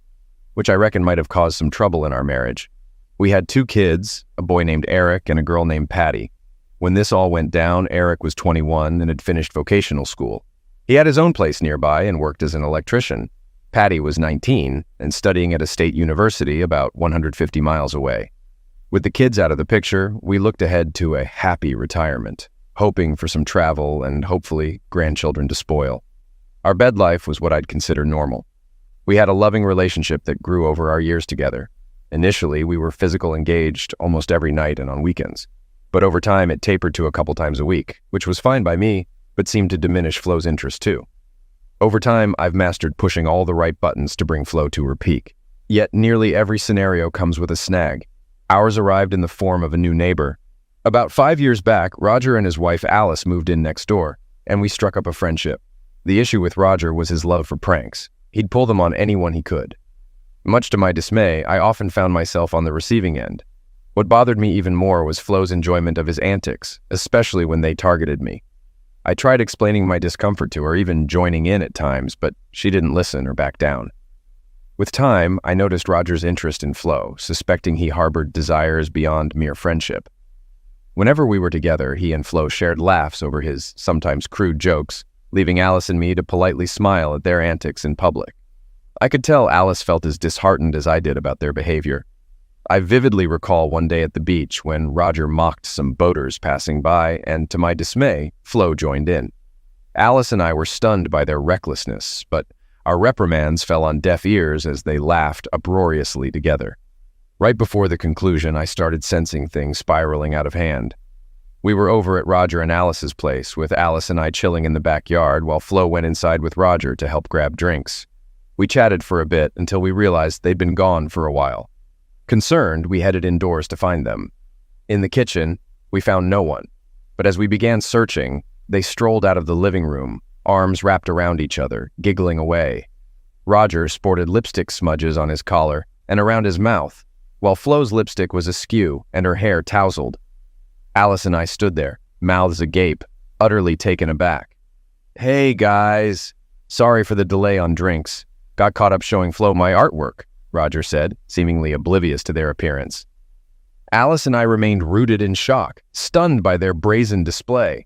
which I reckon might have caused some trouble in our marriage. We had 2 kids, a boy named Eric and a girl named Patty. When this all went down, Eric was 21 and had finished vocational school. He had his own place nearby and worked as an electrician. Patty was 19 and studying at a state university about 150 miles away. With the kids out of the picture, we looked ahead to a happy retirement, hoping for some travel and hopefully grandchildren to spoil. Our bed life was what I'd consider normal. We had a loving relationship that grew over our years together. Initially, we were physical engaged almost every night and on weekends. But over time, it tapered to a couple times a week, which was fine by me, but seemed to diminish Flo's interest too. Over time, I've mastered pushing all the right buttons to bring Flo to her peak. Yet nearly every scenario comes with a snag. Ours arrived in the form of a new neighbor. About 5 years back, Roger and his wife Alice moved in next door, and we struck up a friendship. The issue with Roger was his love for pranks. He'd pull them on anyone he could. Much to my dismay, I often found myself on the receiving end. What bothered me even more was Flo's enjoyment of his antics, especially when they targeted me. I tried explaining my discomfort to her, even joining in at times, but she didn't listen or back down. With time, I noticed Roger's interest in Flo, suspecting he harbored desires beyond mere friendship. Whenever we were together, he and Flo shared laughs over his sometimes crude jokes, leaving Alice and me to politely smile at their antics in public. I could tell Alice felt as disheartened as I did about their behavior. I vividly recall one day at the beach when Roger mocked some boaters passing by, and to my dismay, Flo joined in. Alice and I were stunned by their recklessness, but Our reprimands fell on deaf ears as they laughed uproariously together. Right before the conclusion, I started sensing things spiraling out of hand. We were over at Roger and Alice's place, with Alice and I chilling in the backyard while Flo went inside with Roger to help grab drinks. We chatted for a bit until we realized they'd been gone for a while. Concerned, we headed indoors to find them. In the kitchen, we found no one, but as we began searching, they strolled out of the living room, arms wrapped around each other, giggling away. Roger sported lipstick smudges on his collar and around his mouth, while Flo's lipstick was askew and her hair tousled. Alice and I stood there, mouths agape, utterly taken aback. "Hey, guys. Sorry for the delay on drinks. Got caught up showing Flo my artwork," Roger said, seemingly oblivious to their appearance. Alice and I remained rooted in shock, stunned by their brazen display.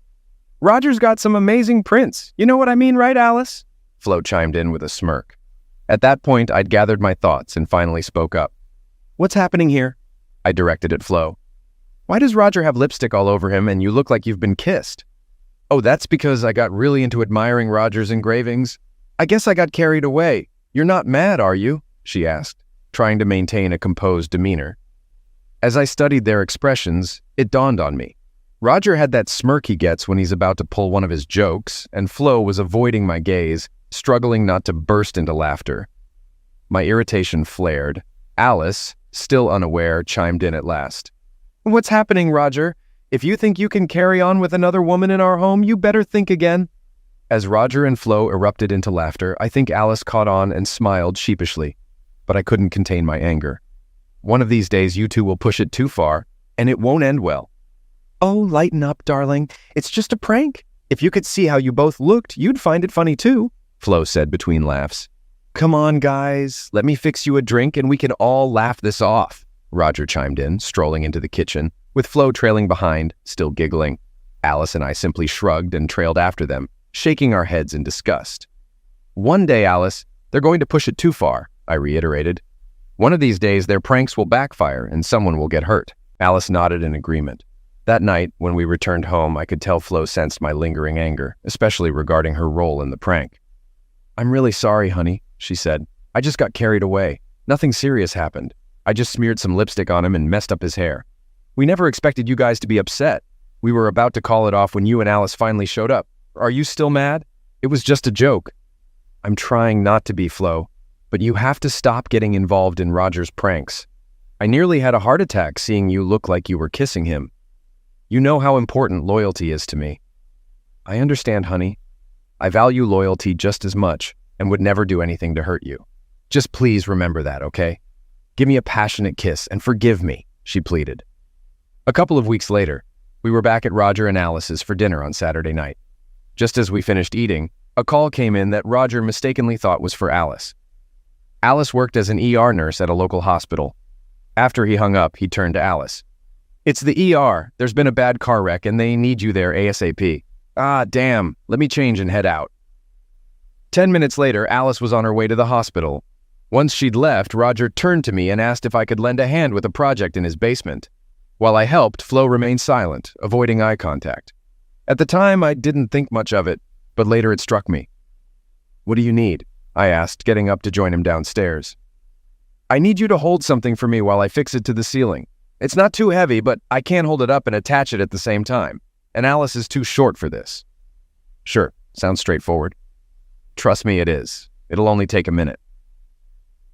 "Roger's got some amazing prints. You know what I mean, right, Alice?" Flo chimed in with a smirk. At that point, I'd gathered my thoughts and finally spoke up. "What's happening here?" I directed at Flo. "Why does Roger have lipstick all over him and you look like you've been kissed?" "Oh, that's because I got really into admiring Roger's engravings. I guess I got carried away. You're not mad, are you?" she asked, trying to maintain a composed demeanor. As I studied their expressions, it dawned on me. Roger had that smirk he gets when he's about to pull one of his jokes, and Flo was avoiding my gaze, struggling not to burst into laughter. My irritation flared. Alice, still unaware, chimed in at last. "What's happening, Roger? If you think you can carry on with another woman in our home, you better think again." As Roger and Flo erupted into laughter, I think Alice caught on and smiled sheepishly, but I couldn't contain my anger. "One of these days you two will push it too far, and it won't end well." "Oh, lighten up, darling. It's just a prank. If you could see how you both looked, you'd find it funny too," Flo said between laughs. "Come on, guys. Let me fix you a drink and we can all laugh this off," Roger chimed in, strolling into the kitchen, with Flo trailing behind, still giggling. Alice and I simply shrugged and trailed after them, shaking our heads in disgust. "One day, Alice, they're going to push it too far," I reiterated. "One of these days, their pranks will backfire and someone will get hurt." Alice nodded in agreement. That night, when we returned home, I could tell Flo sensed my lingering anger, especially regarding her role in the prank. "I'm really sorry, honey," she said. "I just got carried away. Nothing serious happened. I just smeared some lipstick on him and messed up his hair. We never expected you guys to be upset. We were about to call it off when you and Alice finally showed up. Are you still mad? It was just a joke." "I'm trying not to be, Flo, but you have to stop getting involved in Roger's pranks. I nearly had a heart attack seeing you look like you were kissing him. You know how important loyalty is to me." "I understand, honey. I value loyalty just as much and would never do anything to hurt you. Just please remember that, okay? Give me a passionate kiss and forgive me," she pleaded. A couple of weeks later, we were back at Roger and Alice's for dinner on Saturday night. Just as we finished eating, a call came in that Roger mistakenly thought was for Alice. Alice worked as an ER nurse at a local hospital. After he hung up, he turned to Alice. "It's the ER. There's been a bad car wreck and they need you there ASAP. Ah, damn. Let me change and head out." 10 minutes later, Alice was on her way to the hospital. Once she'd left, Roger turned to me and asked if I could lend a hand with a project in his basement. While I helped, Flo remained silent, avoiding eye contact. At the time, I didn't think much of it, but later it struck me. "What do you need?" I asked, getting up to join him downstairs. "I need you to hold something for me while I fix it to the ceiling. It's not too heavy, but I can't hold it up and attach it at the same time, and Alice is too short for this." "Sure, sounds straightforward." "Trust me, it is. It'll only take a minute."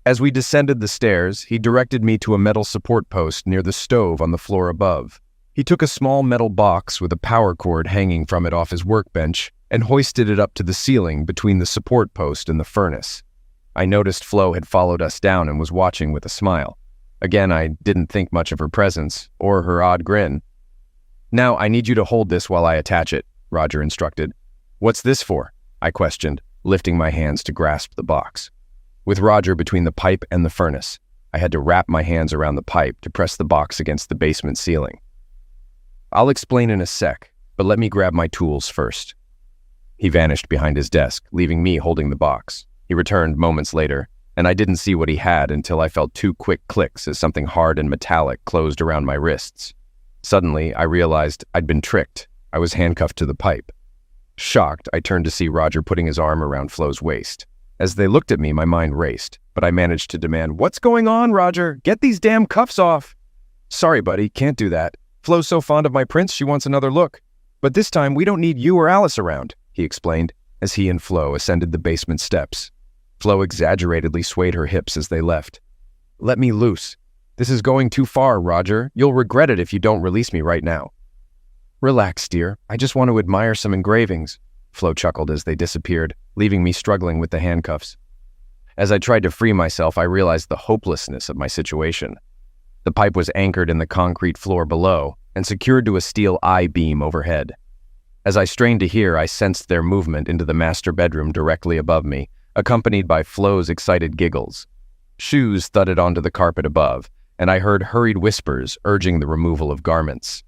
As we descended the stairs, he directed me to a metal support post near the stove on the floor above. He took a small metal box with a power cord hanging from it off his workbench and hoisted it up to the ceiling between the support post and the furnace. I noticed Flo had followed us down and was watching with a smile. Again, I didn't think much of her presence, or her odd grin. "Now, I need you to hold this while I attach it," Roger instructed. "What's this for?" I questioned, lifting my hands to grasp the box. With Roger between the pipe and the furnace, I had to wrap my hands around the pipe to press the box against the basement ceiling. "I'll explain in a sec, but let me grab my tools first." He vanished behind his desk, leaving me holding the box. He returned moments later, and I didn't see what he had until I felt 2 quick clicks as something hard and metallic closed around my wrists. Suddenly, I realized I'd been tricked. I was handcuffed to the pipe. Shocked, I turned to see Roger putting his arm around Flo's waist. As they looked at me, my mind raced, but I managed to demand, "What's going on, Roger? Get these damn cuffs off!" "Sorry, buddy, can't do that. Flo's so fond of my prince she wants another look. But this time we don't need you or Alice around," he explained, as he and Flo ascended the basement steps. Flo exaggeratedly swayed her hips as they left. "Let me loose. This is going too far, Roger. You'll regret it if you don't release me right now." "Relax, dear. I just want to admire some engravings," Flo chuckled as they disappeared, leaving me struggling with the handcuffs. As I tried to free myself, I realized the hopelessness of my situation. The pipe was anchored in the concrete floor below and secured to a steel I-beam overhead. As I strained to hear, I sensed their movement into the master bedroom directly above me, accompanied by Flo's excited giggles. Shoes thudded onto the carpet above, and I heard hurried whispers urging the removal of garments.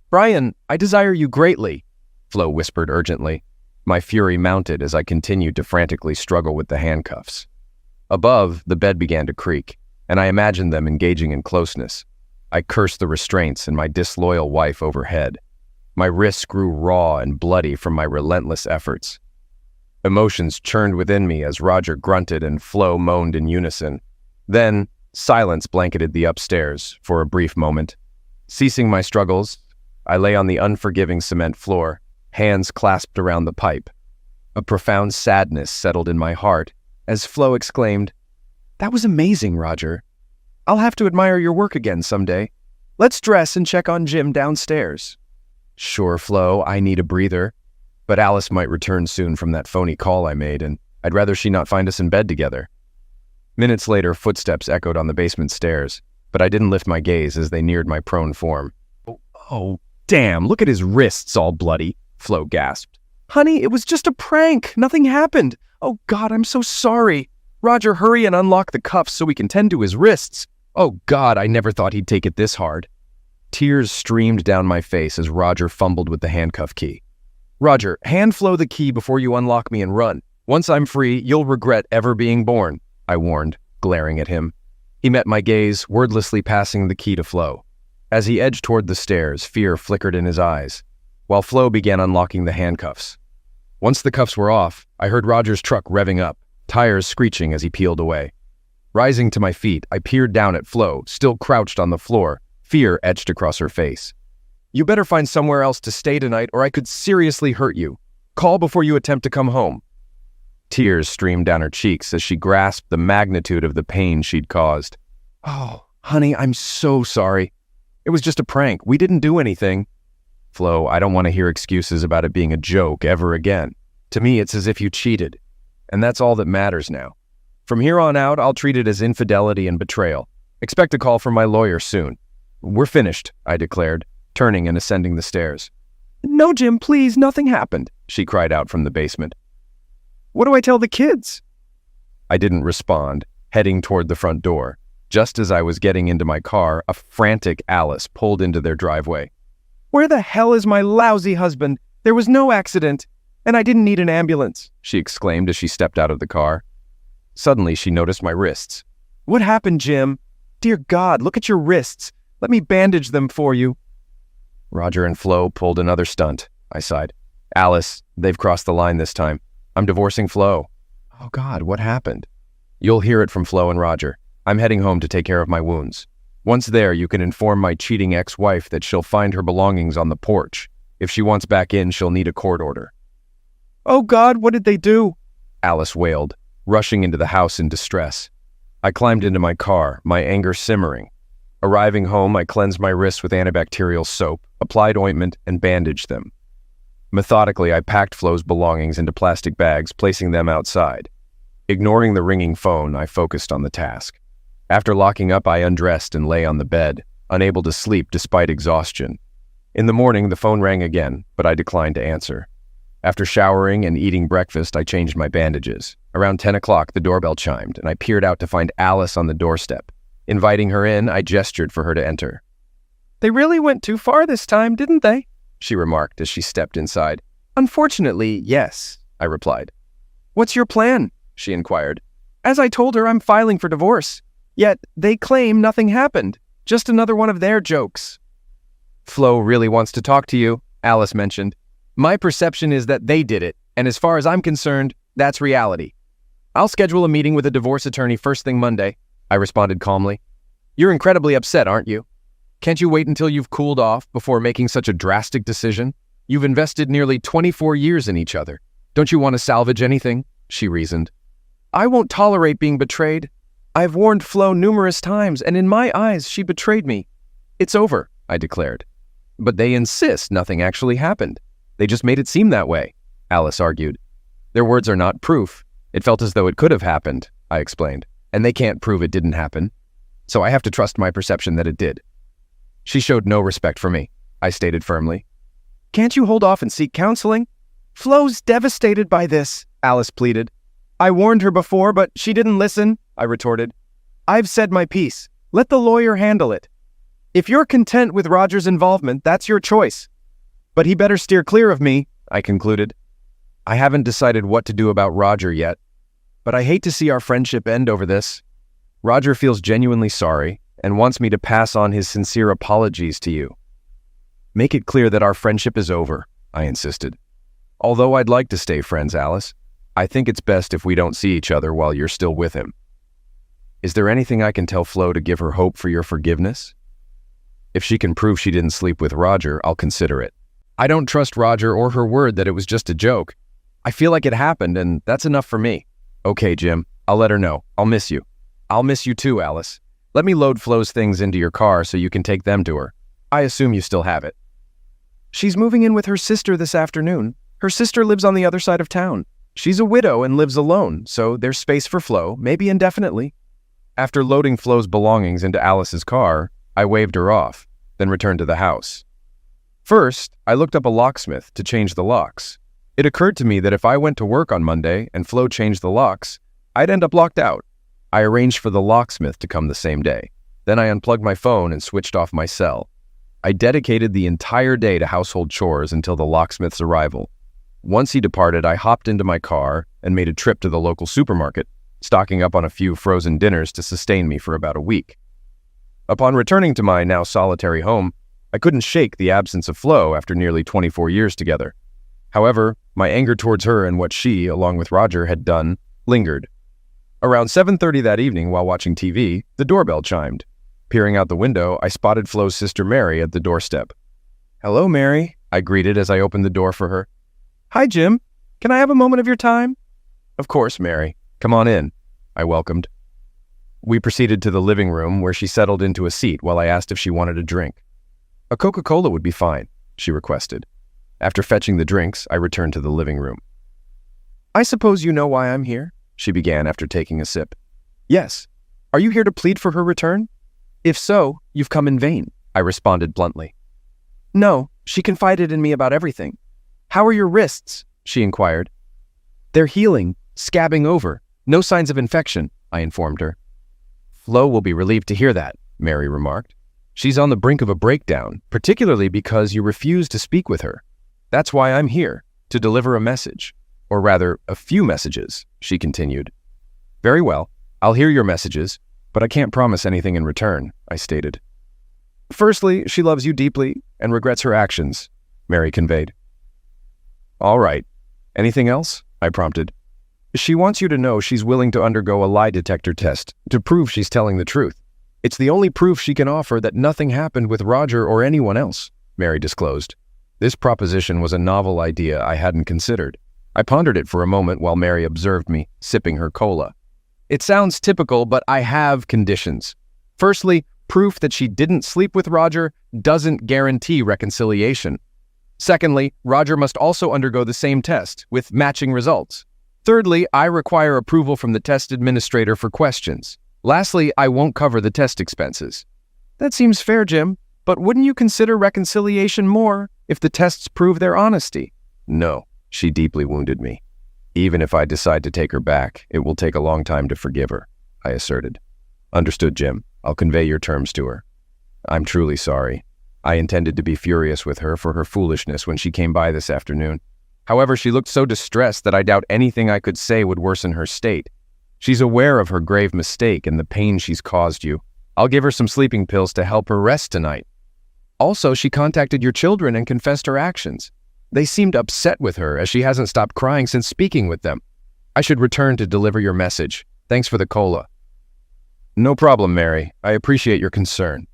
"Brian, I desire you greatly," Flo whispered urgently. My fury mounted as I continued to frantically struggle with the handcuffs. Above, the bed began to creak, and I imagined them engaging in closeness. I cursed the restraints and my disloyal wife overhead. My wrists grew raw and bloody from my relentless efforts. Emotions churned within me as Roger grunted and Flo moaned in unison. Then, silence blanketed the upstairs for a brief moment. Ceasing my struggles, I lay on the unforgiving cement floor, hands clasped around the pipe. A profound sadness settled in my heart as Flo exclaimed, "That was amazing, Roger. I'll have to admire your work again someday. Let's dress and check on Jim downstairs." "Sure, Flo, I need a breather. But Alice might return soon from that phony call I made, and I'd rather she not find us in bed together." Minutes later, footsteps echoed on the basement stairs, but I didn't lift my gaze as they neared my prone form. Oh, damn, look at his wrists all bloody," Flo gasped. "Honey, it was just a prank. Nothing happened. Oh, God, I'm so sorry. Roger, hurry and unlock the cuffs so we can tend to his wrists. Oh, God, I never thought he'd take it this hard." Tears streamed down my face as Roger fumbled with the handcuff key. "Roger, hand Flo the key before you unlock me and run. Once I'm free, you'll regret ever being born," I warned, glaring at him. He met my gaze, wordlessly passing the key to Flo. As he edged toward the stairs, fear flickered in his eyes, while Flo began unlocking the handcuffs. Once the cuffs were off, I heard Roger's truck revving up, tires screeching as he peeled away. Rising to my feet, I peered down at Flo, still crouched on the floor, fear etched across her face. "You better find somewhere else to stay tonight or I could seriously hurt you. Call before you attempt to come home." Tears streamed down her cheeks as she grasped the magnitude of the pain she'd caused. "Oh, honey, I'm so sorry. It was just a prank. We didn't do anything." "Flo, I don't want to hear excuses about it being a joke ever again. To me, it's as if you cheated. And that's all that matters now. From here on out, I'll treat it as infidelity and betrayal. Expect a call from my lawyer soon." "We're finished," I declared, turning and ascending the stairs. "No, Jim, please, nothing happened," she cried out from the basement. "What do I tell the kids?" I didn't respond, heading toward the front door. Just as I was getting into my car, a frantic Alice pulled into their driveway. "Where the hell is my lousy husband? There was no accident, and I didn't need an ambulance," she exclaimed as she stepped out of the car. Suddenly, she noticed my wrists. "What happened, Jim? Dear God, look at your wrists. Let me bandage them for you." Roger and Flo pulled another stunt, I sighed. "Alice, they've crossed the line this time. I'm divorcing Flo." "Oh God, what happened?" "You'll hear it from Flo and Roger. I'm heading home to take care of my wounds. Once there, you can inform my cheating ex-wife that she'll find her belongings on the porch. If she wants back in, she'll need a court order." "Oh God, what did they do?" Alice wailed, rushing into the house in distress. I climbed into my car, my anger simmering. Arriving home, I cleansed my wrists with antibacterial soap, applied ointment, and bandaged them. Methodically, I packed Flo's belongings into plastic bags, placing them outside. Ignoring the ringing phone, I focused on the task. After locking up, I undressed and lay on the bed, unable to sleep despite exhaustion. In the morning, the phone rang again, but I declined to answer. After showering and eating breakfast, I changed my bandages. Around 10 o'clock, the doorbell chimed, and I peered out to find Alice on the doorstep. Inviting her in, I gestured for her to enter. "They really went too far this time, didn't they?" she remarked as she stepped inside. "Unfortunately, yes," I replied. "What's your plan?" she inquired. "As I told her, I'm filing for divorce. Yet they claim nothing happened. Just another one of their jokes." "Flo really wants to talk to you," Alice mentioned. "My perception is that they did it, and as far as I'm concerned, that's reality." I'll schedule a meeting with a divorce attorney first thing Monday, I responded calmly. You're incredibly upset, aren't you? Can't you wait until you've cooled off before making such a drastic decision? You've invested nearly 24 years in each other. Don't you want to salvage anything? She reasoned. I won't tolerate being betrayed. I've warned Flo numerous times, and in my eyes, she betrayed me. It's over, I declared. But they insist nothing actually happened. They just made it seem that way, Alice argued. Their words are not proof. It felt as though it could have happened, I explained, and they can't prove it didn't happen. So I have to trust my perception that it did. She showed no respect for me, I stated firmly. Can't you hold off and seek counseling? Flo's devastated by this, Alice pleaded. I warned her before, but she didn't listen, I retorted. I've said my piece. Let the lawyer handle it. If you're content with Roger's involvement, that's your choice. But he better steer clear of me, I concluded. I haven't decided what to do about Roger yet, but I hate to see our friendship end over this. Roger feels genuinely sorry and wants me to pass on his sincere apologies to you. Make it clear that our friendship is over, I insisted. Although I'd like to stay friends, Alice, I think it's best if we don't see each other while you're still with him. Is there anything I can tell Flo to give her hope for your forgiveness? If she can prove she didn't sleep with Roger, I'll consider it. I don't trust Roger or her word that it was just a joke. I feel like it happened, and that's enough for me. Okay, Jim, I'll let her know. I'll miss you. I'll miss you too, Alice. Let me load Flo's things into your car so you can take them to her. I assume you still have it. She's moving in with her sister this afternoon. Her sister lives on the other side of town. She's a widow and lives alone, so there's space for Flo, maybe indefinitely. After loading Flo's belongings into Alice's car, I waved her off, then returned to the house. First, I looked up a locksmith to change the locks. It occurred to me that if I went to work on Monday and Flo changed the locks, I'd end up locked out. I arranged for the locksmith to come the same day. Then I unplugged my phone and switched off my cell. I dedicated the entire day to household chores until the locksmith's arrival. Once he departed, I hopped into my car and made a trip to the local supermarket, stocking up on a few frozen dinners to sustain me for about a week. Upon returning to my now solitary home, I couldn't shake the absence of Flo after nearly 24 years together. However, my anger towards her and what she, along with Roger, had done, lingered. Around 7:30 that evening, while watching TV, the doorbell chimed. Peering out the window, I spotted Flo's sister Mary at the doorstep. Hello, Mary, I greeted as I opened the door for her. Hi, Jim. Can I have a moment of your time? Of course, Mary. Come on in, I welcomed. We proceeded to the living room where she settled into a seat while I asked if she wanted a drink. A Coca-Cola would be fine, she requested. After fetching the drinks, I returned to the living room. I suppose you know why I'm here, she began after taking a sip. Yes. Are you here to plead for her return? If so, you've come in vain, I responded bluntly. No, she confided in me about everything. How are your wrists? She inquired. They're healing, scabbing over. No signs of infection, I informed her. Flo will be relieved to hear that, Mary remarked. She's on the brink of a breakdown, particularly because you refuse to speak with her. That's why I'm here, to deliver a message. Or rather, a few messages, she continued. Very well, I'll hear your messages, but I can't promise anything in return, I stated. Firstly, she loves you deeply and regrets her actions, Mary conveyed. All right. Anything else? I prompted. She wants you to know she's willing to undergo a lie detector test to prove she's telling the truth. It's the only proof she can offer that nothing happened with Roger or anyone else, Mary disclosed. This proposition was a novel idea I hadn't considered. I pondered it for a moment while Mary observed me, sipping her cola. It sounds typical, but I have conditions. Firstly, proof that she didn't sleep with Roger doesn't guarantee reconciliation. Secondly, Roger must also undergo the same test, with matching results. Thirdly, I require approval from the test administrator for questions. Lastly, I won't cover the test expenses. That seems fair, Jim, but wouldn't you consider reconciliation more if the tests prove their honesty? No, she deeply wounded me. Even if I decide to take her back, it will take a long time to forgive her, I asserted. Understood, Jim. I'll convey your terms to her. I'm truly sorry. I intended to be furious with her for her foolishness when she came by this afternoon. However, she looked so distressed that I doubt anything I could say would worsen her state. She's aware of her grave mistake and the pain she's caused you. I'll give her some sleeping pills to help her rest tonight. Also, she contacted your children and confessed her actions. They seemed upset with her as she hasn't stopped crying since speaking with them. I should return to deliver your message. Thanks for the cola. No problem, Mary. I appreciate your concern.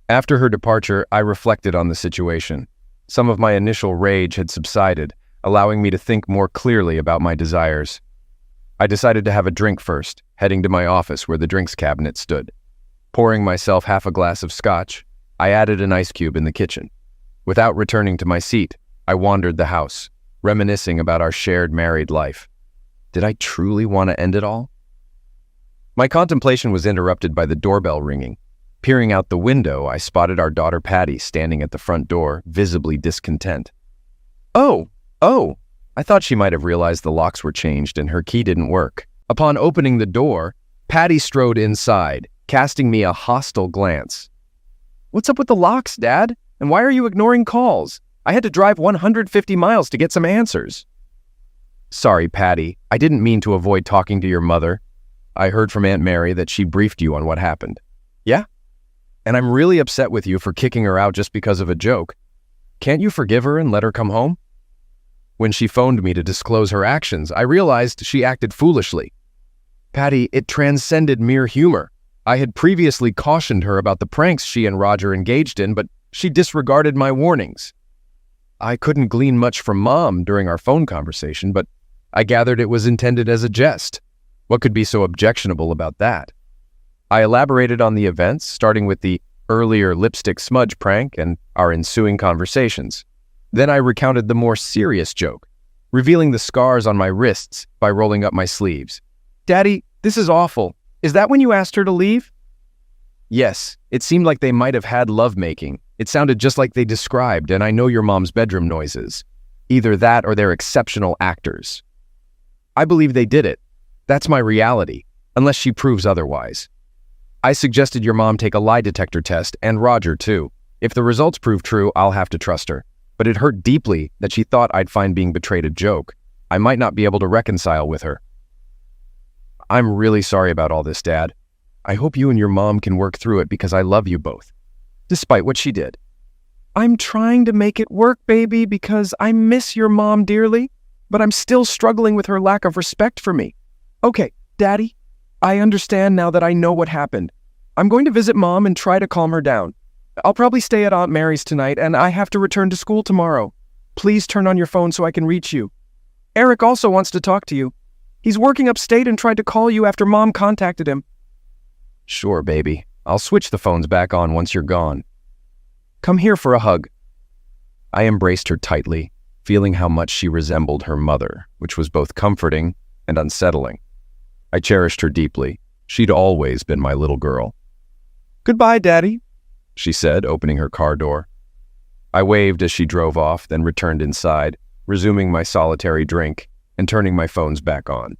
After her departure, I reflected on the situation. Some of my initial rage had subsided, allowing me to think more clearly about my desires. I decided to have a drink first, heading to my office where the drinks cabinet stood. Pouring myself half a glass of scotch, I added an ice cube in the kitchen. Without returning to my seat, I wandered the house, reminiscing about our shared married life. Did I truly want to end it all? My contemplation was interrupted by the doorbell ringing. Peering out the window, I spotted our daughter Patty standing at the front door, visibly discontent. Oh, I thought she might have realized the locks were changed and her key didn't work. Upon opening the door, Patty strode inside, casting me a hostile glance. What's up with the locks, Dad? And why are you ignoring calls? I had to drive 150 miles to get some answers. Sorry, Patty. I didn't mean to avoid talking to your mother. I heard from Aunt Mary that she briefed you on what happened. Yeah? And I'm really upset with you for kicking her out just because of a joke. Can't you forgive her and let her come home? When she phoned me to disclose her actions, I realized she acted foolishly. Patty, it transcended mere humor. I had previously cautioned her about the pranks she and Roger engaged in, but she disregarded my warnings. I couldn't glean much from Mom during our phone conversation, but I gathered it was intended as a jest. What could be so objectionable about that? I elaborated on the events, starting with the earlier lipstick smudge prank and our ensuing conversations. Then I recounted the more serious joke, revealing the scars on my wrists by rolling up my sleeves. Daddy, this is awful. Is that when you asked her to leave? Yes, it seemed like they might have had lovemaking. It sounded just like they described, and I know your mom's bedroom noises. Either that or they're exceptional actors. I believe they did it. That's my reality, unless she proves otherwise. I suggested your mom take a lie detector test, and Roger too. If the results prove true, I'll have to trust her. But it hurt deeply that she thought I'd find being betrayed a joke. I might not be able to reconcile with her. I'm really sorry about all this, Dad. I hope you and your mom can work through it because I love you both, despite what she did. I'm trying to make it work, baby, because I miss your mom dearly, but I'm still struggling with her lack of respect for me. Okay, Daddy, I understand now that I know what happened. I'm going to visit Mom and try to calm her down. I'll probably stay at Aunt Mary's tonight, and I have to return to school tomorrow. Please turn on your phone so I can reach you. Eric also wants to talk to you. He's working upstate and tried to call you after Mom contacted him. Sure, baby. I'll switch the phones back on once you're gone. Come here for a hug. I embraced her tightly, feeling how much she resembled her mother, which was both comforting and unsettling. I cherished her deeply. She'd always been my little girl. Goodbye, Daddy, she said, opening her car door. I waved as she drove off, then returned inside, resuming my solitary drink and turning my phones back on.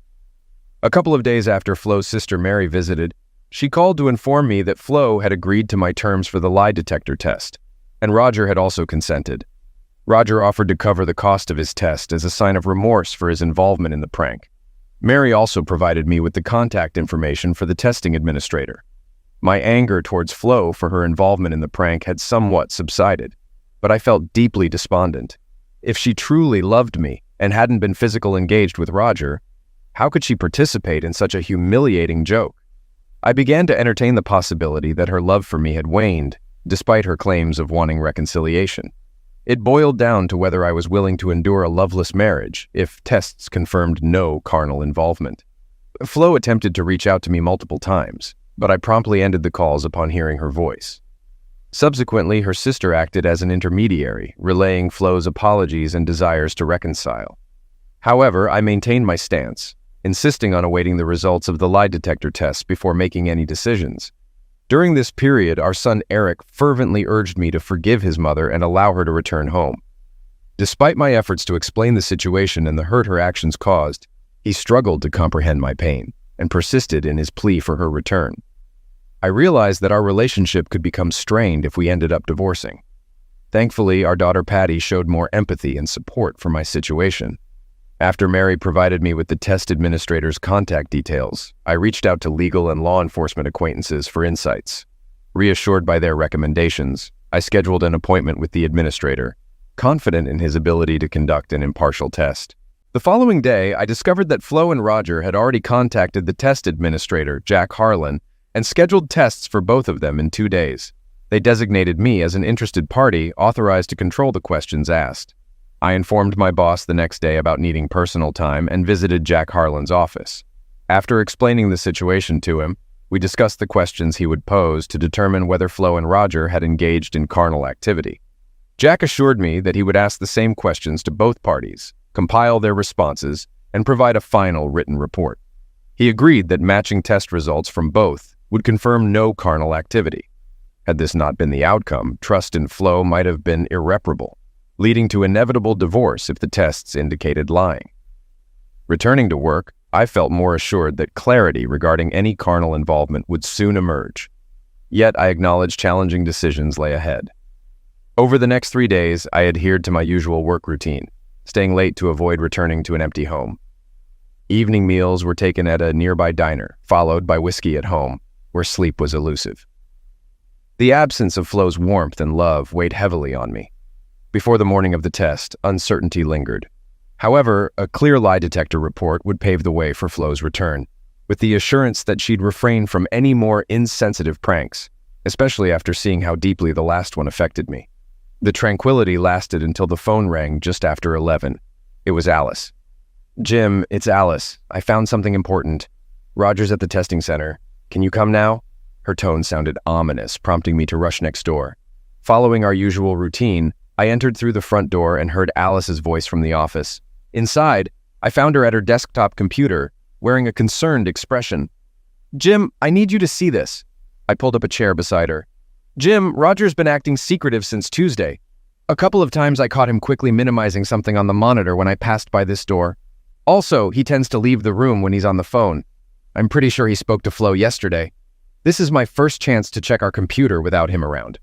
A couple of days after Flo's sister Mary visited, she called to inform me that Flo had agreed to my terms for the lie detector test, and Roger had also consented. Roger offered to cover the cost of his test as a sign of remorse for his involvement in the prank. Mary also provided me with the contact information for the testing administrator. My anger towards Flo for her involvement in the prank had somewhat subsided, but I felt deeply despondent. If she truly loved me and hadn't been physically engaged with Roger, how could she participate in such a humiliating joke? I began to entertain the possibility that her love for me had waned, despite her claims of wanting reconciliation. It boiled down to whether I was willing to endure a loveless marriage if tests confirmed no carnal involvement. Flo attempted to reach out to me multiple times, but I promptly ended the calls upon hearing her voice. Subsequently, her sister acted as an intermediary, relaying Flo's apologies and desires to reconcile. However, I maintained my stance, insisting on awaiting the results of the lie detector tests before making any decisions. During this period, our son Eric fervently urged me to forgive his mother and allow her to return home. Despite my efforts to explain the situation and the hurt her actions caused, he struggled to comprehend my pain and persisted in his plea for her return. I realized that our relationship could become strained if we ended up divorcing. Thankfully, our daughter Patty showed more empathy and support for my situation. After Mary provided me with the test administrator's contact details, I reached out to legal and law enforcement acquaintances for insights. Reassured by their recommendations, I scheduled an appointment with the administrator, confident in his ability to conduct an impartial test. The following day, I discovered that Flo and Roger had already contacted the test administrator, Jack Harlan, and scheduled tests for both of them in 2 days. They designated me as an interested party authorized to control the questions asked. I informed my boss the next day about needing personal time and visited Jack Harlan's office. After explaining the situation to him, we discussed the questions he would pose to determine whether Flo and Roger had engaged in carnal activity. Jack assured me that he would ask the same questions to both parties, compile their responses, and provide a final written report. He agreed that matching test results from both would confirm no carnal activity. Had this not been the outcome, trust in Flo might have been irreparable, leading to inevitable divorce if the tests indicated lying. Returning to work, I felt more assured that clarity regarding any carnal involvement would soon emerge. Yet I acknowledged challenging decisions lay ahead. Over the next 3 days, I adhered to my usual work routine, staying late to avoid returning to an empty home. Evening meals were taken at a nearby diner, followed by whiskey at home, where sleep was elusive. The absence of Flo's warmth and love weighed heavily on me. Before the morning of the test, uncertainty lingered. However, a clear lie detector report would pave the way for Flo's return, with the assurance that she'd refrain from any more insensitive pranks, especially after seeing how deeply the last one affected me. The tranquility lasted until the phone rang just after 11. It was Alice. "Jim, it's Alice. I found something important. Roger's at the testing center. Can you come now?" Her tone sounded ominous, prompting me to rush next door. Following our usual routine, I entered through the front door and heard Alice's voice from the office. Inside, I found her at her desktop computer, wearing a concerned expression. "Jim, I need you to see this." I pulled up a chair beside her. "Jim, Roger's been acting secretive since Tuesday. A couple of times I caught him quickly minimizing something on the monitor when I passed by this door. Also, he tends to leave the room when he's on the phone. I'm pretty sure he spoke to Flo yesterday. This is my first chance to check our computer without him around."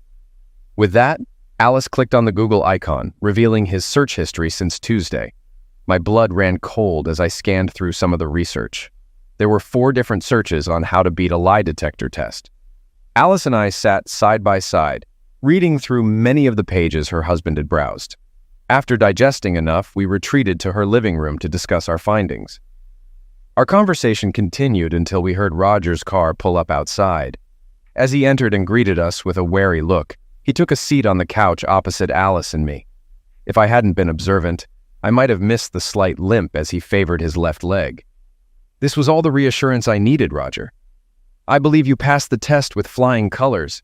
With that, Alice clicked on the Google icon, revealing his search history since Tuesday. My blood ran cold as I scanned through some of the research. There were 4 different searches on how to beat a lie detector test. Alice and I sat side by side, reading through many of the pages her husband had browsed. After digesting enough, we retreated to her living room to discuss our findings. Our conversation continued until we heard Roger's car pull up outside. As he entered and greeted us with a wary look, he took a seat on the couch opposite Alice and me. If I hadn't been observant, I might have missed the slight limp as he favored his left leg. "This was all the reassurance I needed, Roger. I believe you passed the test with flying colors.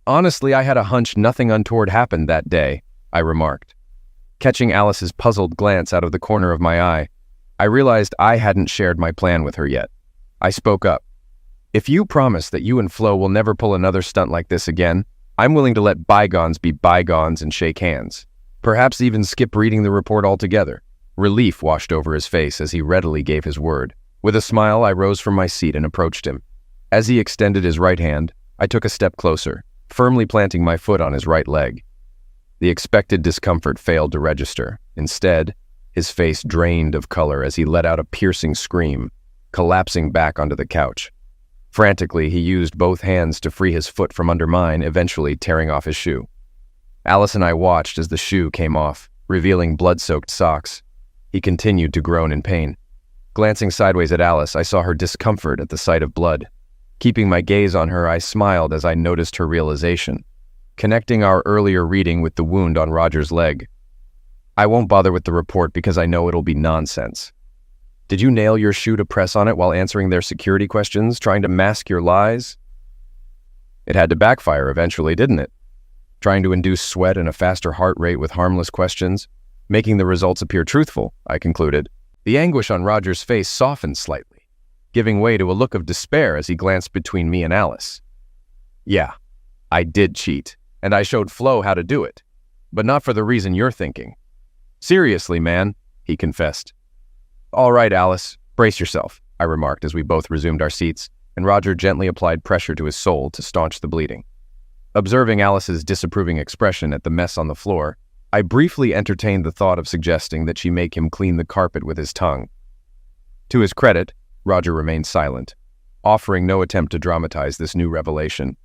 Honestly, I had a hunch nothing untoward happened that day," I remarked. Catching Alice's puzzled glance out of the corner of my eye, I realized I hadn't shared my plan with her yet. I spoke up. "If you promise that you and Flo will never pull another stunt like this again, I'm willing to let bygones be bygones and shake hands. Perhaps even skip reading the report altogether." Relief washed over his face as he readily gave his word. With a smile, I rose from my seat and approached him. As he extended his right hand, I took a step closer, firmly planting my foot on his right leg. The expected discomfort failed to register. Instead, his face drained of color as he let out a piercing scream, collapsing back onto the couch. Frantically, he used both hands to free his foot from under mine, eventually tearing off his shoe. Alice and I watched as the shoe came off, revealing blood-soaked socks. He continued to groan in pain. Glancing sideways at Alice, I saw her discomfort at the sight of blood. Keeping my gaze on her, I smiled as I noticed her realization, connecting our earlier reading with the wound on Roger's leg. "I won't bother with the report because I know it'll be nonsense. Did you nail your shoe to press on it while answering their security questions, trying to mask your lies?" It had to backfire eventually, didn't it? Trying to induce sweat and a faster heart rate with harmless questions, making the results appear truthful, I concluded. The anguish on Roger's face softened slightly, giving way to a look of despair as he glanced between me and Alice. "Yeah, I did cheat, and I showed Flo how to do it, but not for the reason you're thinking. Seriously, man," he confessed. "All right, Alice, brace yourself," I remarked as we both resumed our seats, and Roger gently applied pressure to his sole to staunch the bleeding. Observing Alice's disapproving expression at the mess on the floor, I briefly entertained the thought of suggesting that she make him clean the carpet with his tongue. To his credit, Roger remained silent, offering no attempt to dramatize this new revelation.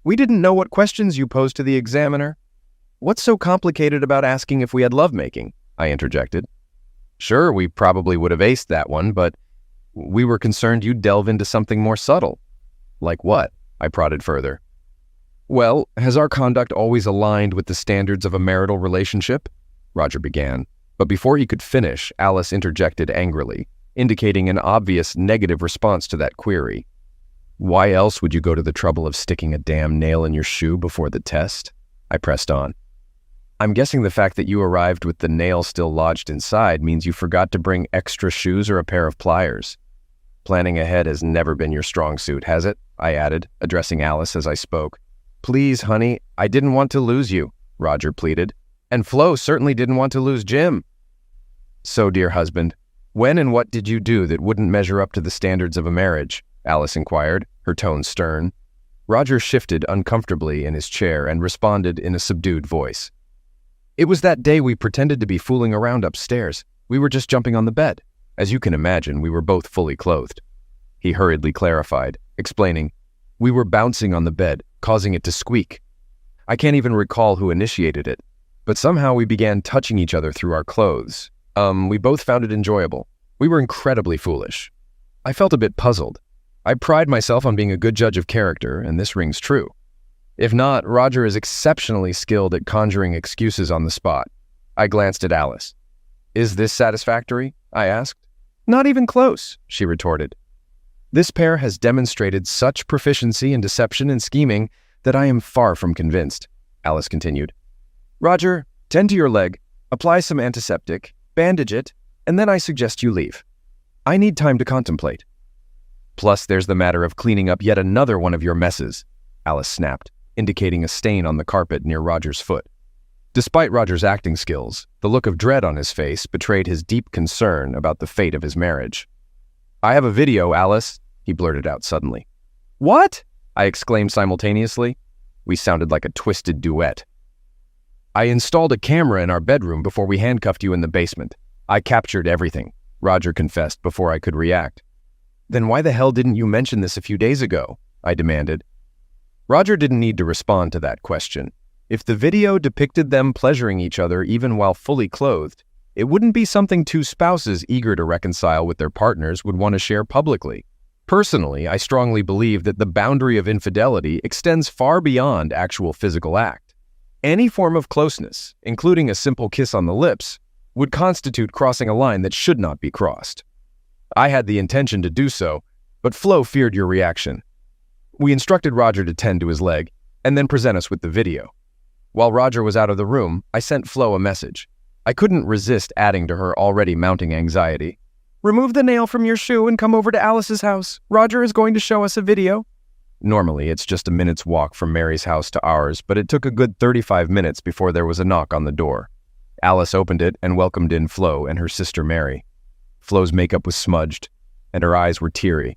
"We didn't know what questions you posed to the examiner. What's so complicated about asking if we had lovemaking?" I interjected. Sure, we probably would have aced that one, but we were concerned you'd delve into something more subtle. Like what? I prodded further. Well, has our conduct always aligned with the standards of a marital relationship? Roger began, but before he could finish, Alice interjected angrily, indicating an obvious negative response to that query. Why else would you go to the trouble of sticking a damn nail in your shoe before the test? I pressed on. I'm guessing the fact that you arrived with the nail still lodged inside means you forgot to bring extra shoes or a pair of pliers. Planning ahead has never been your strong suit, has it? I added, addressing Alice as I spoke. Please, honey, I didn't want to lose you, Roger pleaded. And Flo certainly didn't want to lose Jim. So, dear husband, when and what did you do that wouldn't measure up to the standards of a marriage? Alice inquired, her tone stern. Roger shifted uncomfortably in his chair and responded in a subdued voice. It was that day we pretended to be fooling around upstairs. We were just jumping on the bed. As you can imagine, we were both fully clothed. He hurriedly clarified, explaining, we were bouncing on the bed, causing it to squeak. I can't even recall who initiated it, but somehow we began touching each other through our clothes. We both found it enjoyable. We were incredibly foolish. I felt a bit puzzled. I pride myself on being a good judge of character, and this rings true. If not, Roger is exceptionally skilled at conjuring excuses on the spot. I glanced at Alice. Is this satisfactory? I asked. Not even close, she retorted. This pair has demonstrated such proficiency in deception and scheming that I am far from convinced, Alice continued. Roger, tend to your leg, apply some antiseptic, bandage it, and then I suggest you leave. I need time to contemplate. Plus, there's the matter of cleaning up yet another one of your messes, Alice snapped, indicating a stain on the carpet near Roger's foot. Despite Roger's acting skills, the look of dread on his face betrayed his deep concern about the fate of his marriage. I have a video, Alice, he blurted out suddenly. What? I exclaimed simultaneously. We sounded like a twisted duet. I installed a camera in our bedroom before we handcuffed you in the basement. I captured everything, Roger confessed before I could react. Then why the hell didn't you mention this a few days ago? I demanded. Roger didn't need to respond to that question. If the video depicted them pleasuring each other even while fully clothed, it wouldn't be something two spouses eager to reconcile with their partners would want to share publicly. Personally, I strongly believe that the boundary of infidelity extends far beyond actual physical act. Any form of closeness, including a simple kiss on the lips, would constitute crossing a line that should not be crossed. I had the intention to do so, but Flo feared your reaction. We instructed Roger to tend to his leg and then present us with the video. While Roger was out of the room, I sent Flo a message. I couldn't resist adding to her already mounting anxiety. Remove the nail from your shoe and come over to Alice's house. Roger is going to show us a video. Normally, it's just a minute's walk from Mary's house to ours, but it took a good 35 minutes before there was a knock on the door. Alice opened it and welcomed in Flo and her sister Mary. Flo's makeup was smudged, and her eyes were teary.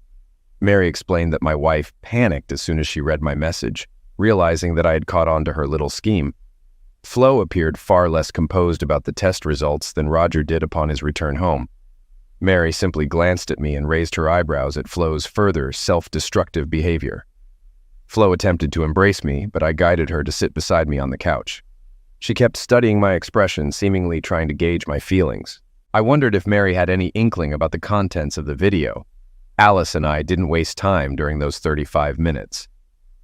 Mary explained that my wife panicked as soon as she read my message, realizing that I had caught on to her little scheme. Flo appeared far less composed about the test results than Roger did upon his return home. Mary simply glanced at me and raised her eyebrows at Flo's further self-destructive behavior. Flo attempted to embrace me, but I guided her to sit beside me on the couch. She kept studying my expression, seemingly trying to gauge my feelings. I wondered if Mary had any inkling about the contents of the video. Alice and I didn't waste time during those 35 minutes.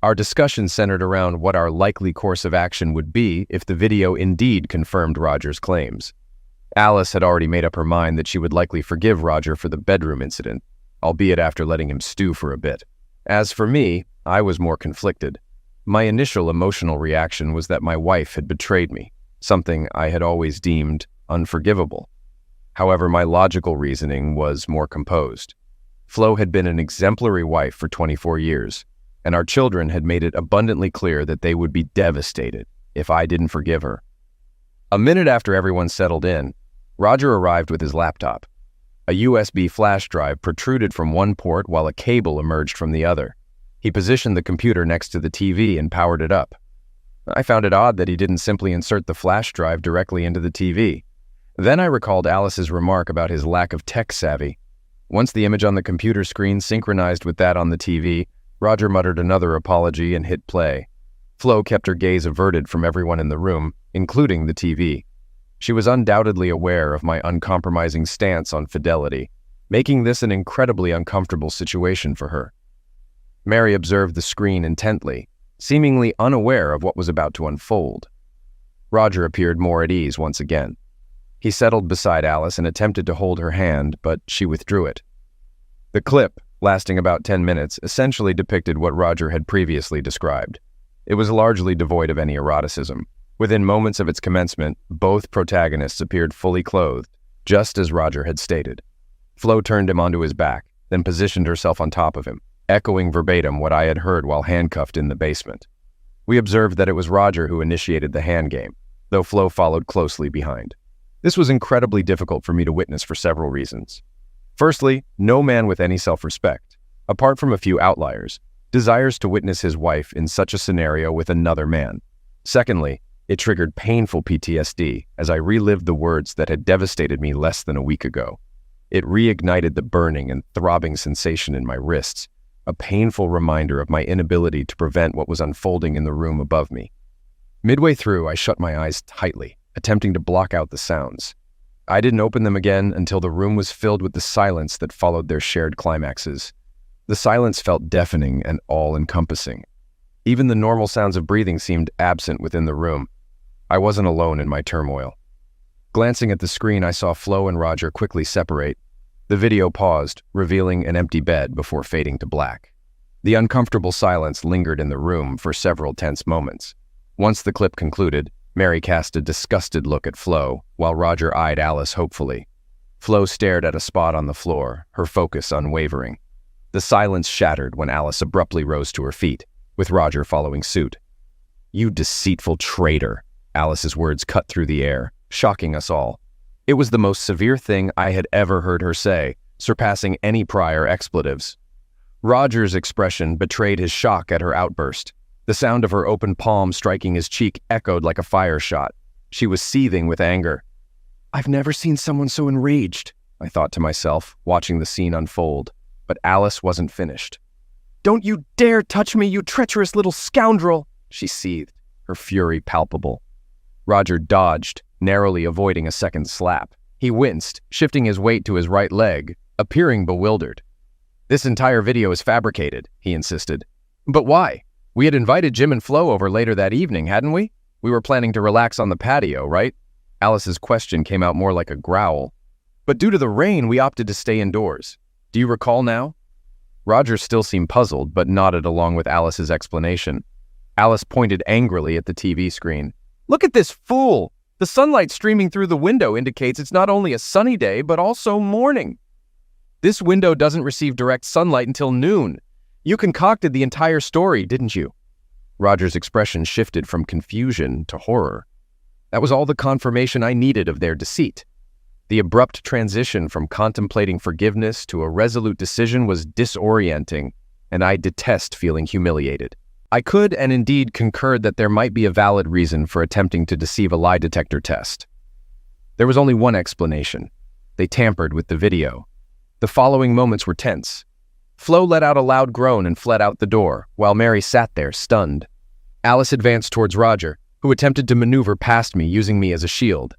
Our discussion centered around what our likely course of action would be if the video indeed confirmed Roger's claims. Alice had already made up her mind that she would likely forgive Roger for the bedroom incident, albeit after letting him stew for a bit. As for me, I was more conflicted. My initial emotional reaction was that my wife had betrayed me, something I had always deemed unforgivable. However, my logical reasoning was more composed. Flo had been an exemplary wife for 24 years, and our children had made it abundantly clear that they would be devastated if I didn't forgive her. A minute after everyone settled in, Roger arrived with his laptop. A USB flash drive protruded from one port while a cable emerged from the other. He positioned the computer next to the TV and powered it up. I found it odd that he didn't simply insert the flash drive directly into the TV. Then I recalled Alice's remark about his lack of tech savvy. Once the image on the computer screen synchronized with that on the TV, Roger muttered another apology and hit play. Flo kept her gaze averted from everyone in the room, including the TV. She was undoubtedly aware of my uncompromising stance on fidelity, making this an incredibly uncomfortable situation for her. Mary observed the screen intently, seemingly unaware of what was about to unfold. Roger appeared more at ease once again. He settled beside Alice and attempted to hold her hand, but she withdrew it. The clip, lasting about 10 minutes, essentially depicted what Roger had previously described. It was largely devoid of any eroticism. Within moments of its commencement, both protagonists appeared fully clothed, just as Roger had stated. Flo turned him onto his back, then positioned herself on top of him, echoing verbatim what I had heard while handcuffed in the basement. We observed that it was Roger who initiated the hand game, though Flo followed closely behind. This was incredibly difficult for me to witness for several reasons. Firstly, no man with any self-respect, apart from a few outliers, desires to witness his wife in such a scenario with another man. Secondly, it triggered painful PTSD as I relived the words that had devastated me less than a week ago. It reignited the burning and throbbing sensation in my wrists, a painful reminder of my inability to prevent what was unfolding in the room above me. Midway through, I shut my eyes tightly, attempting to block out the sounds. I didn't open them again until the room was filled with the silence that followed their shared climaxes. The silence felt deafening and all-encompassing. Even the normal sounds of breathing seemed absent within the room. I wasn't alone in my turmoil. Glancing at the screen, I saw Flo and Roger quickly separate. The video paused, revealing an empty bed before fading to black. The uncomfortable silence lingered in the room for several tense moments. Once the clip concluded, Mary cast a disgusted look at Flo, while Roger eyed Alice hopefully. Flo stared at a spot on the floor, her focus unwavering. The silence shattered when Alice abruptly rose to her feet, with Roger following suit. "You deceitful traitor," Alice's words cut through the air, shocking us all. It was the most severe thing I had ever heard her say, surpassing any prior expletives. Roger's expression betrayed his shock at her outburst. The sound of her open palm striking his cheek echoed like a fire shot. She was seething with anger. "I've never seen someone so enraged," I thought to myself, watching the scene unfold. But Alice wasn't finished. "Don't you dare touch me, you treacherous little scoundrel!" she seethed, her fury palpable. Roger dodged, narrowly avoiding a second slap. He winced, shifting his weight to his right leg, appearing bewildered. "This entire video is fabricated," he insisted. "But why? We had invited Jim and Flo over later that evening, hadn't we? We were planning to relax on the patio, right?" Alice's question came out more like a growl. "But due to the rain, we opted to stay indoors. Do you recall now?" Roger still seemed puzzled, but nodded along with Alice's explanation. Alice pointed angrily at the TV screen. "Look at this fool! The sunlight streaming through the window indicates it's not only a sunny day, but also morning. This window doesn't receive direct sunlight until noon. You concocted the entire story, didn't you?" Roger's expression shifted from confusion to horror. That was all the confirmation I needed of their deceit. The abrupt transition from contemplating forgiveness to a resolute decision was disorienting, and I detest feeling humiliated. I could and indeed concurred that there might be a valid reason for attempting to deceive a lie detector test. There was only one explanation. They tampered with the video. The following moments were tense. Flo let out a loud groan and fled out the door, while Mary sat there, stunned. Alice advanced towards Roger, who attempted to maneuver past me, using me as a shield.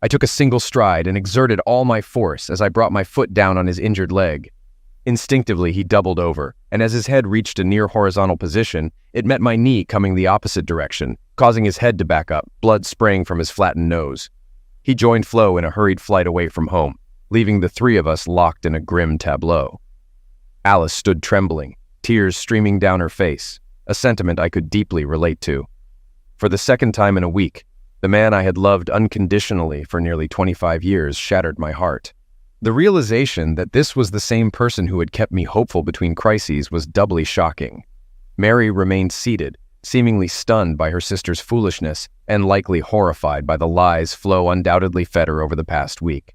I took a single stride and exerted all my force as I brought my foot down on his injured leg. Instinctively, he doubled over, and as his head reached a near-horizontal position, it met my knee coming the opposite direction, causing his head to back up, blood spraying from his flattened nose. He joined Flo in a hurried flight away from home, leaving the three of us locked in a grim tableau. Alice stood trembling, tears streaming down her face, a sentiment I could deeply relate to. For the second time in a week, the man I had loved unconditionally for nearly 25 years shattered my heart. The realization that this was the same person who had kept me hopeful between crises was doubly shocking. Mary remained seated, seemingly stunned by her sister's foolishness and likely horrified by the lies Flo undoubtedly fed her over the past week.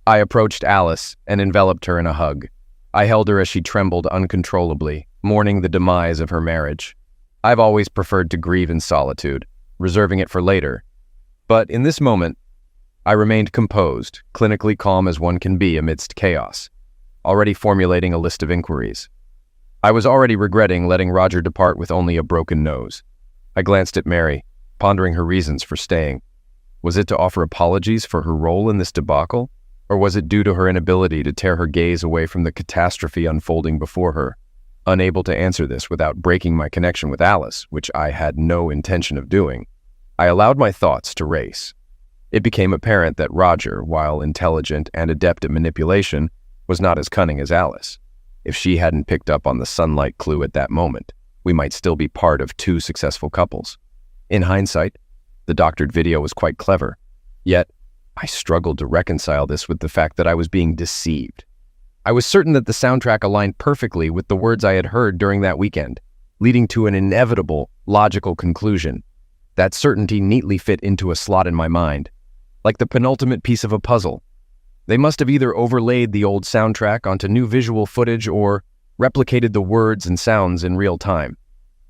I approached Alice and enveloped her in a hug. I held her as she trembled uncontrollably, mourning the demise of her marriage. I've always preferred to grieve in solitude, reserving it for later. But in this moment, I remained composed, clinically calm as one can be amidst chaos, already formulating a list of inquiries. I was already regretting letting Roger depart with only a broken nose. I glanced at Mary, pondering her reasons for staying. Was it to offer apologies for her role in this debacle? Or was it due to her inability to tear her gaze away from the catastrophe unfolding before her? Unable to answer this without breaking my connection with Alice, which I had no intention of doing, I allowed my thoughts to race. It became apparent that Roger, while intelligent and adept at manipulation, was not as cunning as Alice. If she hadn't picked up on the sunlight clue at that moment, we might still be part of two successful couples. In hindsight, the doctored video was quite clever. Yet, I struggled to reconcile this with the fact that I was being deceived. I was certain that the soundtrack aligned perfectly with the words I had heard during that weekend, leading to an inevitable, logical conclusion. That certainty neatly fit into a slot in my mind, like the penultimate piece of a puzzle. They must have either overlaid the old soundtrack onto new visual footage or replicated the words and sounds in real time.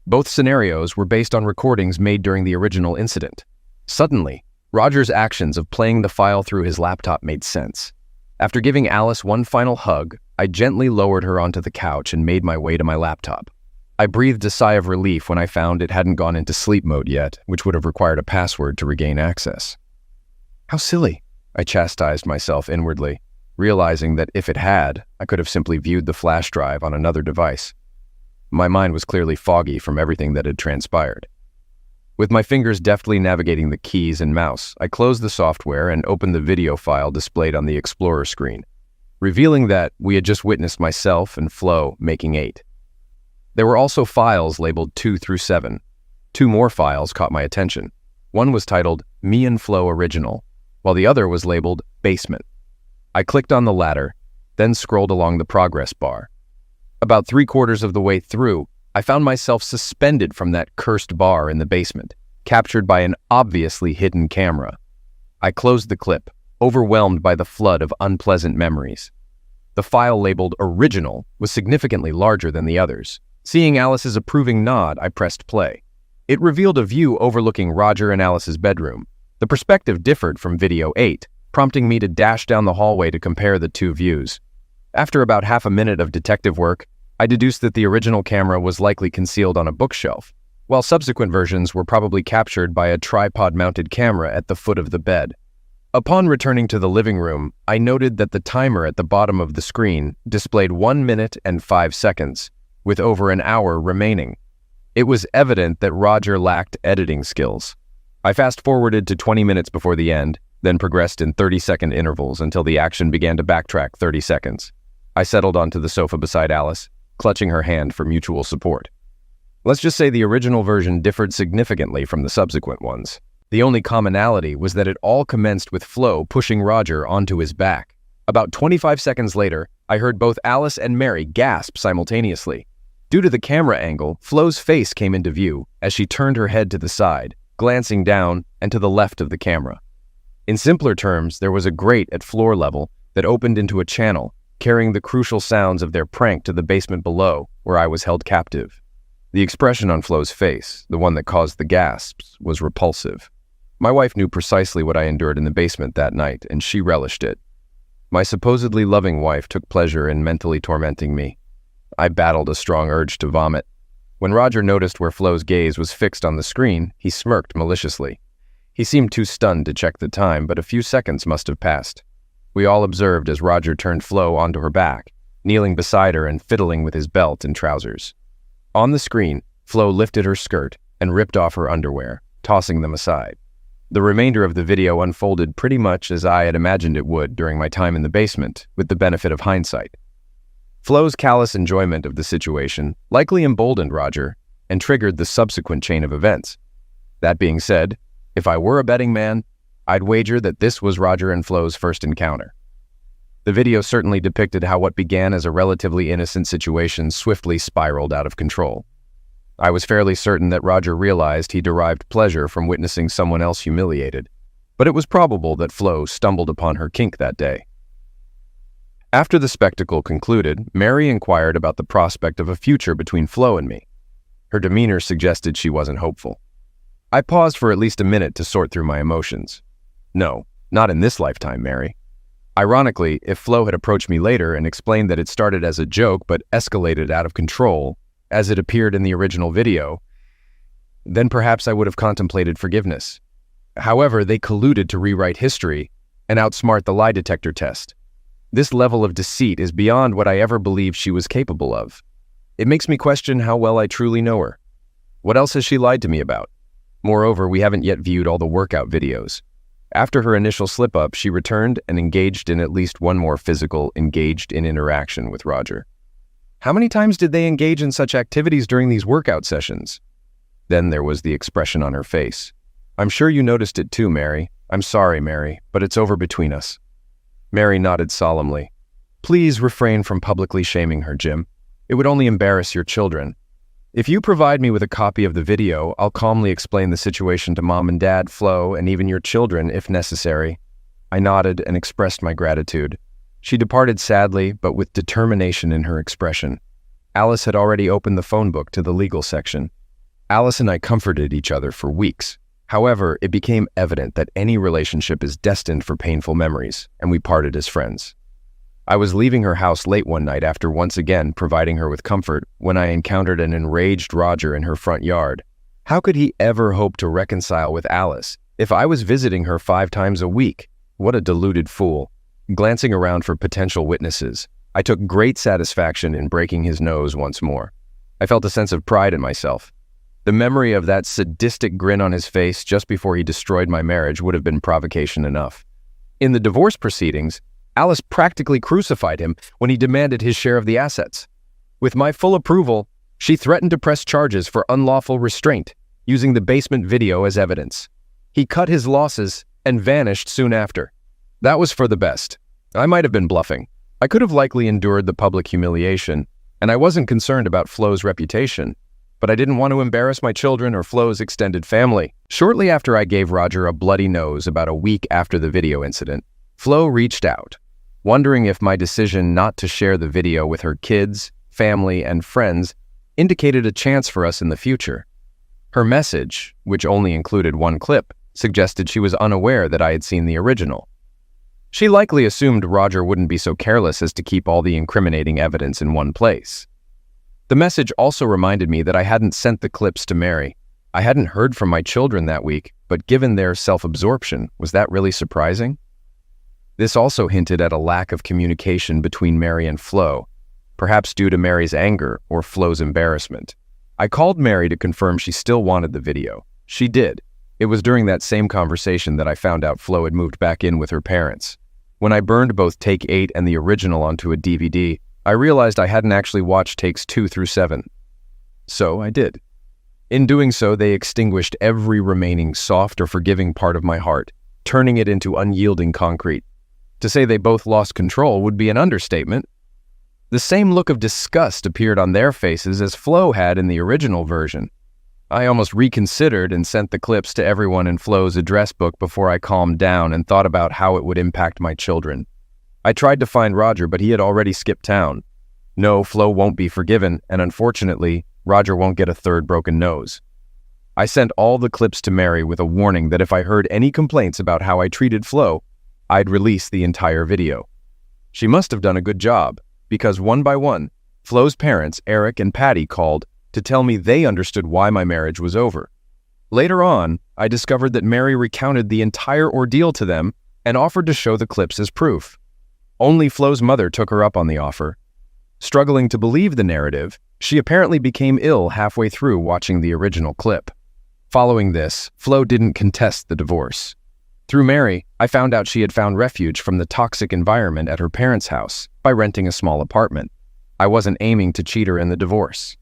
Both scenarios were based on recordings made during the original incident. Suddenly, Roger's actions of playing the file through his laptop made sense. After giving Alice one final hug, I gently lowered her onto the couch and made my way to my laptop. I breathed a sigh of relief when I found it hadn't gone into sleep mode yet, which would have required a password to regain access. How silly, I chastised myself inwardly, realizing that if it had, I could have simply viewed the flash drive on another device. My mind was clearly foggy from everything that had transpired. With my fingers deftly navigating the keys and mouse, I closed the software and opened the video file displayed on the Explorer screen, revealing that we had just witnessed myself and Flo making 8. There were also files labeled 2 through 7. 2 more files caught my attention. One was titled Me and Flo Original, while the other was labeled Basement. I clicked on the latter, then scrolled along the progress bar. About 3/4 of the way through, I found myself suspended from that cursed bar in the basement, captured by an obviously hidden camera. I closed the clip, overwhelmed by the flood of unpleasant memories. The file labeled Original was significantly larger than the others. Seeing Alice's approving nod, I pressed play. It revealed a view overlooking Roger and Alice's bedroom. The perspective differed from video 8, prompting me to dash down the hallway to compare the two views. After about half a minute of detective work, I deduced that the original camera was likely concealed on a bookshelf, while subsequent versions were probably captured by a tripod-mounted camera at the foot of the bed. Upon returning to the living room, I noted that the timer at the bottom of the screen displayed 1 minute and 5 seconds, with over an hour remaining. It was evident that Roger lacked editing skills. I fast-forwarded to 20 minutes before the end, then progressed in 30-second intervals until the action began to backtrack 30 seconds. I settled onto the sofa beside Alice, clutching her hand for mutual support. Let's just say the original version differed significantly from the subsequent ones. The only commonality was that it all commenced with Flo pushing Roger onto his back. About 25 seconds later, I heard both Alice and Mary gasp simultaneously. Due to the camera angle, Flo's face came into view as she turned her head to the side, glancing down and to the left of the camera. In simpler terms, there was a grate at floor level that opened into a channel, carrying the crucial sounds of their prank to the basement below, where I was held captive. The expression on Flo's face, the one that caused the gasps, was repulsive. My wife knew precisely what I endured in the basement that night, and she relished it. My supposedly loving wife took pleasure in mentally tormenting me. I battled a strong urge to vomit. When Roger noticed where Flo's gaze was fixed on the screen, he smirked maliciously. He seemed too stunned to check the time, but a few seconds must have passed. We all observed as Roger turned Flo onto her back, kneeling beside her and fiddling with his belt and trousers. On the screen, Flo lifted her skirt and ripped off her underwear, tossing them aside. The remainder of the video unfolded pretty much as I had imagined it would during my time in the basement, with the benefit of hindsight. Flo's callous enjoyment of the situation likely emboldened Roger and triggered the subsequent chain of events. That being said, if I were a betting man, I'd wager that this was Roger and Flo's first encounter. The video certainly depicted how what began as a relatively innocent situation swiftly spiraled out of control. I was fairly certain that Roger realized he derived pleasure from witnessing someone else humiliated, but it was probable that Flo stumbled upon her kink that day. After the spectacle concluded, Mary inquired about the prospect of a future between Flo and me. Her demeanor suggested she wasn't hopeful. I paused for at least a minute to sort through my emotions. No, not in this lifetime, Mary. Ironically, if Flo had approached me later and explained that it started as a joke but escalated out of control, as it appeared in the original video, then perhaps I would have contemplated forgiveness. However, they colluded to rewrite history and outsmart the lie detector test. This level of deceit is beyond what I ever believed she was capable of. It makes me question how well I truly know her. What else has she lied to me about? Moreover, we haven't yet viewed all the workout videos. After her initial slip-up, she returned and engaged in at least one more physical, interaction with Roger. How many times did they engage in such activities during these workout sessions? Then there was the expression on her face. I'm sure you noticed it too, Mary. I'm sorry, Mary, but it's over between us. Mary nodded solemnly. Please refrain from publicly shaming her, Jim. It would only embarrass your children. If you provide me with a copy of the video, I'll calmly explain the situation to Mom and Dad, Flo, and even your children, if necessary. I nodded and expressed my gratitude. She departed sadly, but with determination in her expression. Alice had already opened the phone book to the legal section. Alice and I comforted each other for weeks. However, it became evident that any relationship is destined for painful memories, and we parted as friends. I was leaving her house late one night after once again providing her with comfort when I encountered an enraged Roger in her front yard. How could he ever hope to reconcile with Alice if I was visiting her 5 times a week? What a deluded fool. Glancing around for potential witnesses, I took great satisfaction in breaking his nose once more. I felt a sense of pride in myself. The memory of that sadistic grin on his face just before he destroyed my marriage would have been provocation enough. In the divorce proceedings, Alice practically crucified him when he demanded his share of the assets. With my full approval, she threatened to press charges for unlawful restraint, using the basement video as evidence. He cut his losses and vanished soon after. That was for the best. I might have been bluffing. I could have likely endured the public humiliation, and I wasn't concerned about Flo's reputation, but I didn't want to embarrass my children or Flo's extended family. Shortly after I gave Roger a bloody nose about a week after the video incident, Flo reached out, wondering if my decision not to share the video with her kids, family, and friends indicated a chance for us in the future. Her message, which only included one clip, suggested she was unaware that I had seen the original. She likely assumed Roger wouldn't be so careless as to keep all the incriminating evidence in one place. The message also reminded me that I hadn't sent the clips to Mary. I hadn't heard from my children that week, but given their self-absorption, was that really surprising? This also hinted at a lack of communication between Mary and Flo, perhaps due to Mary's anger or Flo's embarrassment. I called Mary to confirm she still wanted the video. She did. It was during that same conversation that I found out Flo had moved back in with her parents. When I burned both Take 8 and the original onto a DVD, I realized I hadn't actually watched takes 2 through 7. So I did. In doing so, they extinguished every remaining soft or forgiving part of my heart, turning it into unyielding concrete. To say they both lost control would be an understatement. The same look of disgust appeared on their faces as Flo had in the original version. I almost reconsidered and sent the clips to everyone in Flo's address book before I calmed down and thought about how it would impact my children. I tried to find Roger, but he had already skipped town. No, Flo won't be forgiven, and unfortunately, Roger won't get a third broken nose. I sent all the clips to Mary with a warning that if I heard any complaints about how I treated Flo, I'd release the entire video. She must have done a good job, because one by one, Flo's parents, Eric and Patty, called to tell me they understood why my marriage was over. Later on, I discovered that Mary recounted the entire ordeal to them and offered to show the clips as proof. Only Flo's mother took her up on the offer. Struggling to believe the narrative, she apparently became ill halfway through watching the original clip. Following this, Flo didn't contest the divorce. Through Mary, I found out she had found refuge from the toxic environment at her parents' house by renting a small apartment. I wasn't aiming to cheat her in the divorce.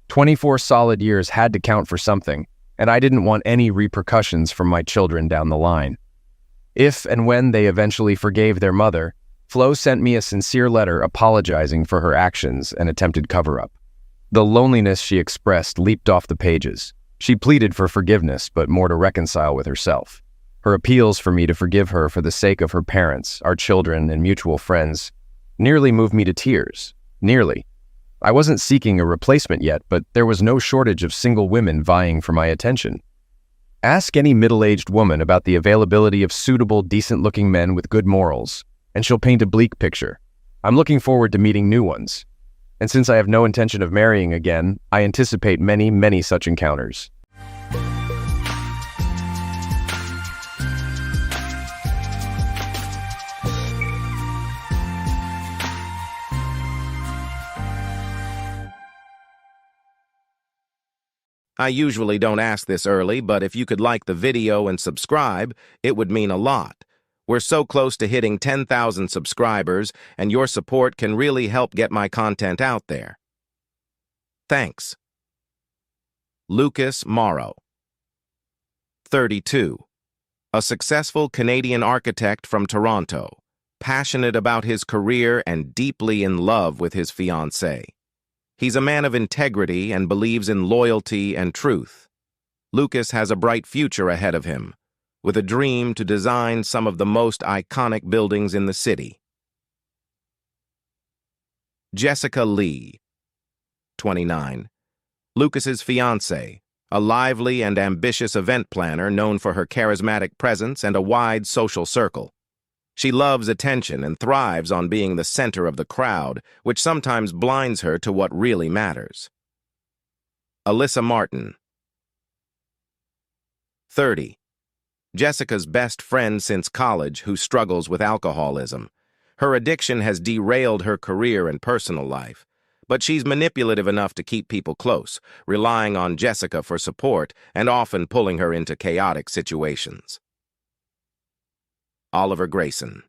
24 solid years had to count for something, and I didn't want any repercussions from my children down the line. If and when they eventually forgave their mother, Flo sent me a sincere letter apologizing for her actions and attempted cover-up. The loneliness she expressed leaped off the pages. She pleaded for forgiveness, but more to reconcile with herself. Her appeals for me to forgive her for the sake of her parents, our children, and mutual friends nearly moved me to tears. Nearly. I wasn't seeking a replacement yet, but there was no shortage of single women vying for my attention. Ask any middle-aged woman about the availability of suitable, decent-looking men with good morals, and she'll paint a bleak picture. I'm looking forward to meeting new ones. And since I have no intention of marrying again, I anticipate many, many such encounters. I usually don't ask this early, but if you could like the video and subscribe, it would mean a lot. We're so close to hitting 10,000 subscribers, and your support can really help get my content out there. Thanks. Lucas Morrow, 32. A successful Canadian architect from Toronto, passionate about his career and deeply in love with his fiancée. He's a man of integrity and believes in loyalty and truth. Lucas has a bright future ahead of him, with a dream to design some of the most iconic buildings in the city. Jessica Lee, 29. Lucas's fiancée, a lively and ambitious event planner known for her charismatic presence and a wide social circle. She loves attention and thrives on being the center of the crowd, which sometimes blinds her to what really matters. Alyssa Martin, 30. Jessica's best friend since college who struggles with alcoholism. Her addiction has derailed her career and personal life, but she's manipulative enough to keep people close, relying on Jessica for support and often pulling her into chaotic situations. Oliver Grayson,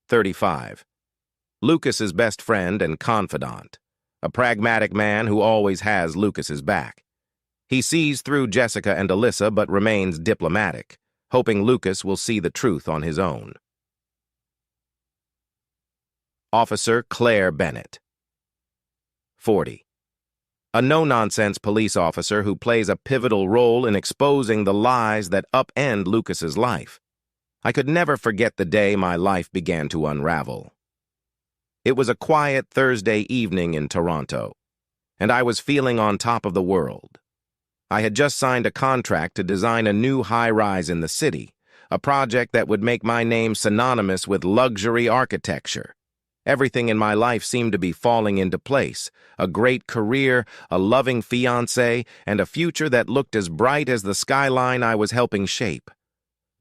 35. Lucas's best friend and confidant, a pragmatic man who always has Lucas's back. He sees through Jessica and Alyssa but remains diplomatic, hoping Lucas will see the truth on his own. Officer Claire Bennett, 40. A no-nonsense police officer who plays a pivotal role in exposing the lies that upend Lucas's life. I could never forget the day my life began to unravel. It was a quiet Thursday evening in Toronto, and I was feeling on top of the world. I had just signed a contract to design a new high-rise in the city, a project that would make my name synonymous with luxury architecture. Everything in my life seemed to be falling into place, a great career, a loving fiancé, and a future that looked as bright as the skyline I was helping shape.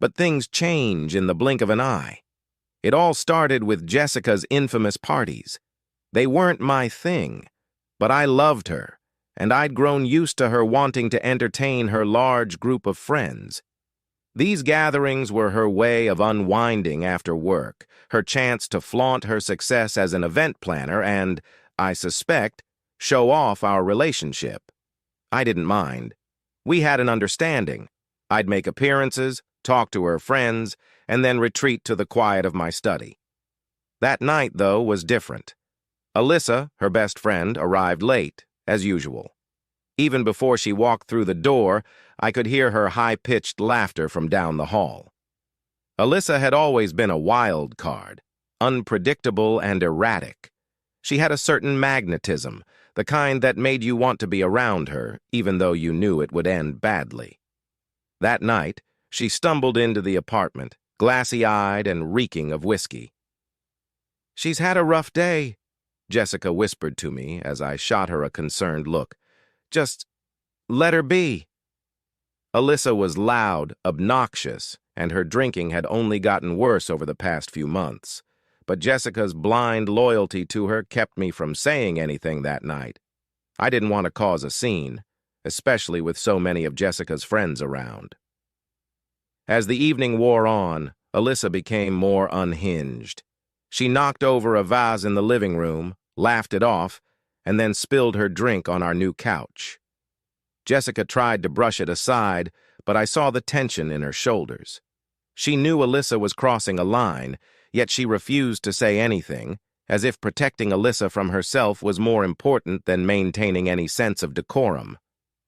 But things change in the blink of an eye. It all started with Jessica's infamous parties. They weren't my thing, but I loved her, and I'd grown used to her wanting to entertain her large group of friends. These gatherings were her way of unwinding after work, her chance to flaunt her success as an event planner and, I suspect, show off our relationship. I didn't mind. We had an understanding. I'd make appearances, talk to her friends, and then retreat to the quiet of my study. That night, though, was different. Alyssa, her best friend, arrived late, as usual. Even before she walked through the door, I could hear her high-pitched laughter from down the hall. Alyssa had always been a wild card, unpredictable and erratic. She had a certain magnetism, the kind that made you want to be around her, even though you knew it would end badly. That night, she stumbled into the apartment, glassy-eyed and reeking of whiskey. "She's had a rough day," Jessica whispered to me as I shot her a concerned look. "Just let her be." Alyssa was loud, obnoxious, and her drinking had only gotten worse over the past few months. But Jessica's blind loyalty to her kept me from saying anything that night. I didn't want to cause a scene, especially with so many of Jessica's friends around. As the evening wore on, Alyssa became more unhinged. She knocked over a vase in the living room, laughed it off, and then spilled her drink on our new couch. Jessica tried to brush it aside, but I saw the tension in her shoulders. She knew Alyssa was crossing a line, yet she refused to say anything, as if protecting Alyssa from herself was more important than maintaining any sense of decorum.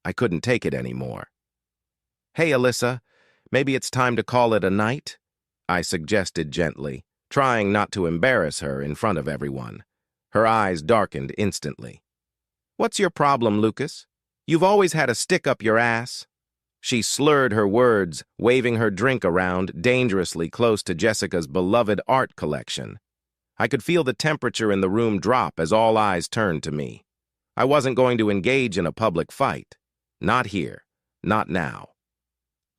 I couldn't take it anymore. "Hey, Alyssa, maybe it's time to call it a night?" I suggested gently, trying not to embarrass her in front of everyone. Her eyes darkened instantly. "What's your problem, Lucas? You've always had a stick up your ass." She slurred her words, waving her drink around dangerously close to Jessica's beloved art collection. I could feel the temperature in the room drop as all eyes turned to me. I wasn't going to engage in a public fight. Not here. Not now.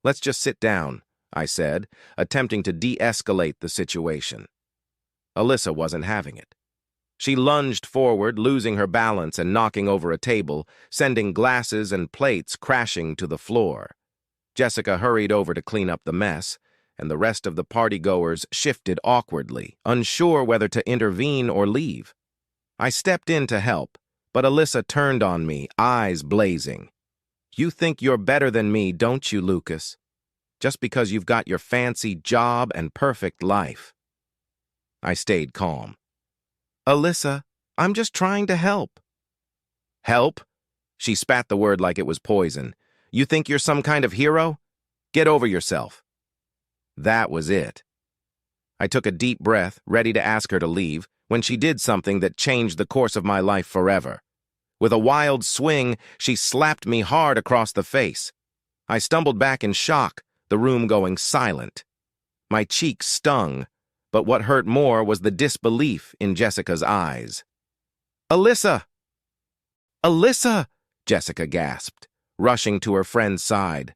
"Let's just sit down," I said, attempting to de-escalate the situation. Alyssa wasn't having it. She lunged forward, losing her balance and knocking over a table, sending glasses and plates crashing to the floor. Jessica hurried over to clean up the mess, and the rest of the partygoers shifted awkwardly, unsure whether to intervene or leave. I stepped in to help, but Alyssa turned on me, eyes blazing. "You think you're better than me, don't you, Lucas? Just because you've got your fancy job and perfect life." I stayed calm. "Alyssa, I'm just trying to help." "Help?" She spat the word like it was poison. "You think you're some kind of hero? Get over yourself." That was it. I took a deep breath, ready to ask her to leave, when she did something that changed the course of my life forever. With a wild swing, she slapped me hard across the face. I stumbled back in shock, the room going silent. My cheeks stung, but what hurt more was the disbelief in Jessica's eyes. "Alyssa! Alyssa!" Jessica gasped, rushing to her friend's side.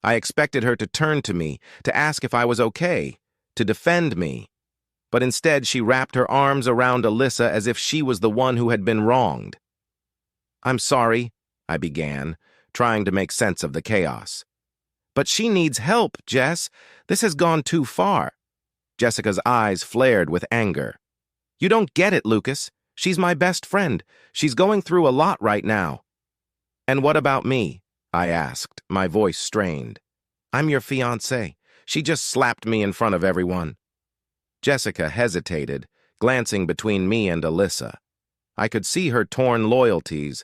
I expected her to turn to me, to ask if I was okay, to defend me. But instead she wrapped her arms around Alyssa as if she was the one who had been wronged. "I'm sorry," I began, trying to make sense of the chaos. "But she needs help, Jess. This has gone too far." Jessica's eyes flared with anger. "You don't get it, Lucas. She's my best friend. She's going through a lot right now." "And what about me?" I asked, my voice strained. "I'm your fiancé. She just slapped me in front of everyone." Jessica hesitated, glancing between me and Alyssa. I could see her torn loyalties,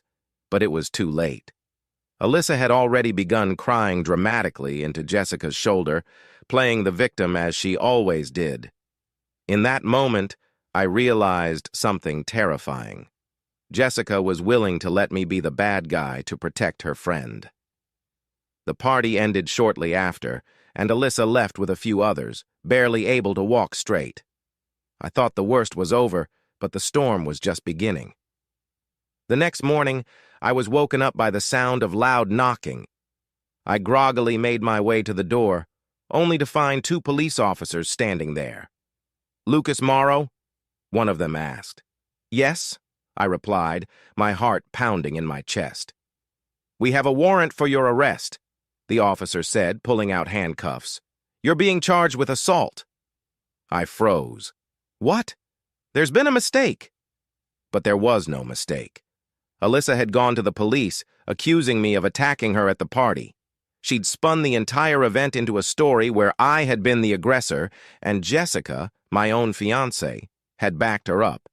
but it was too late. Alyssa had already begun crying dramatically into Jessica's shoulder, playing the victim as she always did. In that moment, I realized something terrifying. Jessica was willing to let me be the bad guy to protect her friend. The party ended shortly after, and Alyssa left with a few others, barely able to walk straight. I thought the worst was over, but the storm was just beginning. The next morning, I was woken up by the sound of loud knocking. I groggily made my way to the door, only to find 2 police officers standing there. "Lucas Morrow?" one of them asked. "Yes," I replied, my heart pounding in my chest. "We have a warrant for your arrest," the officer said, pulling out handcuffs. "You're being charged with assault." I froze. "What? There's been a mistake." But there was no mistake. Alyssa had gone to the police, accusing me of attacking her at the party. She'd spun the entire event into a story where I had been the aggressor, and Jessica, my own fiancée, had backed her up.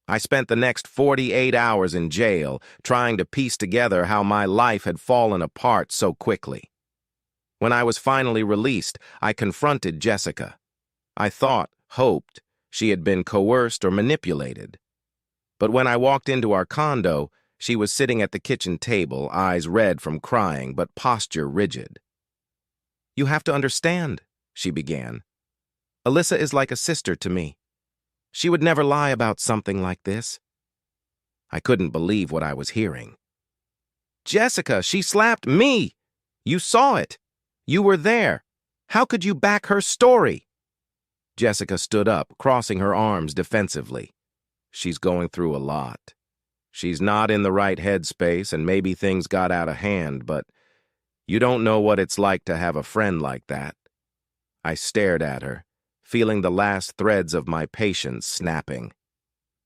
I spent the next 48 hours in jail, trying to piece together how my life had fallen apart so quickly. When I was finally released, I confronted Jessica. I hoped, she had been coerced or manipulated. But when I walked into our condo, she was sitting at the kitchen table, eyes red from crying, but posture rigid. "You have to understand," she began. "Alyssa is like a sister to me. She would never lie about something like this." I couldn't believe what I was hearing. "Jessica, she slapped me! You saw it! You were there! How could you back her story?" Jessica stood up, crossing her arms defensively. "She's going through a lot. She's not in the right headspace, and maybe things got out of hand, but you don't know what it's like to have a friend like that." I stared at her, feeling the last threads of my patience snapping.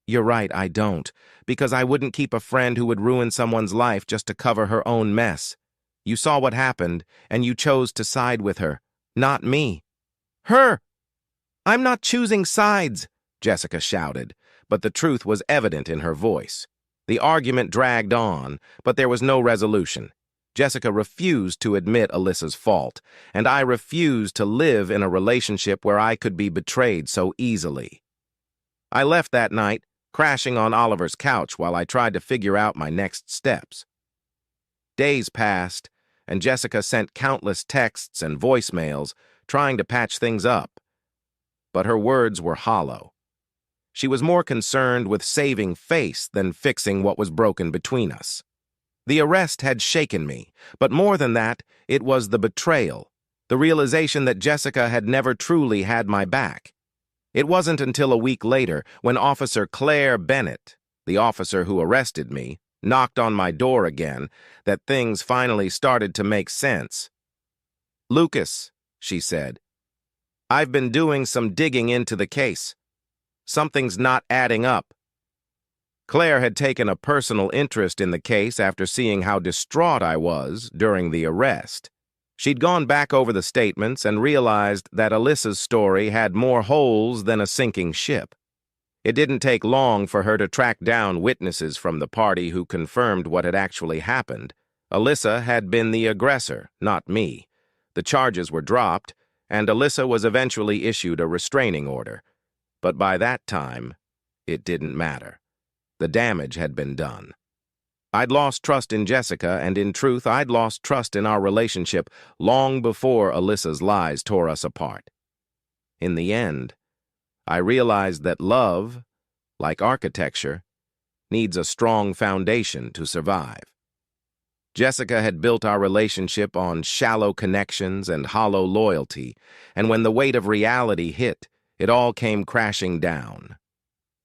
"You're right, I don't, because I wouldn't keep a friend who would ruin someone's life just to cover her own mess. You saw what happened, and you chose to side with her, not me." "Her! I'm not choosing sides," Jessica shouted, but the truth was evident in her voice. The argument dragged on, but there was no resolution. Jessica refused to admit Alyssa's fault, and I refused to live in a relationship where I could be betrayed so easily. I left that night, crashing on Oliver's couch while I tried to figure out my next steps. Days passed, and Jessica sent countless texts and voicemails, trying to patch things up. But her words were hollow. She was more concerned with saving face than fixing what was broken between us. The arrest had shaken me, but more than that, it was the betrayal, the realization that Jessica had never truly had my back. It wasn't until a week later, when Officer Claire Bennett, the officer who arrested me, knocked on my door again, that things finally started to make sense. "Lucas," she said, "I've been doing some digging into the case. Something's not adding up." Claire had taken a personal interest in the case after seeing how distraught I was during the arrest. She'd gone back over the statements and realized that Alyssa's story had more holes than a sinking ship. It didn't take long for her to track down witnesses from the party who confirmed what had actually happened. Alyssa had been the aggressor, not me. The charges were dropped, and Alyssa was eventually issued a restraining order. But by that time, it didn't matter. The damage had been done. I'd lost trust in Jessica, and in truth, I'd lost trust in our relationship long before Alyssa's lies tore us apart. In the end, I realized that love, like architecture, needs a strong foundation to survive. Jessica had built our relationship on shallow connections and hollow loyalty, and when the weight of reality hit, it all came crashing down.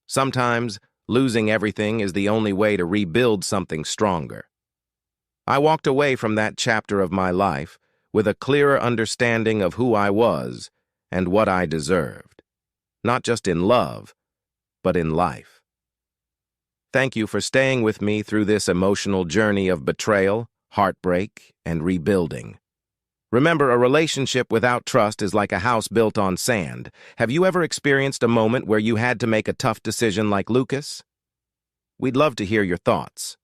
Sometimes, losing everything is the only way to rebuild something stronger. I walked away from that chapter of my life with a clearer understanding of who I was and what I deserved, not just in love, but in life. Thank you for staying with me through this emotional journey of betrayal, heartbreak, and rebuilding. Remember, a relationship without trust is like a house built on sand. Have you ever experienced a moment where you had to make a tough decision like Lucas? We'd love to hear your thoughts.